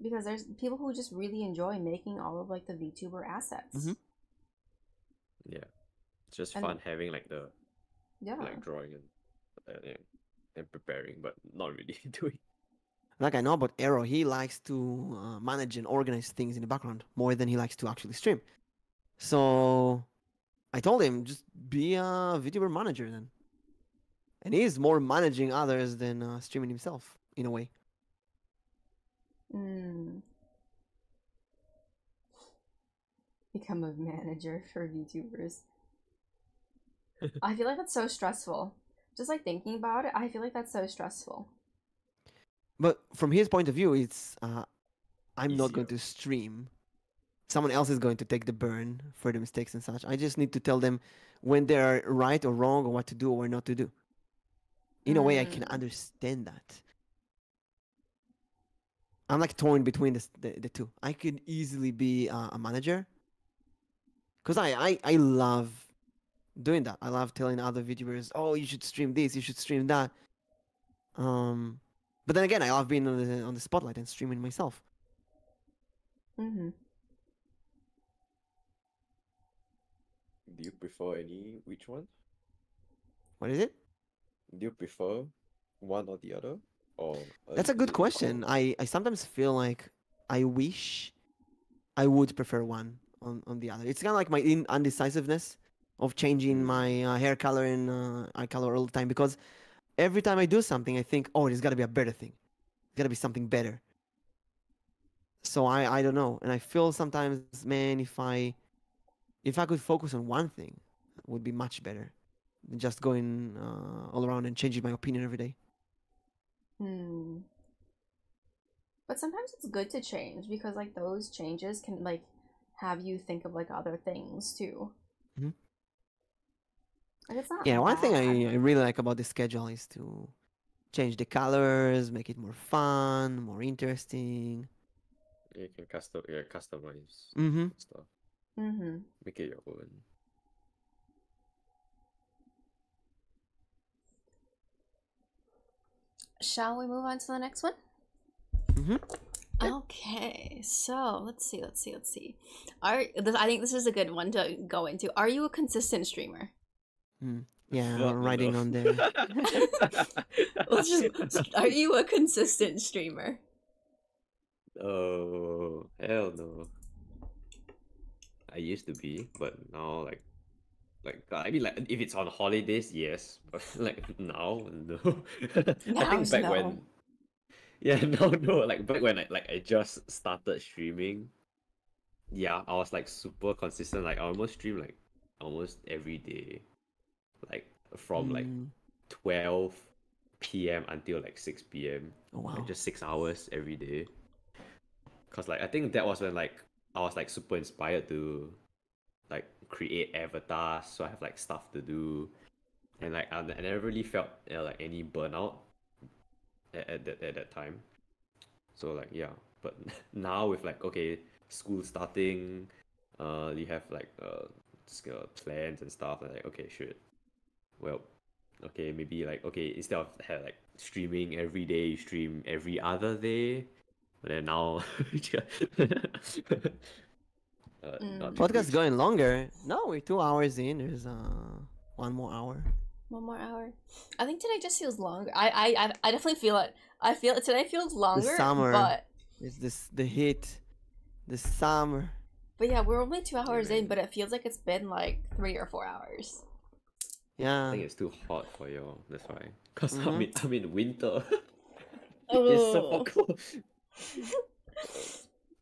Because there's people who just really enjoy making all of like the VTuber assets. Mm-hmm. Yeah. It's just And- fun having like the Yeah. like drawing yeah, and preparing, but not really doing. Like I know about Arrow, he likes to manage and organize things in the background more than he likes to actually stream. So I told him just be a VTuber manager then, and he's more managing others than streaming himself in a way. Mm. Become a manager for VTubers. I feel like that's so stressful. Just like thinking about it, I feel like that's so stressful. But from his point of view, it's I'm not going Easier. to stream. Someone else is going to take the burn for the mistakes and such. I just need to tell them when they're right or wrong or what to do or what not to do. In a way, I can understand that. I'm like torn between the two. I could easily be a manager because I love doing that. I love telling other VTubers, oh, you should stream this, you should stream that. But then again, I love being on the spotlight and streaming myself. Mm-hmm. Do you prefer which one? What is it? Do you prefer one or the other? Or That's a is good it question. equal? I sometimes feel like I wish I would prefer one on the other. It's kind of like my undecisiveness of changing my hair color and eye color all the time because every time I do something, I think, oh, there's got to be a better thing. There's got to be something better. So I don't know. And I feel sometimes, man, if I could focus on one thing, it would be much better than just going all around and changing my opinion every day. Hmm. But sometimes it's good to change because like those changes can like have you think of like other things too. Mhm. Like it's not Yeah, one thing bad. I really like about the schedule is to change the colors, make it more fun, more interesting. You can customize Mm-hmm. stuff. Mm-hmm. Make it your own. Shall we move on to the next one? Mm-hmm. Okay, so let's see. I think this is a good one to go into. Are you a consistent streamer? Yeah, Fuck writing no. on there. Let's just. Are you a consistent streamer? Oh, hell no. I used to be, but now I mean like if it's on holidays, yes, but like now, no. I Now think back no. when yeah, no, like back when I just started streaming, yeah, I was like super consistent. Like I almost stream like almost every day. Like from like Mm. 12 p.m. until like 6 p.m. Oh wow. Like just 6 hours every day. Cause like I think that was when like I was like super inspired to like create avatars, so I have like stuff to do, and like I never really felt like any burnout at that time. So like yeah, but now with like okay, school starting, you have like plans and stuff. And like okay, shit. Well, okay, maybe like okay, instead of like streaming every day, you stream every other day. But then now, not this Podcast week. going longer. No, we're 2 hours in. There's one more hour. One more hour. I think today just feels longer. I definitely feel it. I feel it today feels longer. The summer. But It's the heat, the summer. yeah, we're only 2 hours in, man. but it feels like it's been like 3 or 4 hours. I Yeah. think it's too hot for you. That's why. Cause Mhm. I'm in winter. It's so Oh. cold.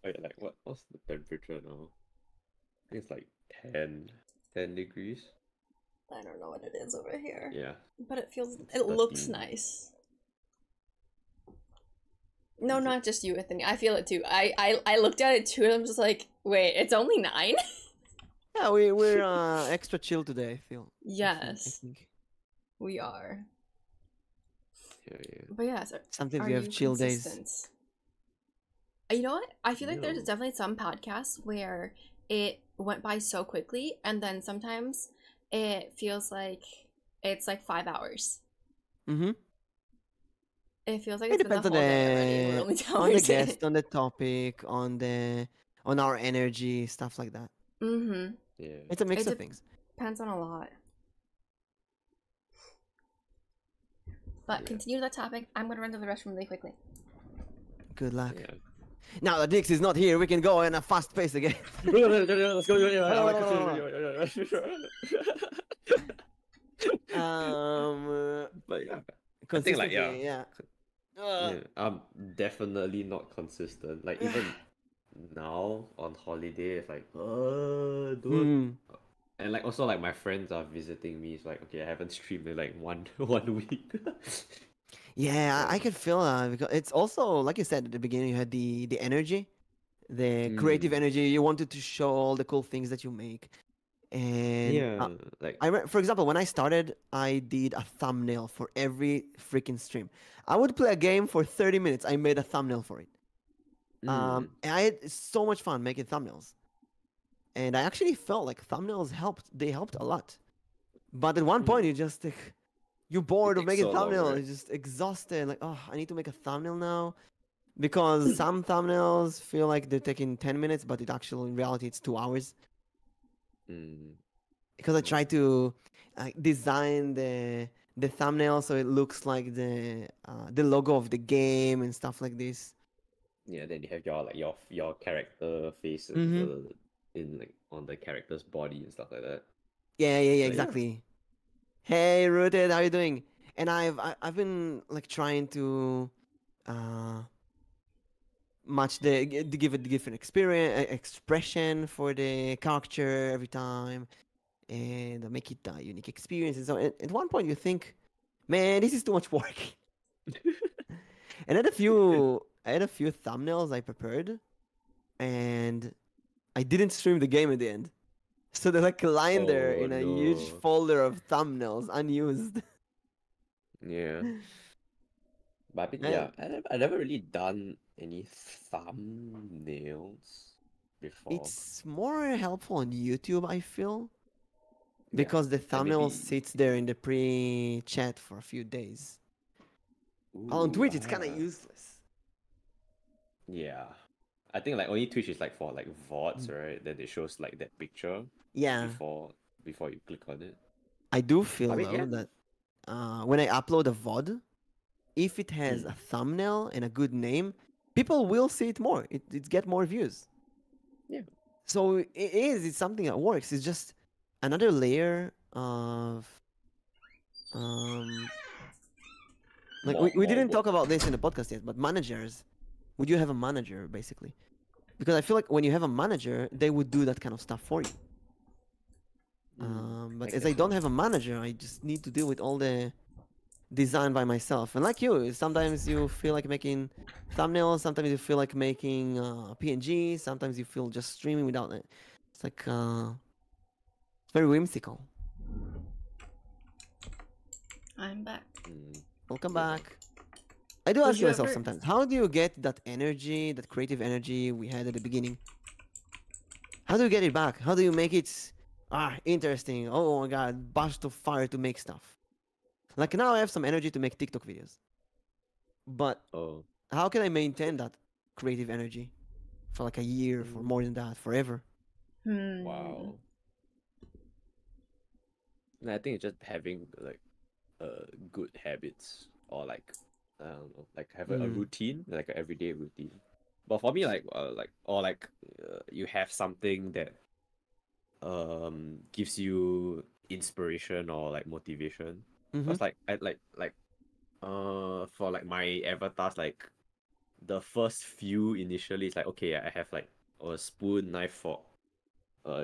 Wait, like what's the temperature now? I think it's like 10 degrees. I don't know what it is over here. Yeah. But it feels, It's it looks 13. nice. No, Is it? not just you, Anthony. I feel it too. I looked at it too and I'm just like, wait, it's only 9? Yeah, we're extra chill today. I feel. I Yes, think. we are. Yeah. But yeah, so Sometimes are we have you chill days. consistent? You know what? I feel like there's No. definitely some podcasts where it went by so quickly, and then sometimes it feels like it's like 5 hours. Mm-hmm. It feels like It it's been the depends whole on day already. and We're only 2 on the hours in. guest, on the topic, on our energy, stuff like that. Mm-hmm. Yeah. It's a mix It of things. Depends on a lot. But Yeah. continue that topic. I'm gonna run to the restroom really quickly. Good luck. Yeah. Now that Dix is not here, we can go in a fast pace again. Let's go. But yeah, I think like Consistency, yeah. yeah, I'm definitely not consistent. Like even now on holiday, it's like, dude. Hmm. And like also like my friends are visiting me. It's like okay, I haven't streamed in like one week. Yeah, I can feel because it's also like you said at the beginning, you had the energy, the creative energy. You wanted to show all the cool things that you make, and Yeah, like for example, when I started, I did a thumbnail for every freaking stream. I would play a game for 30 minutes. I made a thumbnail for it. And I had so much fun making thumbnails, and I actually felt like thumbnails helped. They helped a lot, but at one point, you just you're bored of takes making so long, thumbnails. right? You're just exhausted. Like, oh, I need to make a thumbnail now, because some thumbnails feel like they're taking 10 minutes, but it actually in reality it's 2 hours. Because I try to design the thumbnail so it looks like the logo of the game and stuff like this. Yeah, then you have your like your character face Mhm. in like on the character's body and stuff like that. Yeah, yeah. exactly. Hey, Rooted, how you doing? And I've been like trying to match to give a different experience expression for the character every time, and make it a unique experience. And so at one point you think, man, this is too much work. And I had a few thumbnails I prepared, and I didn't stream the game at the end. So they're like lying there Oh, in a huge no. folder of thumbnails, unused. Yeah. But I mean, And- yeah, I never really done any thumbnails before. It's more helpful on YouTube, I feel, Yeah, because the and thumbnail maybe- sits there in the pre-chat for a few days. On Twitch, it's kind of ah. useless. Yeah. I think like only Twitch is like for like VODs, right? Then it shows like that picture Yeah, before you click on it. I do feel mean, though yeah. that when I upload a VOD, if it has a thumbnail and a good name, people will see it more. It get more views. Yeah. So it's something that works. It's just another layer of like we More didn't talk work. about this in the podcast yet, but managers, would you have a manager basically? Because I feel like when you have a manager, they would do that kind of stuff for you. But as I don't have a manager, I just need to deal with all the design by myself. And like you, sometimes you feel like making thumbnails, sometimes you feel like making PNG, sometimes you feel just streaming without it. It's like It's very whimsical. I'm back. Welcome You're back. I do Would ask you myself ever- sometimes, how do you get that energy, that creative energy we had at the beginning? How do you get it back? How do you make it interesting? Oh my god, burst of fire to make stuff. Like now I have some energy to make TikTok videos. But Oh, how can I maintain that creative energy for like a year, for Mm. more than that, forever? wow. No, I think it's just having like good habits, or like I don't know, like have a routine, like an everyday routine. But for me, you have something that gives you inspiration or like motivation. Because like I like for like my avatars, like the first few initially it's like, okay, I have like a spoon, knife, fork,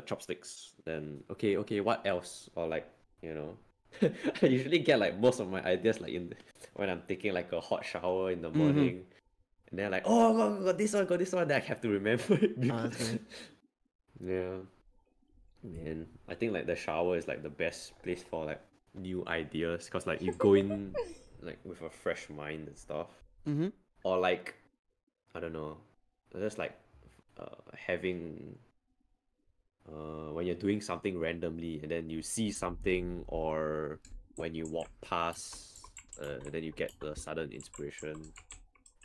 chopsticks, then okay, what else? Or like, you know, I usually get like most of my ideas like when I'm taking like a hot shower in the morning, and then like, oh, got this one, then I have to remember it. That's great. Yeah, man, I think like the shower is like the best place for like new ideas, because like you go in like with a fresh mind and stuff. Or like, I don't know, just like having when you're doing something randomly and then you see something, or when you walk past and then you get the sudden inspiration,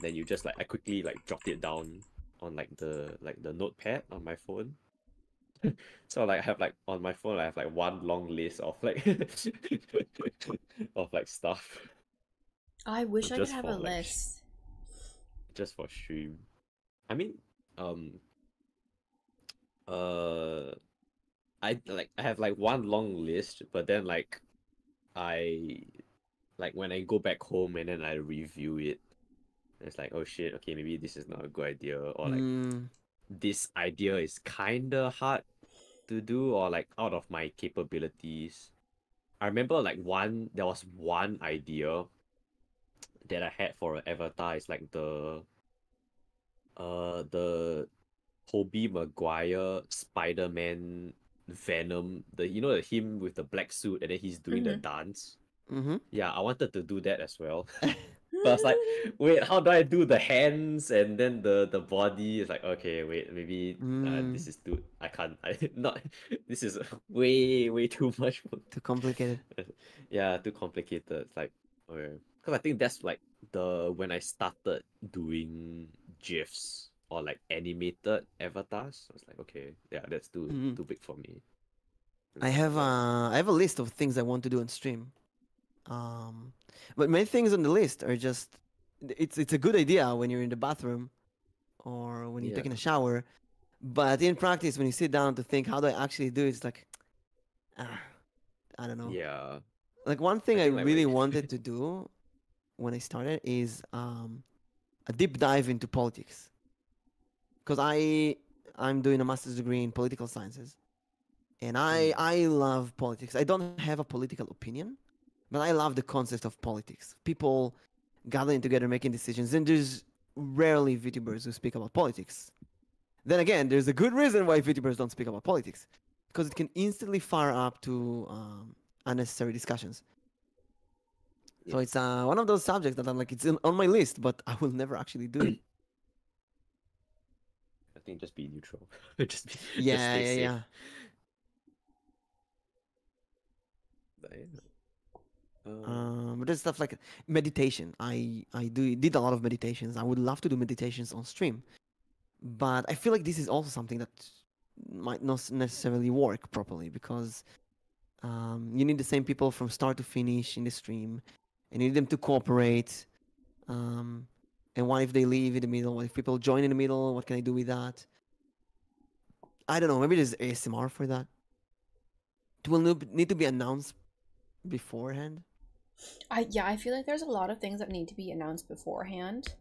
then you just like, I quickly like jot it down on like the notepad on my phone. So like I have like on my phone I have like one long list of like of like stuff I wish I could just have for a like list. just for stream. I mean, uh I have like one long list, but then like I like when I go back home and then I review it, it's like, oh shit, okay, maybe this is not a good idea, or like this idea is kinda hard to do, or like out of my capabilities. I remember like there was one idea that I had for an avatar. It's like the Tobey Maguire Spider-Man Venom, the him with the black suit and then he's doing the dance. Yeah, I wanted to do that as well. But I was like, wait, how do I do the hands and then the body? It's like, okay, wait, maybe this is too. I can't. I not. This is way too much. Too complicated. Yeah, too complicated. It's like, okay, because I think that's like when I started doing gifs or like animated avatars. I was like, okay, yeah, that's too big for me. I have a list of things I want to do on stream. But many things on the list are just it's a good idea when you're in the bathroom or when you're taking a shower, but in practice when you sit down to think how do I actually do it, it's like I don't know. Yeah. Like one thing I think, like, really wait. wanted to do when I started is a deep dive into politics, because I'm doing a master's degree in political sciences, and I love politics. I don't have a political opinion, but I love the concept of politics. People gathering together, making decisions, and there's rarely VTubers who speak about politics. Then again, there's a good reason why VTubers don't speak about politics, because it can instantly fire up to unnecessary discussions. So it's one of those subjects that I'm like, it's on my list, but I will never actually do it. I think just be neutral. just Yeah, stay safe. yeah. But, yeah. But there's stuff like meditation. I did a lot of meditations. I would love to do meditations on stream, but I feel like this is also something that might not necessarily work properly, because you need the same people from start to finish in the stream, and you need them to cooperate. And what if they leave in the middle? What if people join in the middle? What can I do with that? I don't know. Maybe there's ASMR for that. It will need to be announced beforehand. I feel like there's a lot of things that need to be announced beforehand,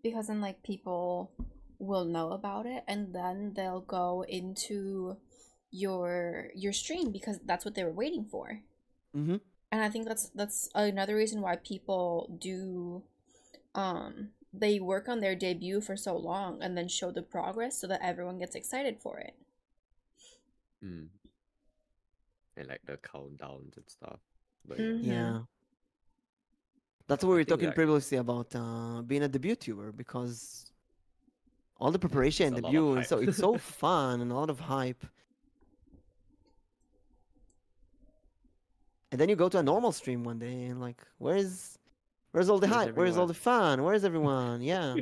because then like people will know about it and then they'll go into your stream because that's what they were waiting for. Mm-hmm. And I think that's another reason why people do they work on their debut for so long and then show the progress so that everyone gets excited for it. and like the countdowns and stuff. But Mhm. Yeah. That's what I we were think talking like previously about being a debut tuber, because all the preparation there's and a lot of debut, and hype. so it's so fun and a lot of hype. And then you go to a normal stream one day and like, where's all the Where's hype? Where's all everyone? the fun? Where's everyone? Yeah.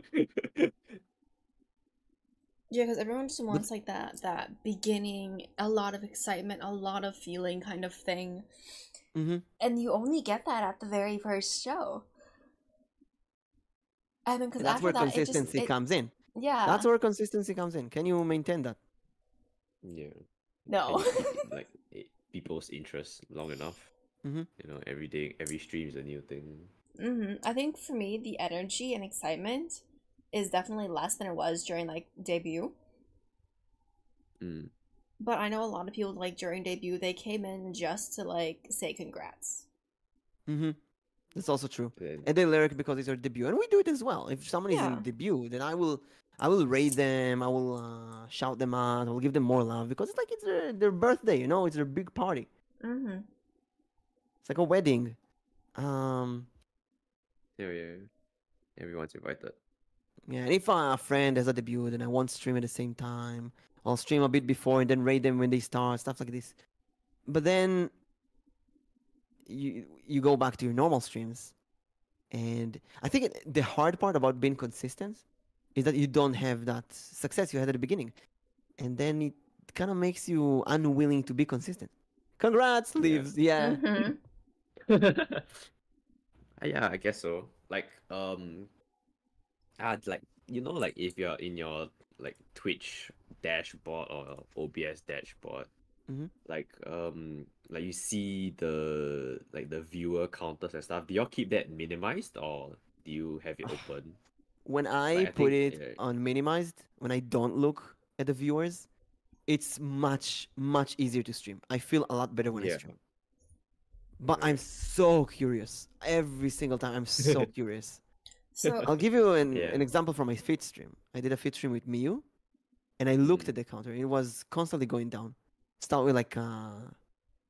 Yeah, because everyone just But wants like that beginning, a lot of excitement, a lot of feeling kind of thing. hmm And you only get that at the very first show. And then because and that's after where that consistency comes in. That's yeah. where consistency comes in. Can you maintain that? Yeah. Can No. you keep like people's interest long enough? hmm You know, every day, every stream is a new thing. I think for me the energy and excitement is definitely less than it was during like debut. Mm. But I know a lot of people like during debut they came in just to like say congrats. hmm That's also true. Then And they lyric because it's their debut, and we do it as well. If someone is Yeah. in debut, then I will raid them. I will shout them out. I will give them more love because it's like it's their birthday. You know, it's their big party. Mm-hmm. It's like a wedding. Um, yeah, everyone's invited. yeah. And if a friend has a debut, then I won't stream at the same time. I'll stream a bit before and then raid them when they start. Stuff like this. But then you go back to your normal streams, and I think the hard part about being consistent is that you don't have that success you had at the beginning, and then it kind of makes you unwilling to be consistent. Congrats, Yeah. leaves. Yeah. Mm-hmm. Yeah, I guess so. Like like like if you're in your like Twitch dashboard or OBS dashboard, hmm like you see the viewer counters and stuff. Do y'all keep that minimized or do you have it open? When I Like I put think it on minimized, when I don't look at the viewers, it's much easier to stream. I feel a lot better when I yeah. stream. But I'm Right. so curious. Every single time I'm so curious. So I'll give you Yeah. an example from my fit stream. I did a fit stream with Miyu, and I looked at Mm. the counter. It was constantly going down. Start with like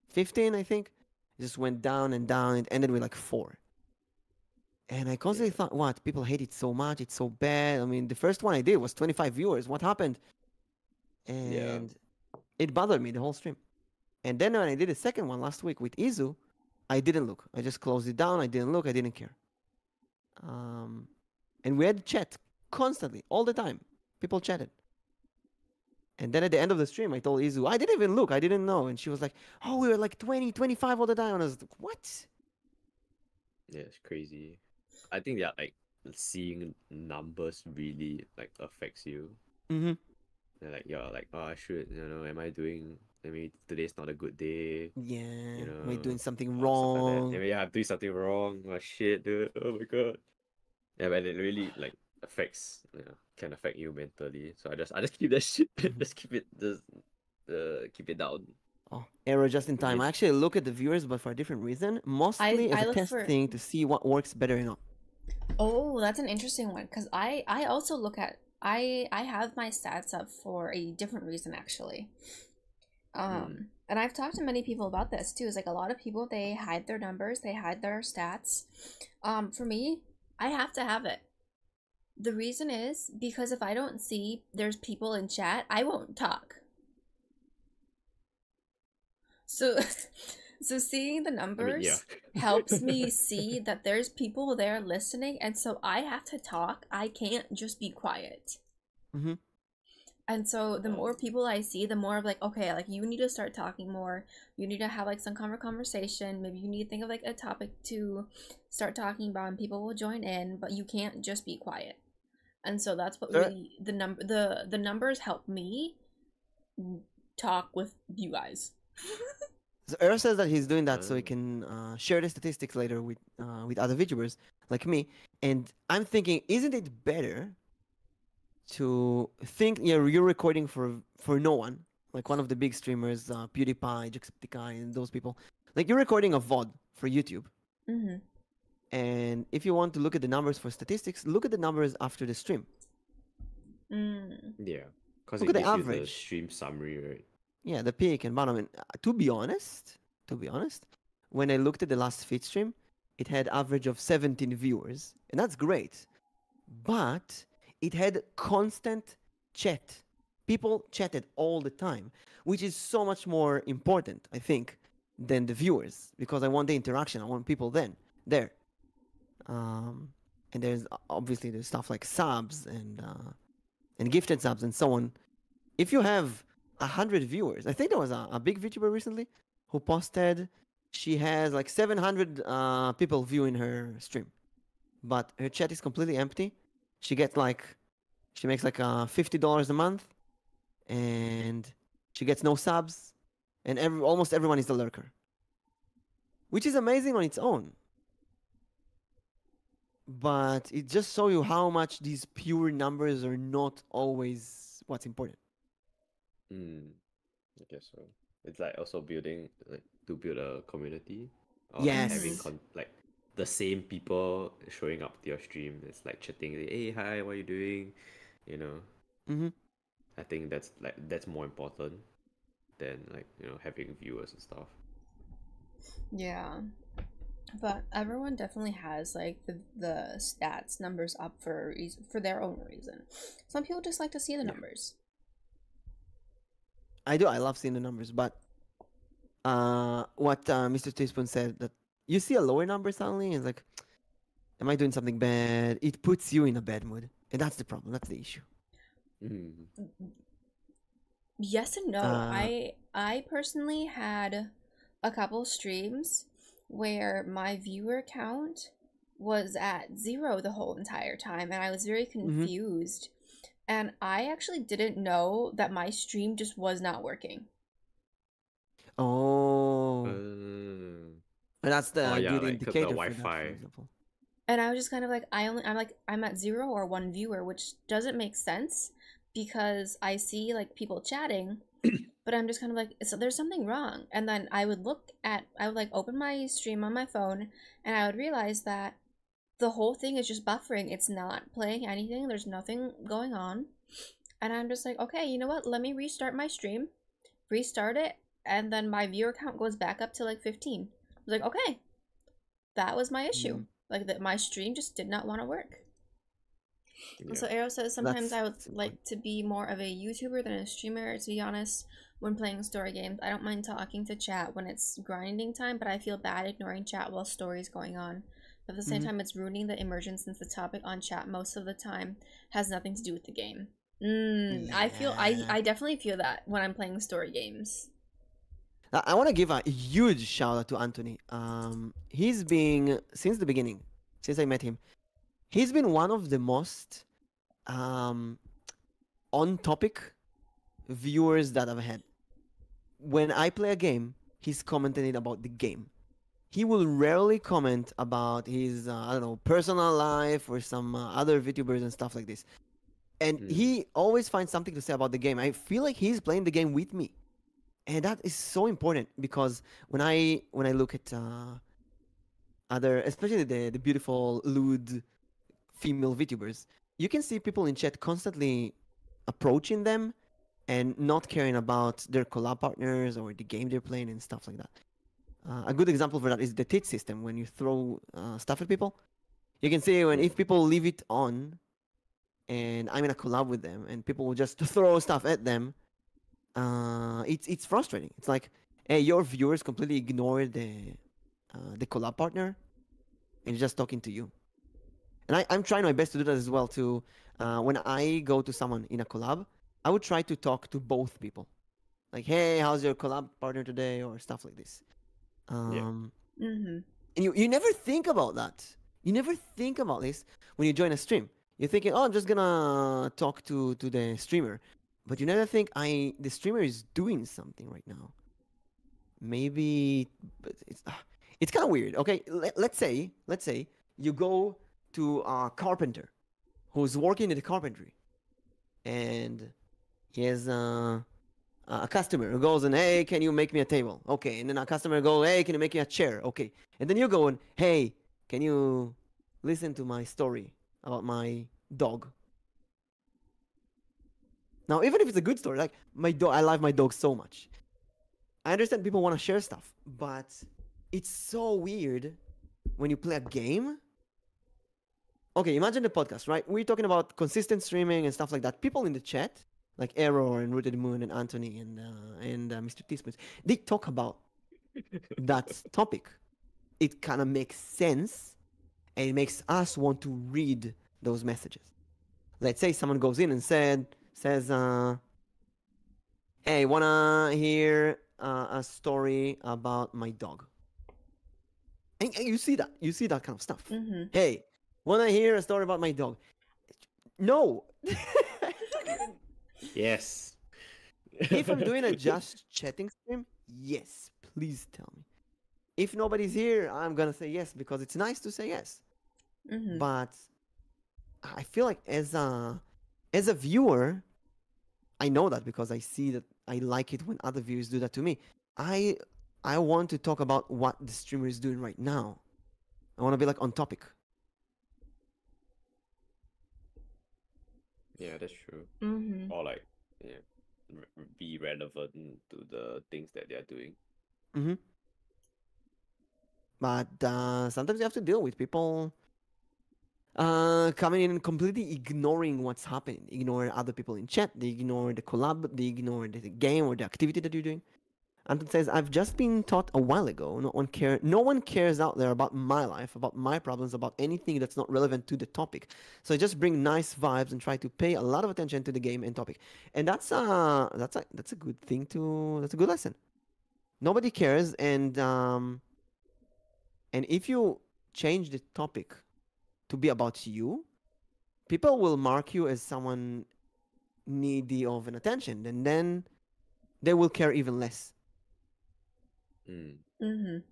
15, I think. It just went down and down. It ended with like 4. And I constantly Yeah. thought, what? People hate it so much. It's so bad. I mean, the first one I did was 25 viewers. What happened? Yeah. And it bothered me the whole stream. And then when I did the second one last week with Izu, I didn't look. I just closed it down. I didn't look. I didn't care. And we had chat constantly, all the time. People chatted. And then at the end of the stream, I told Izu, I didn't even look. I didn't know. And she was like, oh, we were like 20, 25 all the time. And I was like, what? Yeah, it's crazy. I think that like seeing numbers really like affects you. Mm-hmm. And like you're like, oh, I should, am I doing? Maybe today's not a good day. Yeah. You know, Am I doing something or stuff like that. wrong? Maybe I'm doing something wrong. Oh shit, dude. Oh my god. Yeah, but it really like affects, can affect you mentally. So I just keep that shit. Just keep it down. Oh, error just in time. If I actually look at the viewers, but for a different reason. Mostly as I a look test for thing to see what works better or not. Oh, that's an interesting one because I also look at I have my stats up for a different reason actually. And I've talked to many people about this too. It's like a lot of people they hide their numbers, they hide their stats. For me, I have to have it. The reason is because if I don't see there's people in chat, I won't talk. So so seeing the I mean, numbers yeah. helps me see that there's people there listening, and so I have to talk. I can't just be quiet. Mm-hmm. And so the more people I see, the more of like, okay, like you need to start talking more. You need to have like some kind of conversation. Maybe you need to think of like a topic to start talking about, and people will join in. But you can't just be quiet. And so that's what really the numbers help me talk with you guys. So Earl says that he's doing that so he can share the statistics later with other VTubers like me. And I'm thinking, isn't it better to think you're recording for no one, like one of the big streamers, PewDiePie, Jacksepticeye, and those people. Like you're recording a VOD for YouTube. Mm-hmm. And if you want to look at the numbers for statistics, look at the numbers after the stream. Mm. Yeah, because Look it at the gives you the average. stream summary, right? Yeah, the peak and bottom. And to be honest, when I looked at the last feed stream, it had average of 17 viewers, and that's great. But it had constant chat. People chatted all the time, which is so much more important, I think, than the viewers, because I want the interaction. I want people there. Um, and there's obviously there's stuff like subs and gifted subs and so on. If you have 100 viewers, I think there was a big VTuber recently who posted she has like 700 people viewing her stream, but her chat is completely empty. She gets like she makes like $50 a month, and she gets no subs, and almost everyone is a lurker, which is amazing on its own. But it just shows you how much these pure numbers are not always what's important. I guess so. It's like also building like to build a community or like having Yes. like the same people showing up to your stream. It's like chatting, like, hey, hi, what are you doing? You know, Mm-hmm. I think that's more important than like having viewers and stuff. Yeah. But everyone definitely has like the stats numbers up for a reason, for their own reason. Some people just like to see the numbers. I do. I love seeing the numbers, but what Mr. Teaspoon said, that you see a lower number suddenly, and it's like, am I doing something bad? It puts you in a bad mood, and that's the problem. That's the issue. Yes and no. I personally had a couple streams where my viewer count was at 0 the whole entire time, and I was very confused. And I actually didn't know that my stream just was not working. Oh, and that's the yeah, good like, 'cause the indicator for that, Wi-Fi. for example. And I was just kind of like, I'm at 0 or 1 viewer, which doesn't make sense because I see like people chatting, but I'm just kind of like, so there's something wrong. And then I would like open my stream on my phone, and I would realize that the whole thing is just buffering. It's not playing anything. There's nothing going on. And I'm just like, okay, you know what? Let me restart my stream, restart it, and then my viewer count goes back up to like 15. I was like, okay, that was my issue. Like that, my stream just did not want to work. Yeah. So Arrow says sometimes I would That's like to be more of a YouTuber than a streamer. To be honest, when playing story games, I don't mind talking to chat when it's grinding time, but I feel bad ignoring chat while story's going on. But at the same time, it's ruining the immersion since the topic on chat most of the time has nothing to do with the game. I definitely feel that when I'm playing story games. I want to give a huge shout out to Anthony. He's been, since the beginning, since I met him, he's been one of the most on topic viewers that I've had. When I play a game, he's commenting about the game. He will rarely comment about his I don't know, personal life or some other VTubers and stuff like this. And he always finds something to say about the game. I feel like he's playing the game with me, and that is so important because when I look at other, especially the beautiful lewd female VTubers, you can see people in chat constantly approaching them and not caring about their collab partners or the game they're playing and stuff like that. A good example for that is the tit system. When you throw stuff at people, you can see if people leave it on, and I'm in a collab with them, and people will just throw stuff at them. It's frustrating. It's like, hey, your viewers completely ignore the collab partner, and just talking to you. And I'm trying my best to do that as well. To when I go to someone in a collab, I would try to talk to both people, like, hey, how's your collab partner today, or stuff like this. And you never think about that. You never think about this when you join a stream. You're thinking, oh, I'm just gonna talk to the streamer, but you never think the streamer is doing something right now. Maybe, but it's kind of weird. Okay, let's say you go to a carpenter who's working in the carpentry, and he has a customer who goes and, hey, can you make me a table? Okay. And then a customer goes, hey, can you make me a chair? Okay. And then you go and, hey, can you listen to my story about my dog? Now, even if it's a good story, like my dog, I love my dog so much. I understand people want to share stuff, but it's so weird when you play a game. Okay, imagine the podcast, right? We're talking about consistent streaming and stuff like that. People in the chat, like Error and Rooted Moon and Anthony and Mr. Teaspoons, they talk about that topic. It kind of makes sense, and it makes us want to read those messages. Let's say someone goes in and says, "Hey, wanna hear a story about my dog?" And you see that kind of stuff. Mm-hmm. Hey, wanna hear a story about my dog? No. Yes. If I'm doing a just chatting stream, yes, please tell me. If nobody's here, I'm gonna say yes because it's nice to say yes. Mm-hmm. But I feel like as a viewer, I know that because I see that I like it when other viewers do that to me. I want to talk about what the streamer is doing right now. I want to be like on topic. Yeah, that's true. Mm-hmm. Or like, yeah, be relevant to the things that they're doing. Mm-hmm. But sometimes you have to deal with people coming in and completely ignoring what's happening, ignore other people in chat, they ignore the collab, they ignore the game or the activity that you're doing. Anton says, I've just been taught a while ago, no one cares out there about my life, about my problems, about anything that's not relevant to the topic. So I just bring nice vibes and try to pay a lot of attention to the game and topic. And that's a good thing that's a good lesson. Nobody cares, and if you change the topic to be about you, people will mark you as someone needy of an attention, and then they will care even less. Mm-hmm. And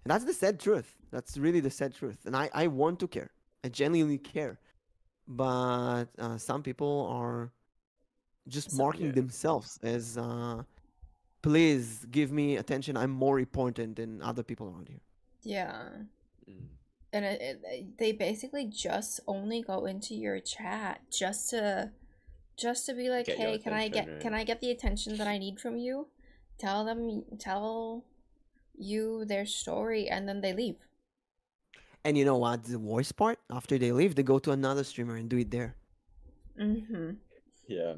that's the sad truth. That's really the sad truth. And I want to care. I genuinely care. But some people are just marking themselves as, please give me attention. I'm more important than other people around here. Yeah. And they basically just only go into your chat just to be like, Get hey, your can I attention, get the attention that I need from you? Tell you their story, and then they leave. And you know what? The worst part, after they leave, they go to another streamer and do it there. Mm-hmm. Yeah.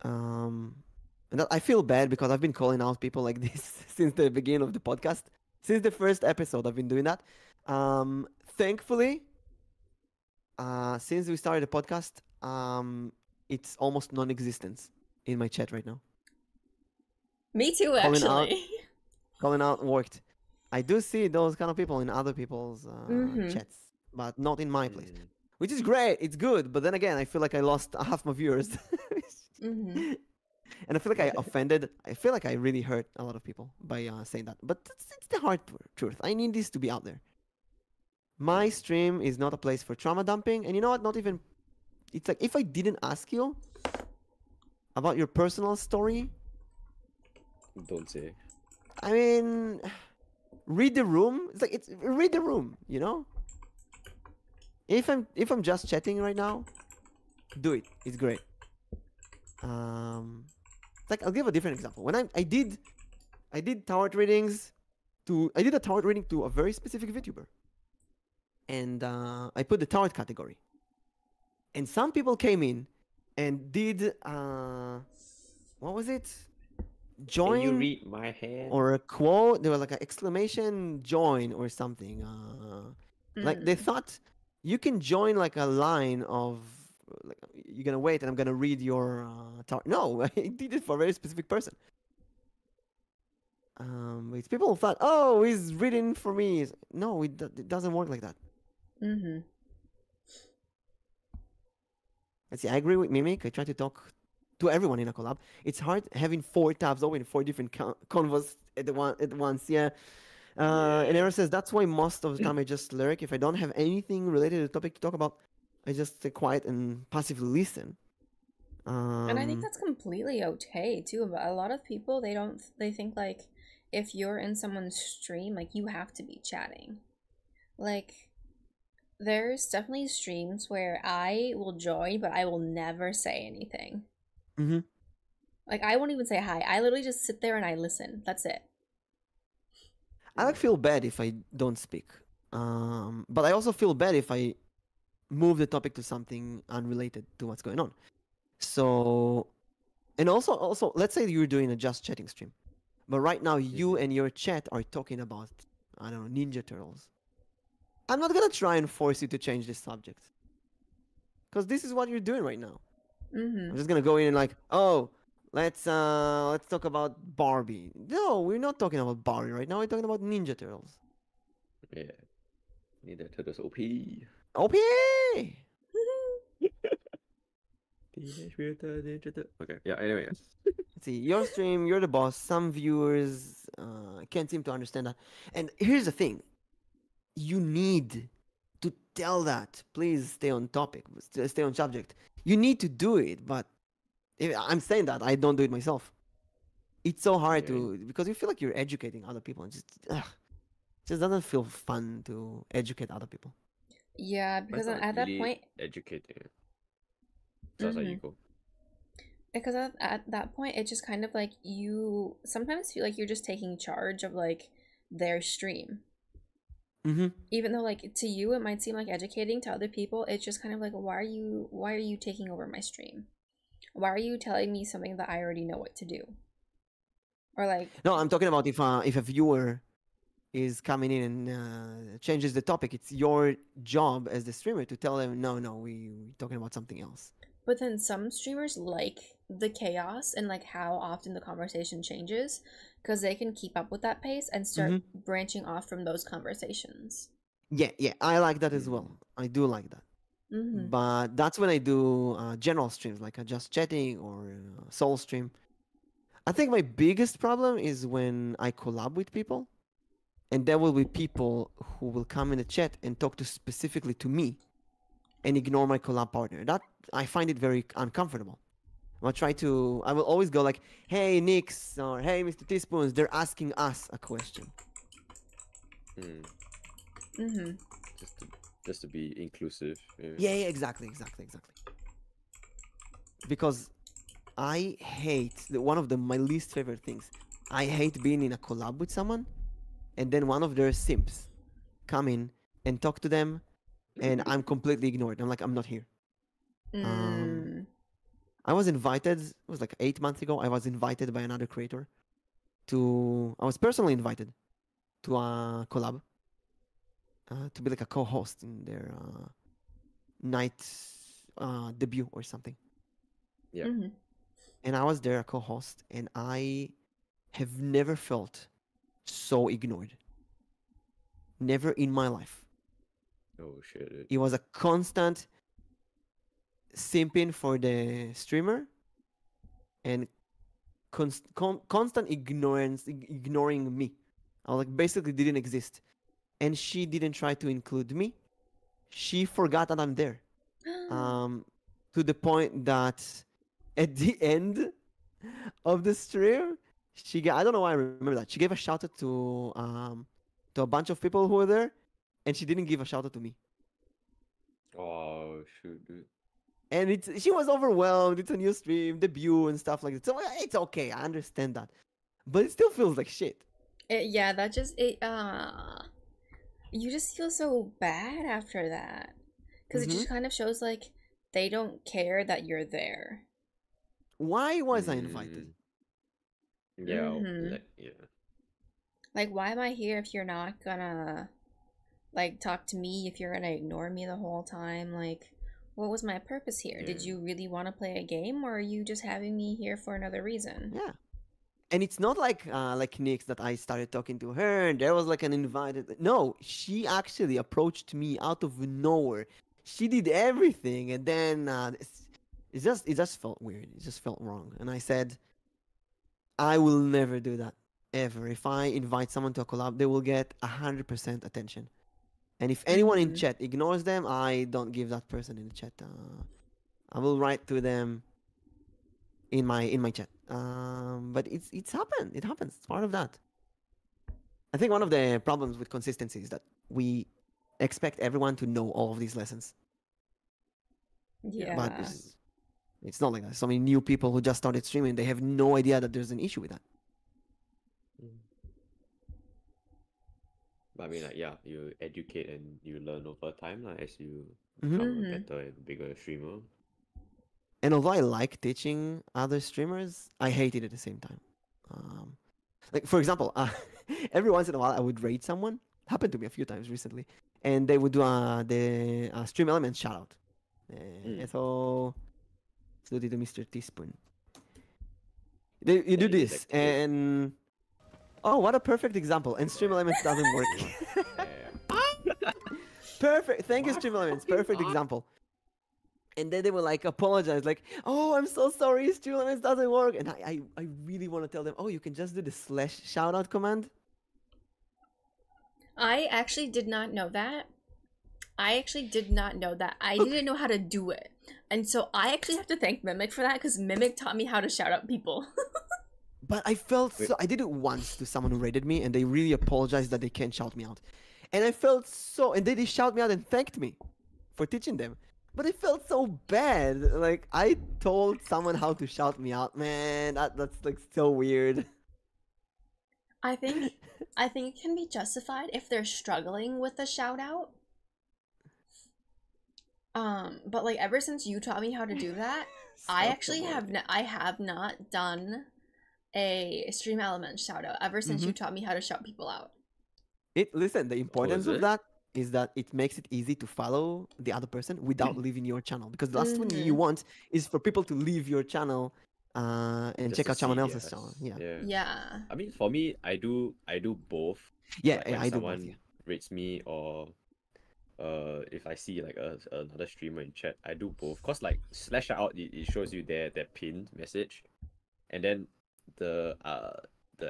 And that, I feel bad because I've been calling out people like this since the beginning of the podcast. Since the first episode, I've been doing that. Thankfully, since we started the podcast, it's almost non-existent in my chat right now. Me too, actually. Calling out worked. I do see those kind of people in other people's chats, but not in my place, which is great. It's good, but then again, I feel like I lost half my viewers. Mm-hmm. And I feel like I offended. I feel like I really hurt a lot of people by saying that. But it's the hard truth. I need this to be out there. My stream is not a place for trauma dumping. And you know what? Not even... It's like, if I didn't ask you about your personal story... Don't say. I mean... Read the room. It's like, read the room, you know? If I'm just chatting right now, do it. It's great. Like, I'll give a different example. When I did tarot readings I did a tarot reading to a very specific Vtuber, and I put the tarot category, and some people came in and did what was it? Join. Can you read my hand? Or a quote. There was like an exclamation join or something. Like they thought you can join like a line of like, you're gonna wait and I'm gonna read your no, I did it for a very specific person. It's people thought, oh, he's reading for me. No, it doesn't work like that. Mm-hmm. Let's see, I agree with Mimic. I try to talk to everyone in a collab. It's hard having 4 tabs open, 4 different convos at once. Yeah. And Aaron says that's why most of the time I just lurk. If I don't have anything related to the topic to talk about, I just stay quiet and passively listen. And I think that's completely okay too. But a lot of people, they think like if you're in someone's stream, like you have to be chatting. Like there's definitely streams where I will join, but I will never say anything. Mm-hmm. Like, I won't even say hi. I literally just sit there and I listen. That's it. I like feel bad if I don't speak. But I also feel bad if I move the topic to something unrelated to what's going on. So, and also, let's say you're doing a just chatting stream, but right now you and your chat are talking about, I don't know, Ninja Turtles. I'm not gonna try and force you to change this subject, because this is what you're doing right now. I'm just gonna go in and like, oh, let's talk about Barbie. No, we're not talking about Barbie right now. We're talking about Ninja Turtles. Yeah. Ninja Turtles OP. OP! Teenage Mutant Ninja Turtles. Okay. Yeah. Anyway. Let's see, your stream, you're the boss. Some viewers can't seem to understand that. And here's the thing: you need to tell that. Please stay on topic. Stay on subject. You need to do it, but I'm saying that I don't do it myself. It's so hard to because you feel like you're educating other people, and just doesn't feel fun to educate other people. Yeah, because at that point, educating. Sounds like you go. Because at that point, it's just kind of like you sometimes feel like you're just taking charge of like their stream. Even though like to you it might seem like educating, to other people it's just kind of like, why are you taking over my stream? Why are you telling me something that I already know what to do? Or like, no, I'm talking about if a viewer is coming in and changes the topic, it's your job as the streamer to tell them no, we're talking about something else. But then some streamers like the chaos and like how often the conversation changes, because they can keep up with that pace and start branching off from those conversations. Yeah, I like that as well. I do like that. But that's when I do general streams, like just chatting or soul stream. I think my biggest problem is when I collab with people, and there will be people who will come in the chat and talk to specifically to me and ignore my collab partner. That I find it very uncomfortable. I will always go like, hey, Nix, or hey, Mr. Teaspoons, they're asking us a question. Just to be inclusive. Yeah, exactly. Because I hate, one of my least favorite things, I hate being in a collab with someone and then one of their simps come in and talk to them and I'm completely ignored. I'm like, I'm not here. I was invited, it was like 8 months ago, I was invited by another creator I was personally invited to a collab to be like a co-host in their night debut or something. Yeah. And I was there a co-host and I have never felt so ignored. Never in my life. Oh shit. It was a constant simping for the streamer and constant ignoring me. I like basically didn't exist. And she didn't try to include me. She forgot that I'm there. To the point that at the end of the stream, I don't know why I remember that. She gave a shout out to a bunch of people who were there, and she didn't give a shout out to me. Oh shoot, dude. And she was overwhelmed. It's a new stream, debut and stuff like that. So it's okay. I understand that, but it still feels like shit. You just feel so bad after that, because it just kind of shows like they don't care that you're there. Why was I invited? Yeah, Like, why am I here if you're not gonna like talk to me, if you're gonna ignore me the whole time? Like, what was my purpose here? Yeah. Did you really want to play a game, or are you just having me here for another reason? Yeah. And it's not like Nix that I started talking to her and there was like an invited. No, she actually approached me out of nowhere. She did everything, and then it just felt weird. It just felt wrong. And I said, I will never do that ever. If I invite someone to a collab, they will get 100% attention. And if anyone in chat ignores them, I don't give that person in the chat. I will write to them in my chat. But it's happened. It happens. It's part of that. I think one of the problems with consistency is that we expect everyone to know all of these lessons. Yeah. But it's not like that. So many new people who just started streaming, they have no idea that there's an issue with that. But I mean, like, yeah, you educate and you learn over time as you Mhm. become a Mhm. better and bigger streamer. And although I like teaching other streamers, I hate it at the same time. Like for example, every once in a while I would raid someone. Happened to me a few times recently, and they would do the stream elements shout out. So salute to Mr. Teaspoon. You do And you this, did that clip. and oh, what a perfect example! And stream elements doesn't work. Perfect. Thank you, stream elements. Perfect example. And then they will like apologize, like, "Oh, I'm so sorry, stream elements doesn't work." And I really want to tell them, "Oh, you can just do the / shout out command." I actually did not know that. I didn't know how to do it. And so I actually have to thank Mimic for that, because Mimic taught me how to shout out people. But I felt so. I did it once to someone who raided me, and they really apologized that they can't shout me out. And I felt so. And then they shout me out and thanked me for teaching them. But it felt so bad. Like I told someone how to shout me out, man. That's like so weird. I think it can be justified if they're struggling with a shout out. But like ever since you taught me how to do that, I actually have not done a stream element shout out ever since you taught me how to shout people out. Listen, the importance of it? that is that it makes it easy to follow the other person without leaving your channel. Because the last thing you want is for people to leave your channel and Just check to out someone see else's theirs. channel. Yeah. Yeah. I mean, for me, I do both. Yeah, Like, yeah, when I do both. someone Yeah. rates me, or if I see like another streamer in chat, I do both. Cause like / out, it shows you their pinned message, and then the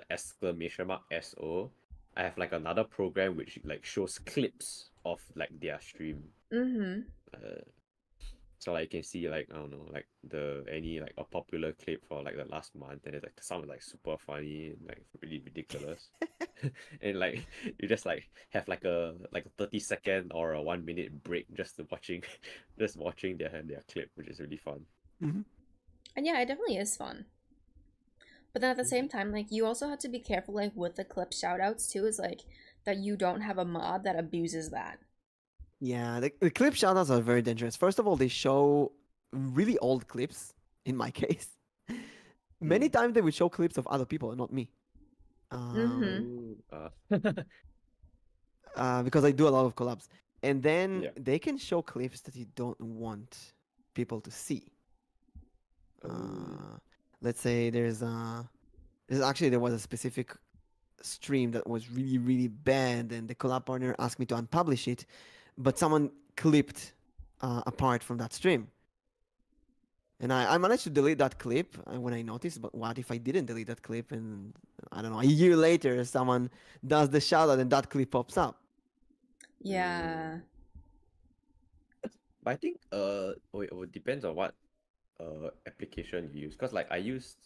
exclamation mark SO. I have like another program which like shows clips of like their stream. So like you can see like, I don't know, like any like a popular clip for like the last month, and it's like some like super funny and like really ridiculous. And like you just like have like a 30-second or a 1-minute break just watching their clip, which is really fun. And yeah, it definitely is fun. But then at the same time, like you also have to be careful like with the clip shoutouts too, is like that you don't have a mod that abuses that. Yeah, the clip shoutouts are very dangerous. First of all, they show really old clips, in my case. Many times they would show clips of other people and not me. Because I do a lot of collabs. And then they can show clips that you don't want people to see. Let's say there was a specific stream that was really, really bad, and the collab partner asked me to unpublish it, but someone clipped a part from that stream. And I managed to delete that clip when I noticed, but what if I didn't delete that clip and, I don't know, a year later someone does the shoutout and that clip pops up? Yeah. But I think it depends on what application you use. Cause like I used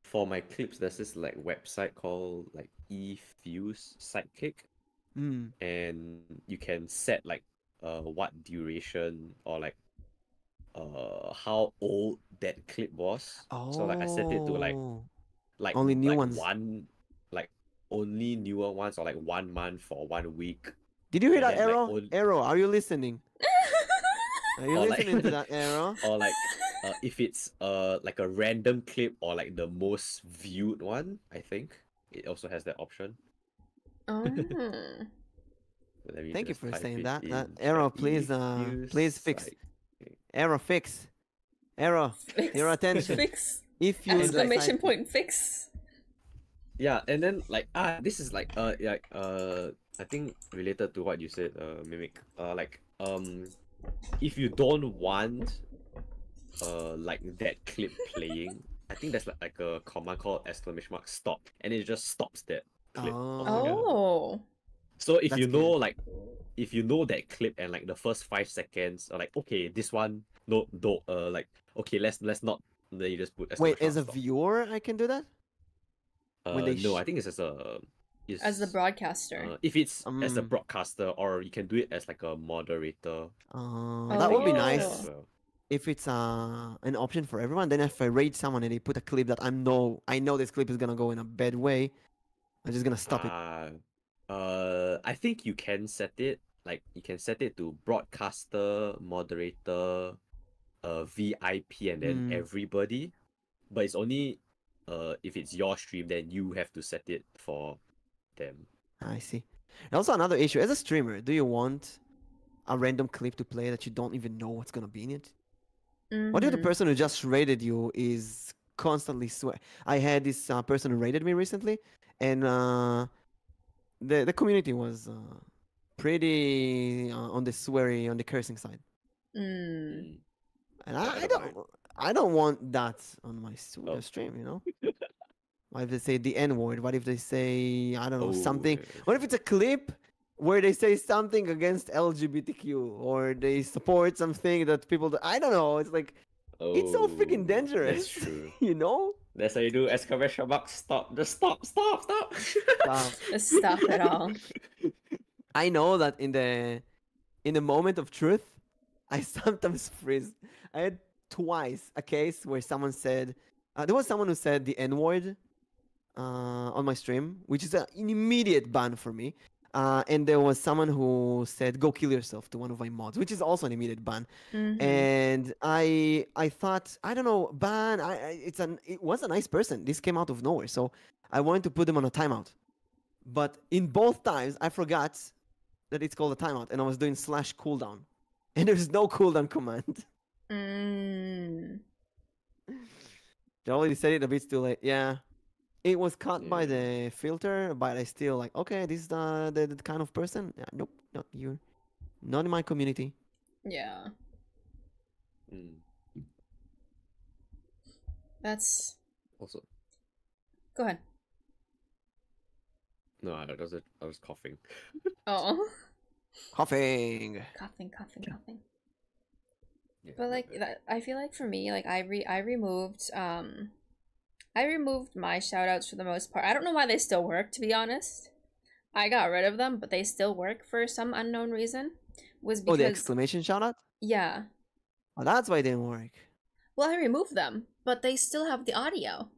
for my clips, there's this like website called like eFuse Sidekick. And you can set like what duration or like how old that clip was. So like I set it to like only new ones. Only newer ones, or like 1 month for 1 week. Did you hear And that, then, Arrow? like, Arrow, are you listening? Are you Or, listening like- to that, Arrow? Or like if it's like a random clip or like the most viewed one, I think it also has that option. Oh. Let me Thank you just for type saying it that. in Arrow, chat. please eFuse fix. Sidekick. Arrow, fix. Arrow, your attention. Fix. If you Exclamation point fix. Yeah, and then like this is like I think related to what you said, Mimic. If you don't want like that clip playing, I think there's like a command called !stop, and it just stops that clip altogether. Oh. So if That's you know good. like if you know that clip and like the first 5 seconds are like, okay, this one no don't like, okay, let's not, then you just put Wait, exclamation as a stop. viewer, I can do that? when they No, I think it's just a is as the broadcaster. if it's as a Um, broadcaster, or you can do it as like a moderator. that would be As nice Oh. well. if it's an option for everyone. Then if I rate someone and they put a clip that I know this clip is gonna go in a bad way, I'm just gonna stop it. I think you can set it like you can set it to broadcaster, moderator, VIP, and then everybody. But it's only if it's your stream, then you have to set it for them. I see. And also another issue, as a streamer, do you want a random clip to play that you don't even know what's gonna be in it? What if the person who just rated you is constantly swear? I had this person who rated me recently, and the community was pretty on the sweary, on the cursing side. Mm. And I I don't mind. I don't want that on my stream, you know? What if they say the N word? What if they say, I don't know, something? yeah, What if it's a clip where they say something against LGBTQ or they support something that people do? I don't know. It's like, it's so freaking Oh, dangerous. That's true. You know? That's how you do exclamation mark. Stop. Just stop. Stop. Stop. Just stop it all. I know that in the moment of truth, I sometimes freeze. I had twice a case where someone said, there was someone who said the N word on my stream, which is an immediate ban for me. And there was someone who said "Go kill yourself" to one of my mods, which is also an immediate ban. And I thought, I don't know, ban. It was a nice person. This came out of nowhere, so I wanted to put them on a timeout. But in both times, I forgot that it's called a timeout, and I was doing /cooldown, and there's no cooldown command. They already said it a bit too late. Yeah. It was cut by the filter, but I still like, okay, this is the kind of person. Yeah, nope, not you. Not in my community. Yeah. That's Also, go ahead. no, I was coughing. Oh. Coughing. Coughing. Yeah, But like that, I feel like for me, like I removed my shoutouts for the most part. I don't know why they still work, to be honest. I got rid of them, but they still work for some unknown reason. Was because Oh, the exclamation shout out? yeah. Oh, that's why it didn't work. Well, I removed them, but they still have the audio.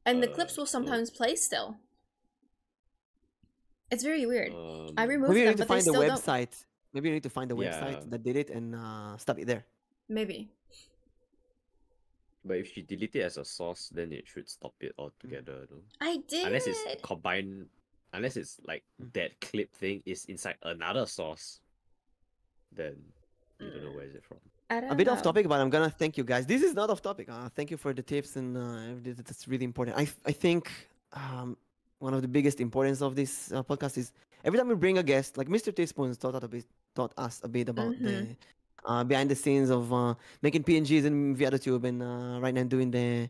And the clips will sometimes play still. It's very weird. I removed Maybe you them, need to but they find the still don't. website. Maybe you need to find the Yeah. website that did it and stop it there. Maybe. But if you delete it as a source, then it should stop it altogether. No? I did. Unless it's combined, unless it's like that clip thing is inside another source, then you don't know where is it from. I don't A bit know. off topic, but I'm gonna thank you guys. This is not off topic. Thank you for the tips, and that's really important. I think one of the biggest importance of this podcast is every time we bring a guest, like Mr. Teaspoons taught us a bit about the behind the scenes of making PNGs in Vtuber, and right now doing the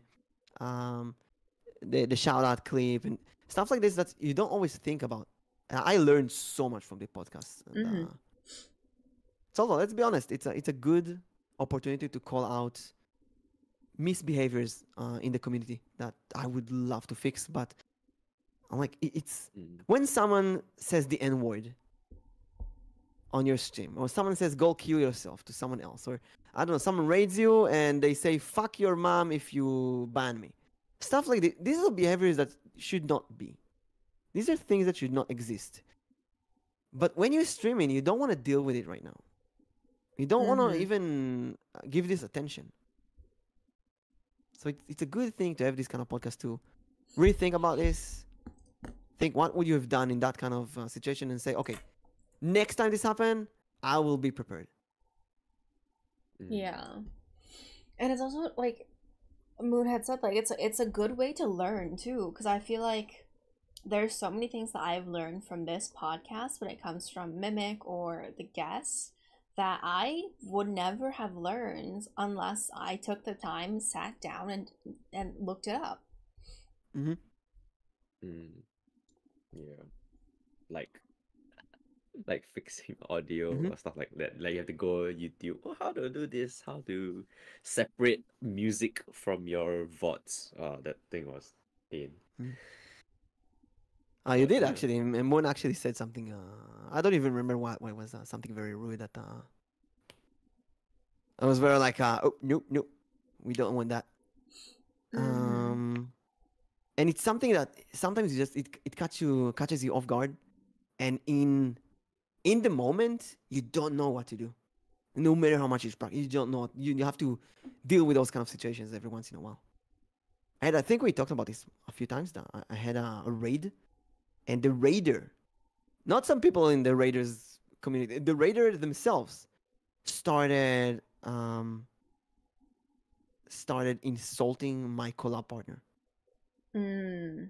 shout out clip and stuff like this that you don't always think about. I learned so much from the podcast. And, so let's be honest, it's a good opportunity to call out misbehaviors in the community that I would love to fix, but I'm like, it's when someone says the N word on your stream, or someone says "go kill yourself" to someone else, or I don't know, someone raids you and they say "fuck your mom if you ban me," stuff like this. These are behaviors that should not be. These are things that should not exist. But when you're streaming, you don't want to deal with it right now. You don't want to even give this attention. So it's a good thing to have this kind of podcast to really think about this. Think what would you have done in that kind of situation and say, okay, next time this happens, I will be prepared. Yeah. And it's also like Moonhead said, like it's a good way to learn too, because I feel like there's so many things that I've learned from this podcast when it comes from Mimic or the guests that I would never have learned unless I took the time, sat down, and looked it up. Yeah, like fixing audio or stuff like that. Like you have to go YouTube. Oh, how to do this? How to separate music from your VODs? That thing was pain. You did yeah. actually. And Moon actually said something. I don't even remember what. What was something very rude that. I was very like, oh nope, nope, we don't want that. Mm-hmm. And it's something that sometimes it catches you off guard, and in the moment you don't know what to do. No matter how much you practice, you don't know. You have to deal with those kind of situations every once in a while. And I think we talked about this a few times now. I had a raid, and the raider, not some people in the raiders community, the raider themselves started started insulting my collab partner. Mm.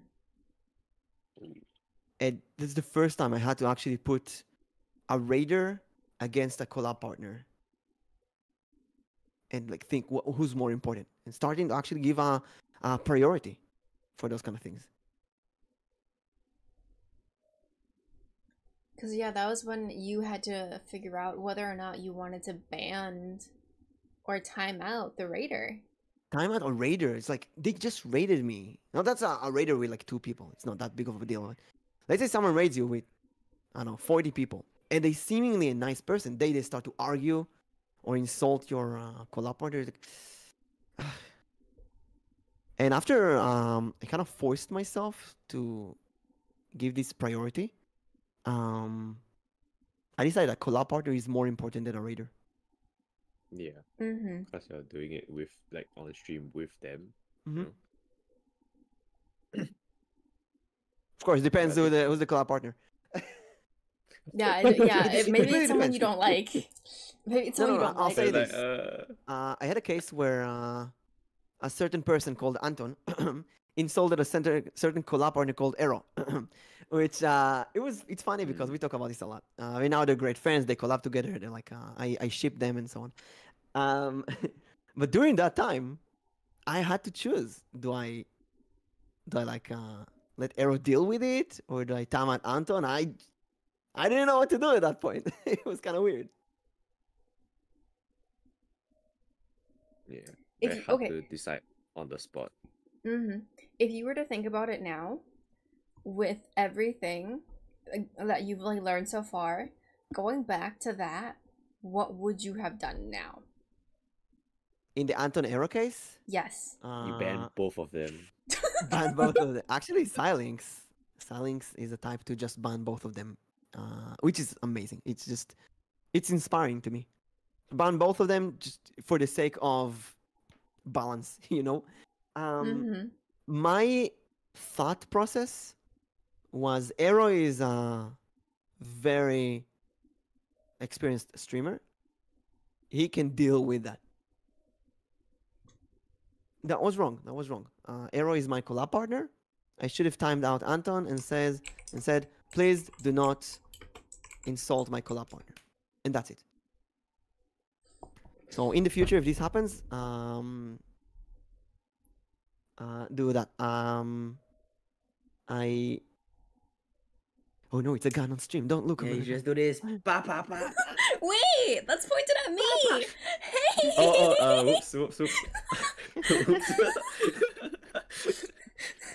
And this is the first time I had to actually put a raider against a collab partner and like think who's more important and starting to actually give a priority for those kind of things. Because, yeah, that was when you had to figure out whether or not you wanted to ban or time out the raider. Timeout or raider, it's like they just raided me. Now that's a raider with like 2 people. It's not that big of a deal. Let's say someone raids you with, I don't know, 40 people, and they seemingly a nice person. They start to argue or insult your collab partner. Like, and after I kind of forced myself to give this priority, I decided that collab partner is more important than a raider. Yeah, Mm-hmm. because you're doing it with like on stream with them. Mm-hmm. You know? Of course, depends But who's the collab partner. Yeah, It maybe really it's someone depends. you don't like. Maybe it's someone you don't I'll like. say They're this. like, I had a case where a certain person called Anton insulted a certain collab partner called Arrow, which it's funny because we talk about this a lot. Right now they're great friends. They collab together. They're like I ship them and so on. But during that time, I had to choose: do I like let Arrow deal with it, or do I time out Anton? I didn't know what to do at that point. It was kind of weird. yeah, If very you, hard okay. to decide on the spot. Mm-hmm. If you were to think about it now, with everything that you've like learned so far, going back to that, what would you have done now? In the Anton Arrow case, Yes. You ban both of them. ban both of them. Actually, Silinx is a type to just ban both of them, which is amazing. It's inspiring to me. Ban both of them just for the sake of balance, you know. Mm-hmm. My thought process was Arrow is a very experienced streamer. He can deal with that. That was wrong. Arrow is my collab partner. I should have timed out Anton and said, please do not insult my collab partner, and that's it. So in the future, if this happens, do that. Oh no, it's a gun on stream. Don't look. Yeah, over you the just gun. do this. Pa pa pa. Wait, that's pointed at me. Hey. Whoops. Oops.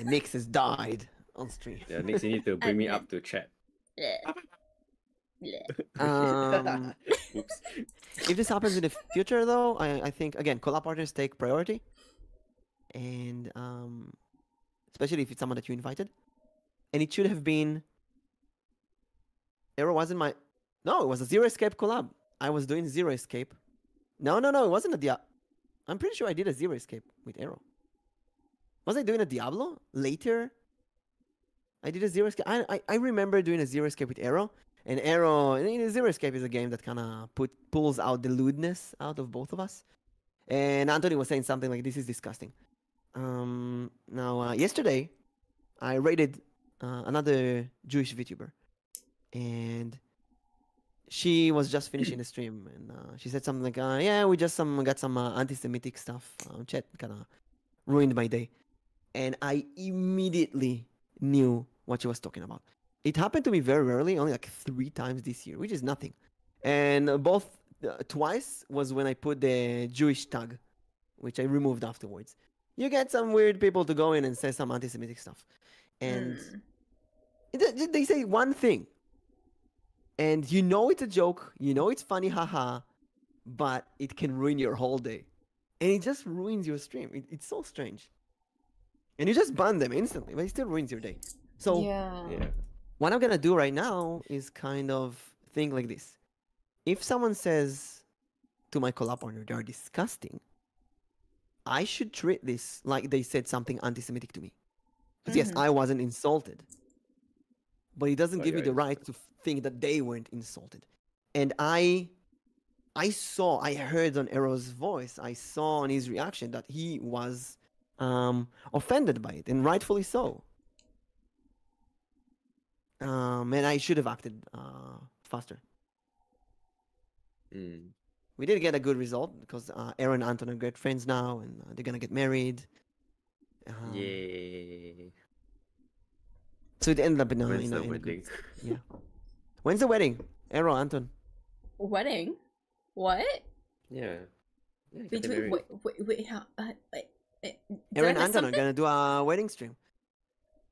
Nix has died on stream. Yeah, next you need to bring me Admit. up to chat. Oops. If this happens in the future, though, I think again, collab partners take priority, and especially if it's someone that you invited, and it should have been. Arrow wasn't my. No, it was a Zero Escape collab. I was doing Zero Escape. No, it wasn't a Diablo. I'm pretty sure I did a Zero Escape with Arrow. Was I doing a Diablo later? I did a Zero Escape. I remember doing a Zero Escape with Arrow. And Arrow, Zero Escape is a game that kind of pulls out the lewdness out of both of us. And Anthony was saying something like, this is disgusting. Now, yesterday, I raided another Jewish Vtuber. And she was just finishing the stream. And she said something like, yeah, we just got some anti-Semitic stuff on chat. Kind of ruined my day. And I immediately knew what she was talking about. It happened to me very rarely, only like 3 times this year, which is nothing. And twice was when I put the Jewish tag, which I removed afterwards. You get some weird people to go in and say some anti-Semitic stuff. And They say one thing, and you know it's a joke, you know it's funny, haha, but it can ruin your whole day, and it just ruins your stream. It's so strange, and you just ban them instantly, but it still ruins your day. So Yeah. what I'm gonna do right now is kind of think like this: if someone says to my collab partner they are disgusting, I should treat this like they said something anti-Semitic to me. Because yes, I wasn't insulted, but it doesn't But give me you're the right to think that they weren't insulted. And I heard on Arrow's voice, I saw on his reaction that he was offended by it, and rightfully so. And I should have acted faster. We did get a good result because Aaron and Anton are great friends now, and they're gonna get married. Yay. So it ended up in a, When's in a, the in a good, wedding? yeah. When's the wedding? Aaron, Anton. Wedding? What? Yeah. Yeah, get Between married. wait, how, wait. Did I Aaron and miss Anton are something? gonna do a wedding stream.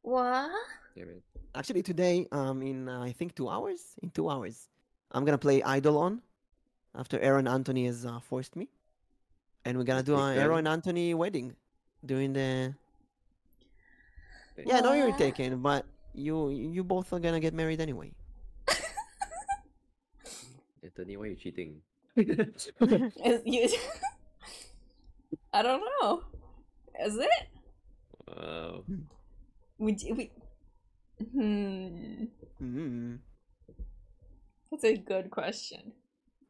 What? Yeah, man. Actually, today, in I think 2 hours. In 2 hours, I'm gonna play Idol on after Aaron Anthony has forced me, and we're gonna do an Taken. Aaron Anthony wedding during the. Yeah, I know you're What? taken, but you both are gonna get married anyway. Anthony, why are you cheating? Is you? I don't know. Is it? Wow. We. Mm-hmm. That's a good question.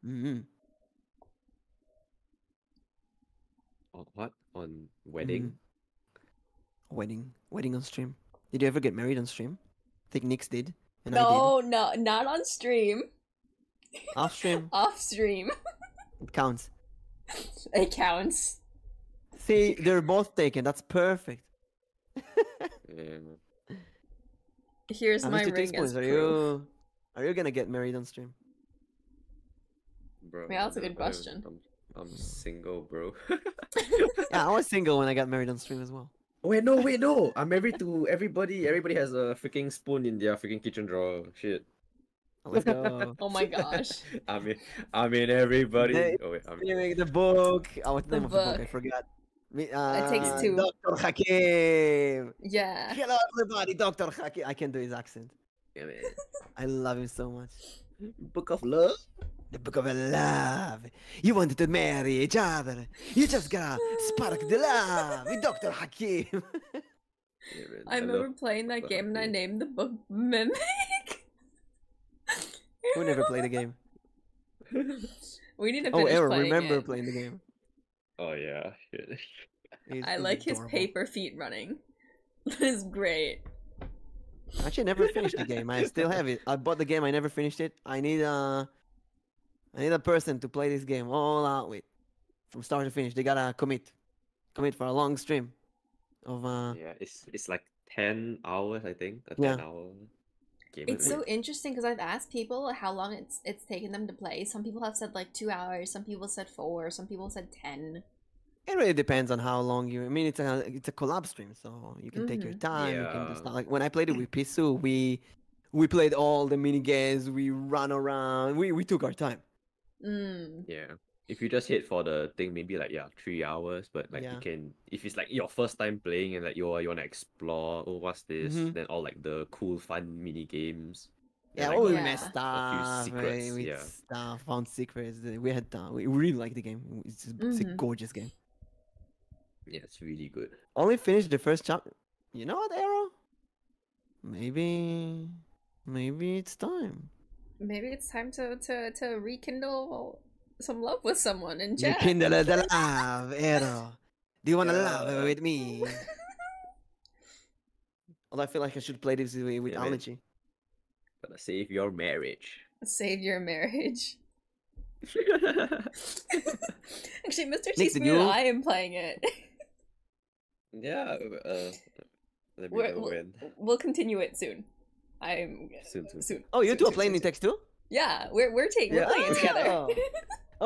Mm-hmm. On what? On wedding? Wedding on stream. Did you ever get married on stream? I think Nix did, and I No, not on stream. did. Off stream, Off stream. it counts. It counts. See, they're both taken. That's perfect. Yeah. Here's my Mr. ring as Teaspoons, proof. are you gonna get married on stream? Bro. Yeah, that's a no, good question. I'm single, bro. Yeah, I was single when I got married on stream as well. Wait, no. I'm married to everybody. Everybody has a freaking spoon in their freaking kitchen drawer. Shit. Let's go. Oh my gosh. I mean everybody. They- Oh wait, I'm Anyway, the book. Oh, what's the The name of the book? I book. forgot. It takes two. Dr. Hakim. Yeah. Hello, everybody. Dr. Hakim. I can't do his accent. Damn it. I love him so much. Book of love. The book of love. You wanted to marry each other. You just gotta spark the love with Dr. Hakim. Yeah, man, I remember playing that Dr. game and I Hakim. named the book Mimic. Who never played the game? We need to Oh, finish Aaron, playing remember it. playing the game. Oh yeah. Shit. He's like his adorable. paper feet running. That is great. Actually, I never finished the game. I still have it. I bought the game. I never finished it. I need a person to play this game all out with, from start to finish. They gotta commit for a long stream of Yeah, it's like 10 hours, I think. A Yeah. 10-hour game. It's I so think. interesting because I've asked people how long it's taken them to play. Some people have said like 2 hours. Some people said 4. Some people said 10. It really depends on how long you. I mean, it's a collab stream, so you can take your time. You can do Yeah. stuff. Like when I played it with Pisu, we played all the mini games. We ran around. We took our time. Yeah. If you just hit for the thing, maybe like 3 hours, but like Yeah. you can if it's like your first time playing and like you wanna explore, oh what's this? Mhm. Then all like the cool fun mini games. Yeah, like, we Yeah. messed stuff. secrets, We yeah. stuff, found secrets. We had we really like the game. It's a Mhm. gorgeous game. Yeah, it's really good. Only finished the first chapter. You know what, Arrow? Maybe it's time. Maybe it's time to rekindle some love with someone in You chat. kindle the love, Arrow. Do you wanna love Yeah. with me? Although I feel like I should play this with Yeah, man. Allergy. Gotta save your marriage. Save your marriage. Actually, Mr. Nick, did Teaspoon you- and I am playing it. Yeah, let me We're- know we'll, when. we'll continue it soon. I'm Soon. Oh, you soon, two are soon, playing soon, in text too? Yeah, we're we're playing it together. Oh.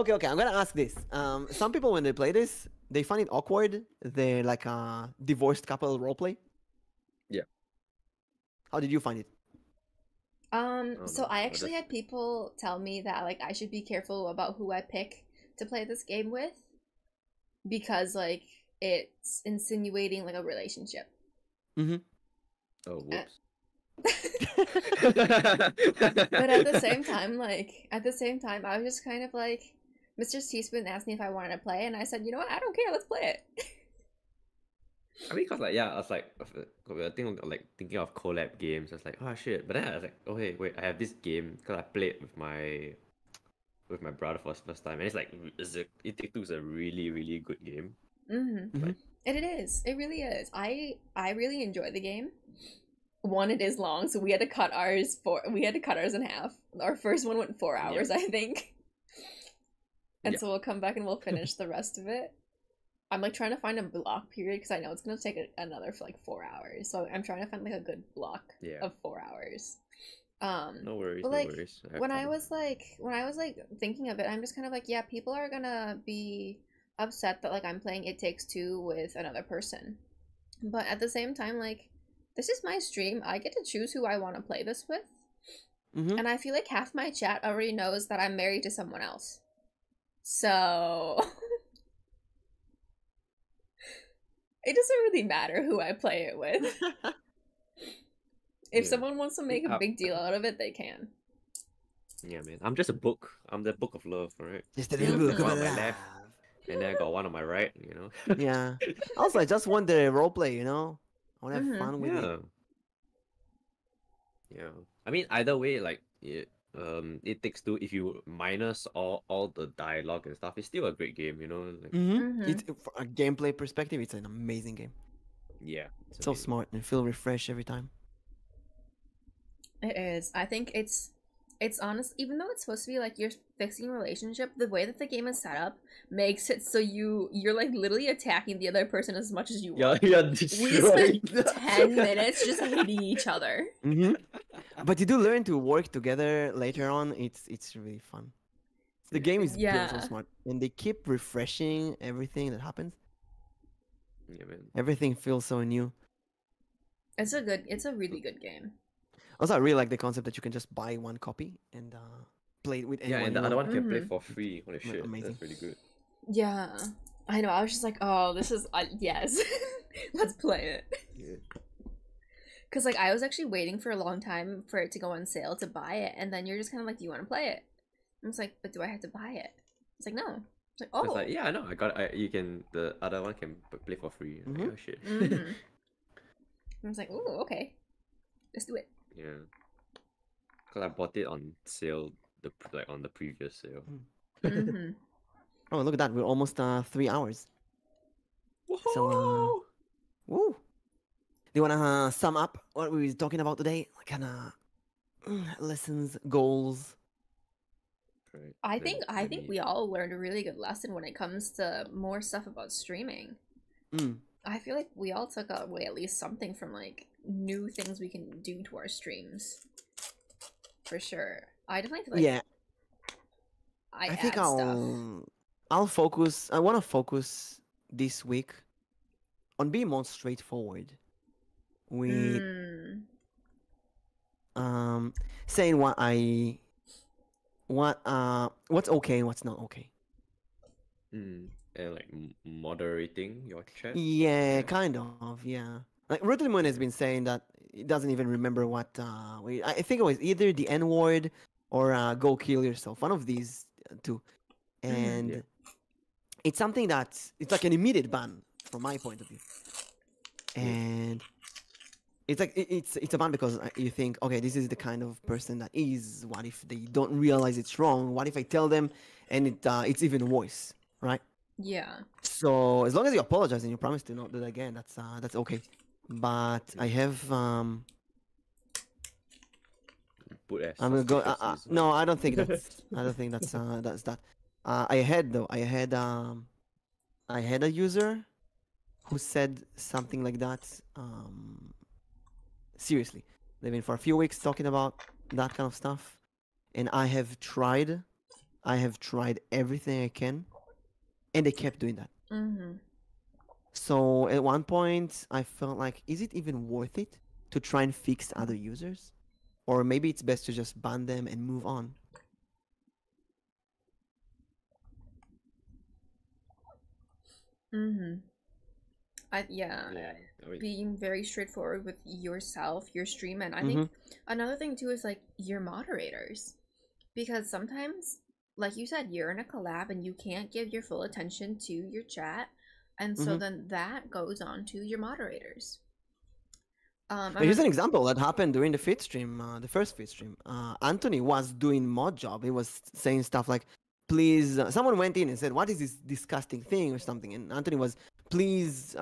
Okay, I'm gonna ask this. Some people when they play this, they find it awkward. They're like a divorced couple roleplay. Yeah. How did you find it? So I actually just had people tell me that like I should be careful about who I pick to play this game with because like it's insinuating like a relationship. Mm-hmm. oh whoops. But at the same time, I was just kind of like, Mr. Teaspoon asked me if I wanted to play, and I said, you know what, I don't care, let's play it. I mean, cause like I was like, I think like thinking of collab games. I was like, oh shit. But then I was like, oh hey, wait, I have this game because I played with my brother for the first time, and it's like It Take Two is a really good game. Mm-hmm. Like, And it is. It really is. I really enjoy the game. One, it is long, so we had to cut ours in half. Our first one went 4 hours, I think. And Yeah. so we'll come back and we'll finish the rest of it. I'm like trying to find a block period because I know it's gonna take another for like 4 hours. So I'm trying to find like a good block of 4 hours. no worries, but no like worries. when I was like thinking of it, I'm just kind of like, yeah, people are gonna be upset that like I'm playing It Takes Two with another person. But at the same time, like, this is my stream. I get to choose who I want to play this with. Mm-hmm. And I feel like half my chat already knows that I'm married to someone else. So it doesn't really matter who I play it with. If Yeah. someone wants to make a big deal out of it, they can. Yeah, man. I'm just a book. I'm the book of love, alright? Just a little book One of on my love. left, and then I got one on my right. Yeah. Also, I just want the roleplay, I want to have fun with it. Yeah. Yeah. I mean, either way, like It Takes Two. If you minus all the dialogue and stuff, it's still a great game. Like It's from a gameplay perspective, it's an amazing game. yeah, it's So amazing. smart and feel refreshed every time. It is. I think it's honest. Even though it's supposed to be like you're fixing a relationship, the way that the game is set up makes it so you're like literally attacking the other person as much as you want. Yeah, We destroying. spent 10 minutes just hating each other. But you do learn to work together later on. It's really fun. The game is built so Yeah. smart, and they keep refreshing everything that happens. Yeah, man. Everything feels so new. It's a really good game. Also, I really like the concept that you can just buy one copy and play it with anyone. Yeah, and you the other want. one can play for free. Holy shit, Amazing. that's really good. Yeah. I know. I was just like, oh, this is yes. Let's play it. Yeah. Cause like I was actually waiting for a long time for it to go on sale to buy it, and then you're just kind of like, do you want to play it? I was like, but do I have to buy it? It's like, no. It's like, So oh. it's like, yeah, I know. You can. The other one can play for free. Like, oh shit. I was like, oh, okay. Let's do it. Yeah. Cause I bought it on sale, on the previous sale. Oh, look at that! We're almost 3 hours. So, woo! Do you wanna sum up what we were talking about today? Kind of lessons, goals. Right. I then think let me- we all learned a really good lesson when it comes to more stuff about streaming. I feel like we all took away at least something from like new things we can do to our streams. For sure. I definitely feel like Yeah, I think add stuff. I'll focus. I want to focus this week on being more straightforward with saying what's okay and what's not okay. and like moderating your chat. Yeah, kind of. Yeah, like Rutelmoon has been saying that he doesn't even remember what. I think it was either the N word or "Go kill yourself." One of these two, and Yeah. it's something it's like an immediate ban from my point of view, Yeah. and it's like it's a ban because you think, okay, this is the kind of person that is. What if they don't realize it's wrong? What if I tell them and it's even worse, right? Yeah. So as long as you apologize and you promise to not do that again, that's okay. But I have Put as I'm gonna go. suspicious No, I don't think that's that. I had a user who said something like that. Seriously, they've been for a few weeks talking about that kind of stuff, and I have tried everything I can, and they kept doing that. So at one point, I felt like, is it even worth it to try and fix other users? or maybe it's best to just ban them and move on. Mm-hmm. Yeah, Yeah, I mean, being very straightforward with yourself, your stream, and I Mm-hmm. think another thing too is like your moderators, because sometimes, like you said, you're in a collab and you can't give your full attention to your chat, and so Mm-hmm. then that goes on to your moderators. Here's an example that happened during the fit stream, the first fit stream. Anthony was doing mod job. He was saying stuff like, "Please," someone went in and said, "What is this disgusting thing?" or something, and Anthony was, "Please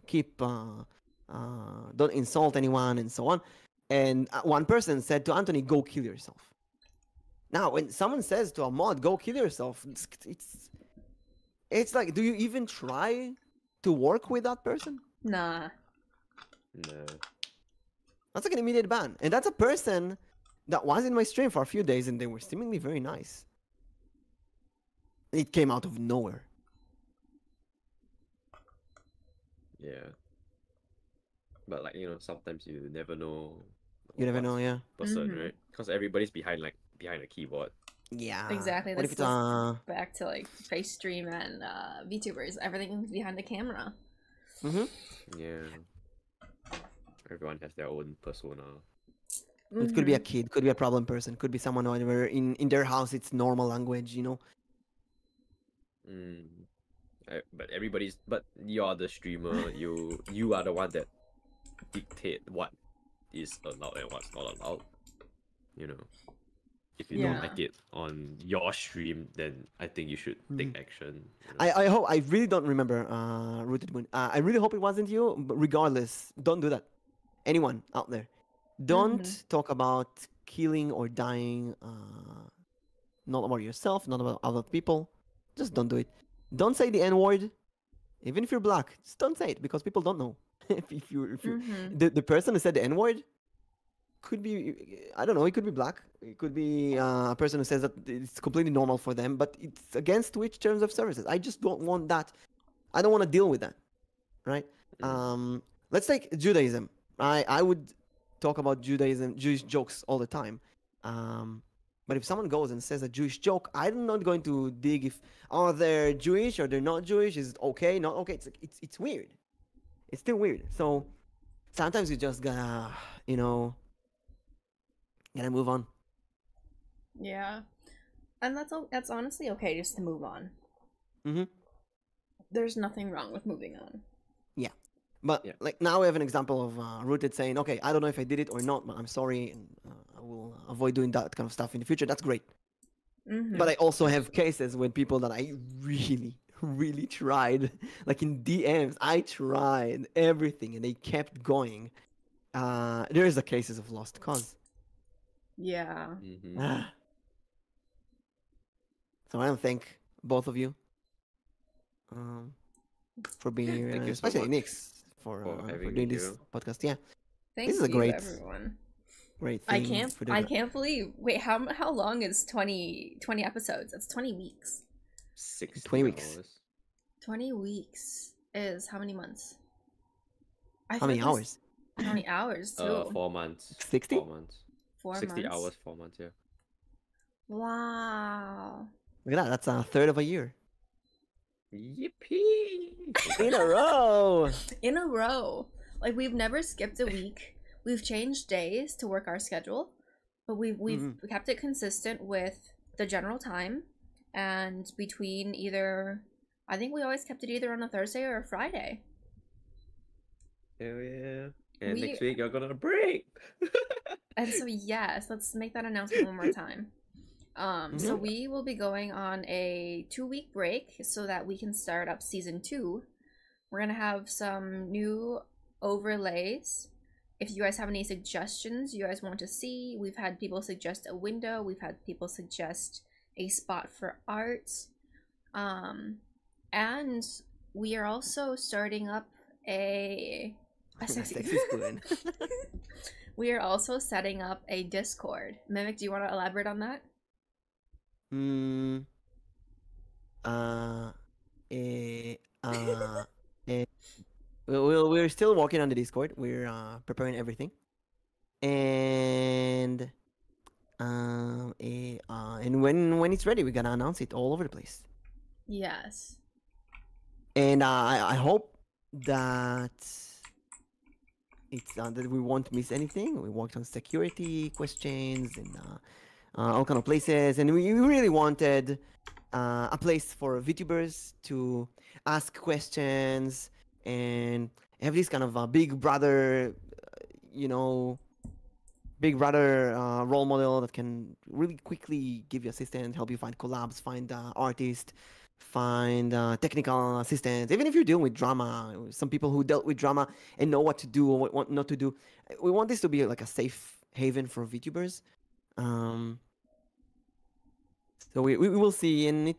keep, don't insult anyone," and so on. And one person said to Anthony, "Go kill yourself." Now, when someone says to a mod, "Go kill yourself," it's like, do you even try to work with that person? Nah. no. That's like an immediate ban. And that's a person that was in my stream for a few days and they were seemingly very nice. It came out of nowhere. Yeah. But like, sometimes you never know. You never what's know, yeah. Person, Mhm. right? Because everybody's behind a keyboard. Yeah. Exactly. What if That's it's back to like face stream and VTubers. Everything's behind the camera. Yeah. Everyone has their own persona. It could be a Mhm. kid, could be a problem person, could be someone where in their house it's normal language, Mm. But you're the streamer. You are the one that dictate what is allowed and what's not allowed. If you don't Yeah. like it on your stream, then I think you should take action. I hope I really don't remember Rooted Moon. I really hope it wasn't you, but regardless, don't do that. Anyone out there. Don't talk about killing or dying, not about yourself, not about other people. Just don't do it. Don't say the N word, even if you're black. Just don't say it because people don't know. if you the person who said the N word could be, I don't know, it could be black. It could be a person who says that it's completely normal for them, but it's against Twitch terms of services. I just don't want that. I don't want to deal with that, right? Let's take Judaism. I would talk about Judaism, Jewish jokes all the time. But if someone goes and says a Jewish joke, I'm not going to dig if they're Jewish or they're not Jewish. Is it okay? Not okay. It's weird. It's still weird. So sometimes you just gotta gotta move on. Yeah, and that's honestly okay just to move on. Mm-hmm. There's nothing wrong with moving on. Yeah. But like now we have an example of Rooted saying, okay, I don't know if I did it or not, but I'm sorry, and I will avoid doing that kind of stuff in the future. That's great. But I also have cases with people that I really, really tried. Like in DMs, I tried everything and they kept going. There is the cases of lost cause. Yeah. So I want to thank both of you for being here, Thank you so especially much Nix for having doing me this here. podcast. Yeah, Thank this is a you, great, everyone. great I thing. can't believe. Wait, how long is 20 episodes? That's 20 weeks. 20 weeks. 20 weeks is how many months? How many hours? How many hours too? 4 months. 60? 4 months. 4 60 months. hours, 4 months. Yeah. Wow. Look at that. That's a third of a year. Yippee! In a row. In a row. Like we've never skipped a week. We've changed days to work our schedule, but we've kept it consistent with the general time and between either I think we always kept it either on a Thursday or a Friday. Hell yeah. And next week you're gonna break. And so yes, let's make that announcement one more time. So we will be going on a 2-week break so that we can start up season 2. We're gonna have some new overlays. If you guys have any suggestions you guys want to see, we've had people suggest a window, we've had people suggest a spot for art. And we are also starting up a sexy spoon. We are also setting up a Discord. Mimic, do you want to elaborate on that? We're still working on the Discord. We're preparing everything, and And when it's ready, we're gonna announce it all over the place. Yes. And I hope that it's that we won't miss anything. We worked on security questions and all kind of places, and we really wanted a place for VTubers to ask questions and have this kind of big brother, you know, big brother role model that can really quickly give you assistance, help you find collabs, find artists, find technical assistance. Even if you're dealing with drama, some people who dealt with drama and know what to do or what not to do. We want this to be like a safe haven for VTubers. So we will see, and it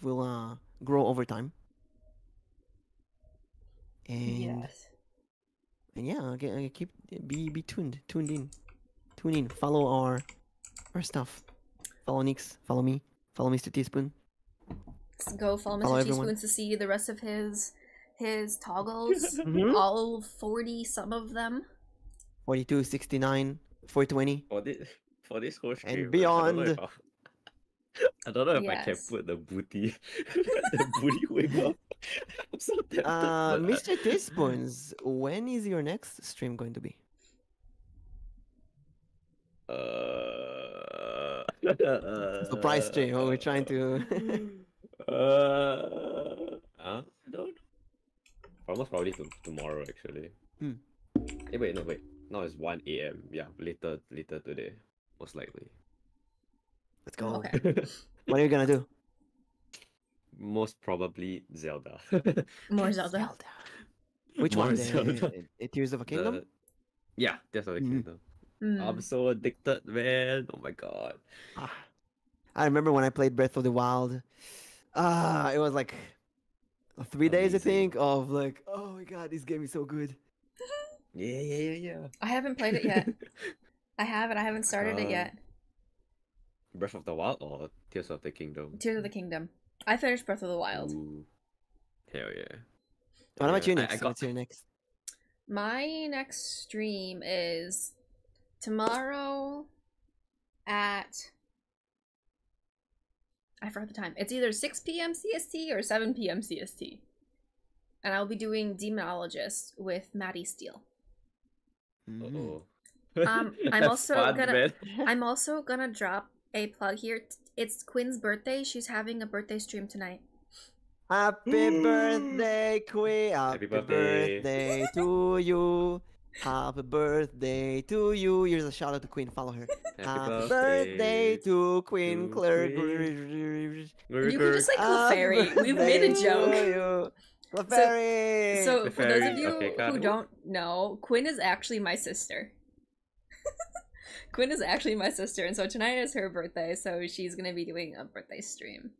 will grow over time. And Yes. and yeah, keep be tuned in, follow our stuff, follow Nix, follow me, follow Mr. Teaspoon. Go follow Follow Mr. everyone. Teaspoons to see the rest of his toggles. Mhm. All 40 some of them. 42, 69, 420 For this whole stream, and beyond. I don't know if I can Yes. put the booty the booty wiggle. I'm so tempted. but, Mr. Teaspoons, when is your next stream going to be? Surprise stream. Oh, we're trying to. I don't know. Almost probably tomorrow actually. Hmm. Wait, no, wait. Now it's 1 a.m. Yeah, later today, most likely. Let's go. Okay. What are you gonna do? Most probably Zelda. More Zelda. Which More one? Zelda. Tears of a Kingdom? Yeah, Tears of the Mhm. Kingdom. Mm. I'm so addicted, man. Oh my god. Ah. I remember when I played Breath of the Wild. It was like 3 days, I Amazing. think, of like, oh my god, this game is so good. Yeah. I haven't played it yet. I haven't started it Um, yet. Breath of the Wild or Tears of the Kingdom? Tears of the Kingdom. I finished Breath of the Wild. Ooh. Hell yeah. What about Yeah, you, I Nix? got- What's your next? My next stream is tomorrow at, I forgot the time. It's either 6 p.m. CST or 7 p.m. CST. And I'll be doing Demonologist with Maddie Steele. Uh-oh. I'm Have also fun, gonna- man. I'm also gonna drop a plug here. It's Quinn's birthday. She's having a birthday stream tonight. Happy birthday, Queen! Happy Happy birthday. birthday to you! Happy birthday to you! Here's a shout out to Queen. Follow her. Happy birthday to Queen to Claire. Queen. You can just like Happy Clefairy. We've made a birthday joke. to you. Clefairy! So for those of Clefairy. you Okay, got who it. don't know, Quinn is actually my sister. Quinn is actually my sister, and so tonight is her birthday, so she's gonna be doing a birthday stream.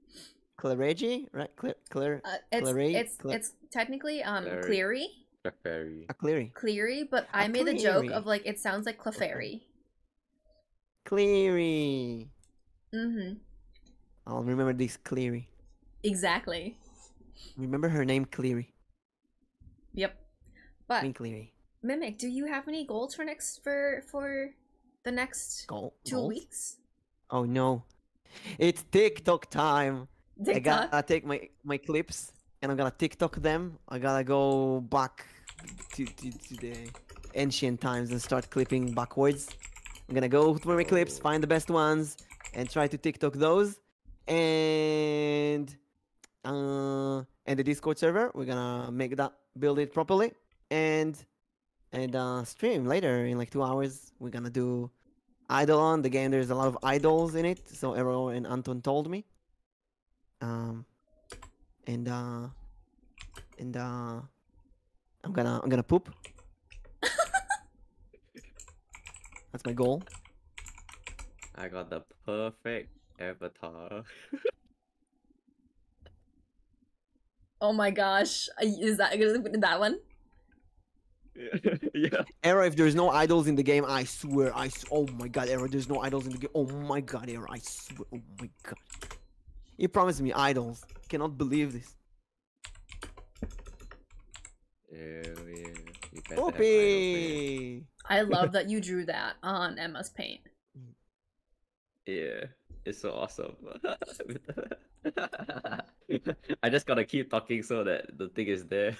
Clairegi, right? Claire. It's Clary? it's technically Clary. Cleary, Clefairy. A Cleary. Cleary, but I A made the joke Cleary. of like it sounds like Clefairy. Cleary. Mm-hmm. I'll remember this Cleary. Exactly. Remember her name Cleary. Yep. But Queen Cleary. Mimic, do you have any goals for the next Goals? 2 weeks? Oh no. It's TikTok time. I TikTok? gotta take my clips and I'm gonna TikTok them. I gotta go back to the ancient times and start clipping backwards. I'm gonna go through my clips, find the best ones, and try to TikTok those. And the Discord server, we're gonna build it properly, and stream later in like 2 hours. We're gonna do Idolon, the game. There's a lot of idols in it, so Ero and Anton told me. I'm gonna poop. That's my goal. I got the perfect avatar. Oh my gosh. Is that that one? Yeah. Ero, if there's no idols in the game, I swear, oh my god, Ero, there's no idols in the game. Oh my god, Ero, I swear, oh my god. You promised me idols. Cannot believe this. Hell yeah. You better have idols, man. Poopy! I love that you drew that on Emma's paint. Yeah, it's so awesome. I just gotta keep talking so that the thing is there.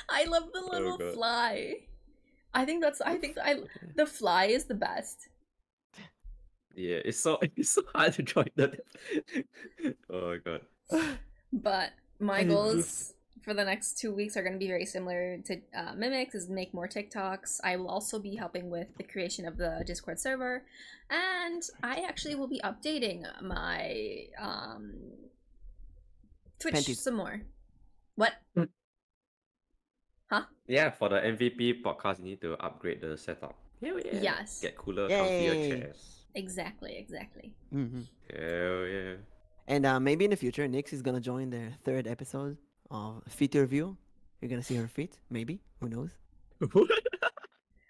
I love the Oh little god. fly. I think the fly is the best. Yeah, it's so it's so hard to join the. Oh my god. But my And it goals for the next 2 weeks are going to be very similar to Mimics, is make more TikToks. I will also be helping with the creation of the Discord server, and I actually will be updating my Twitch Panties. some more. What? Huh? Yeah, for the MVP podcast, you need to upgrade the setup. Hell yeah. Yes. Get cooler, Yay. comfier chairs. Exactly. Mm-hmm. Hell yeah. And maybe in the future, Nix is gonna join the 3rd episode of Feet Review. You're gonna see her feet, maybe. Who knows?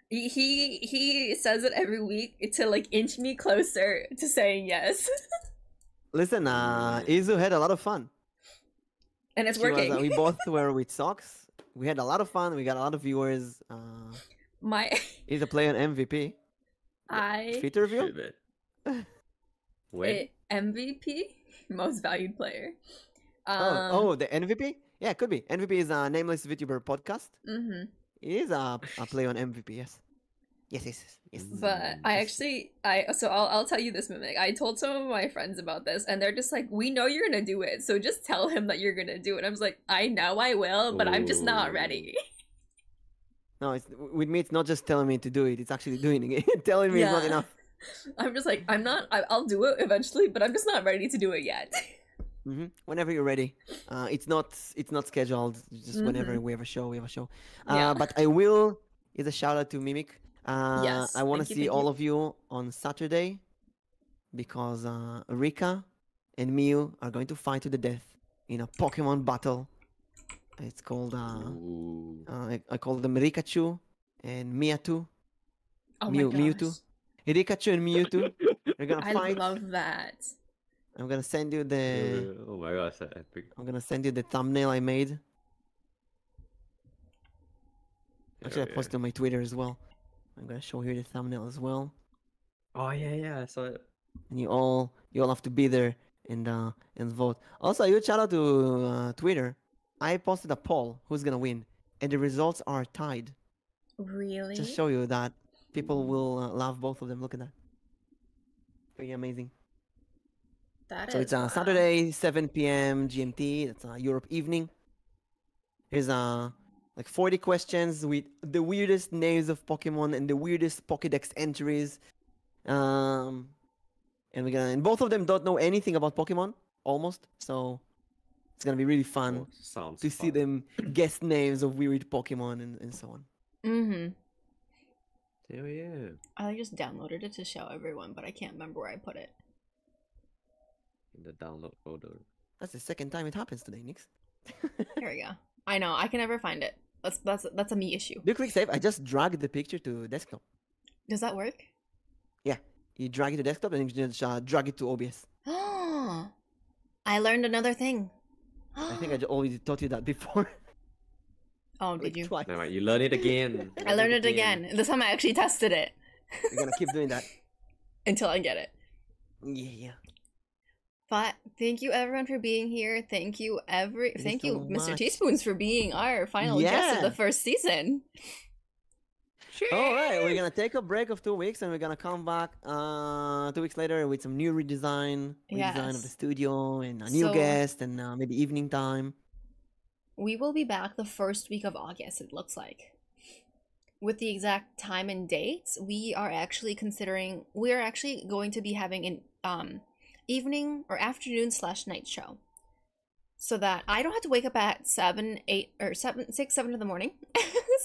He says it every week to like inch me closer to saying yes. Listen, Izu had a lot of fun. And it's She was, working. we both were with socks. We had a lot of fun. We got a lot of viewers. My He's a player on MVP. Feet Review? Shit, man. When? MVP, most valued player. Oh, the MVP? Yeah, could be. MVP is a Nameless Vtuber podcast. Mm-hmm. He is a play on MVP, yes. Yes. But I'll tell you this, Mimic. I told some of my friends about this, and they're just like, "We know you're gonna do it, so just tell him that you're gonna do it." I was like, "I know I will, but I'm just not ready." No, with me, it's not just telling me to do it. It's actually doing it. Telling me is not Yeah. enough. I'm just like, I'll do it eventually, but I'm just not ready to do it yet. Whenever you're ready. It's not scheduled. Just whenever we have a show, we have a show. Yeah. But I will. Is a shout out to Mimic. Yes, I want to thank you, see thank all you. of you on Saturday, because Rika and Miu are going to fight to the death in a Pokemon battle. It's called Ooh. I call them Rikachu and Mewtwo. Oh Mewtwo. Rikachu and Mewtwo. They're gonna I fight. love that. I'm gonna send you the. Oh my gosh, that's epic. I'm gonna send you the thumbnail I made. Actually, I Hell posted on my Twitter as well. I'm gonna show you the thumbnail as well. Oh yeah, I saw it. And you all have to be there and vote. Also, a huge shout out to Twitter. I posted a poll who's gonna win, and the results are tied. Really? Just show you that people will love both of them. Look at that. Pretty amazing. That So is it's wow. Saturday, 7 p.m. GMT. That's Europe evening. Here's like 40 questions with the weirdest names of Pokemon and the weirdest Pokédex entries. And and both of them don't know anything about Pokemon, almost. So it's gonna be really fun Oh, sounds to see fun. them guess names of weird Pokemon and so on. Mm-hmm. Hell yeah. I just downloaded it to show everyone, but I can't remember where I put it. In the download folder. That's the second time it happens today, Nix. Here we go. I know, I can never find it. That's a me issue. Do you click save? I just dragged the picture to desktop. Does that work? Yeah, you drag it to desktop and you just drag it to OBS. I learned another thing. I think I already taught you that before. Oh, Like did you? twice. Never mind, you learn it again. I learned it again. This time I actually tested it We're gonna keep doing that. until I get it. Yeah. But thank you everyone for being here. Thank you Thank you so Mr. much. Teaspoons, for being our final guest of Yeah. the first season. All right, we're gonna take a break of 2 weeks and we're gonna come back 2 weeks later with some new redesign of the Yes. studio and a new So- guest and maybe evening time. We will be back the first week of August, it looks like. With the exact time and dates, we are actually going to be having an evening or afternoon/night show. So that I don't have to wake up at 7 in the morning,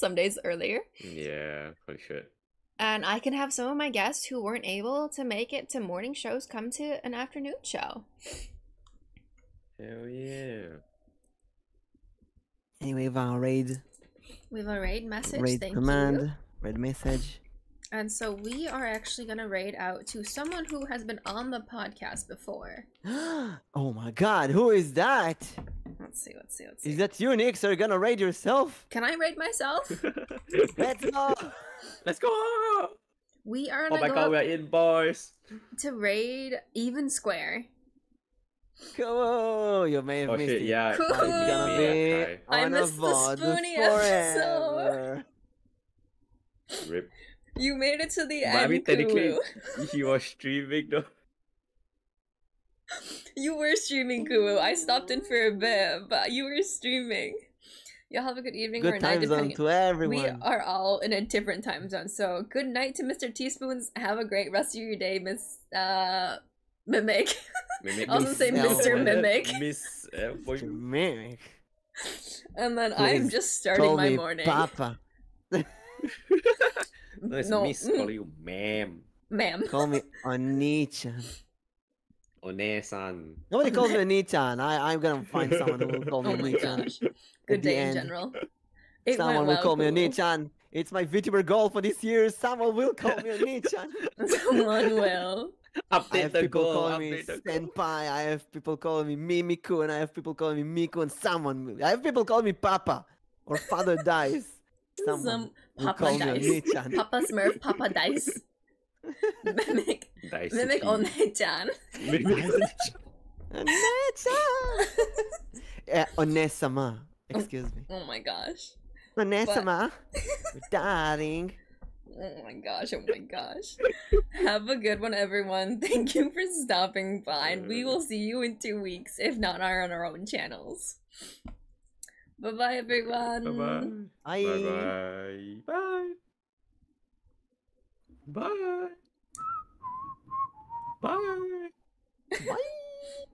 some days earlier. Yeah, for sure. And I can have some of my guests who weren't able to make it to morning shows come to an afternoon show. Hell yeah. Anyway, we have a raid We have a raid message, thank command, you. raid message. And so we are actually going to raid out to someone who has been on the podcast before. Oh my god, who is that? Let's see. Is that you, Nix? Are you gonna raid yourself? Can I raid myself? Let's go! Let's go! We are Oh gonna my go god, up we're in, boys. to raid Even Square. Come on, you may have Oh missed shit, it. yeah. Cool. But it's You gonna beat be me up, Kai. I on a missed the VOD Spoonie episode. forever. Rip. You made it to the But I end, mean, technically, Kulu. he was streaming though. You were streaming, Kulu. I stopped in for a bit, but you were streaming. Y'all have a good evening or Good night, time zone depending. to We everyone. are all in a different time zone, so good night to Mr. Teaspoons. Have a great rest of your day, Miss Mimic. Mimic. I was gonna say Miss Mr. Elwood. Mimic. Miss for you. Mimic. And then I'm Please, just starting Call my me morning. Papa. No, it's Miss call you ma'am. Ma'am. Call me Oni-chan. One-san. Nobody calls me Oni-chan. I'm gonna find someone who will call me Oh my Oni-chan. gosh. Good the day in end. general. It Someone went will well, call me Kulu. Oni-chan. It's my Vtuber goal for this year. Someone will call me Oni-chan. Someone will. I Update have the people goal. calling me Update the goal. Senpai. I have people calling me Mimiku, and I have people calling me Miku, and someone. I have people calling me Papa or Father Dice. Someone Some will Papa call me Dice. Oni-chan. Papa Smurf, Papa Dice. Mimic. Mimic Daisuke. One-chan. Oni-chan. Onesama. Excuse me. Oh my gosh. Onesama. Darling. Oh my gosh, oh my gosh. Have a good one, everyone. Thank you for stopping by, and we will see you in 2 weeks, if not on our own channels. Bye-bye, everyone. Bye-bye. Bye. Bye-bye. Bye. Bye. Bye. Bye.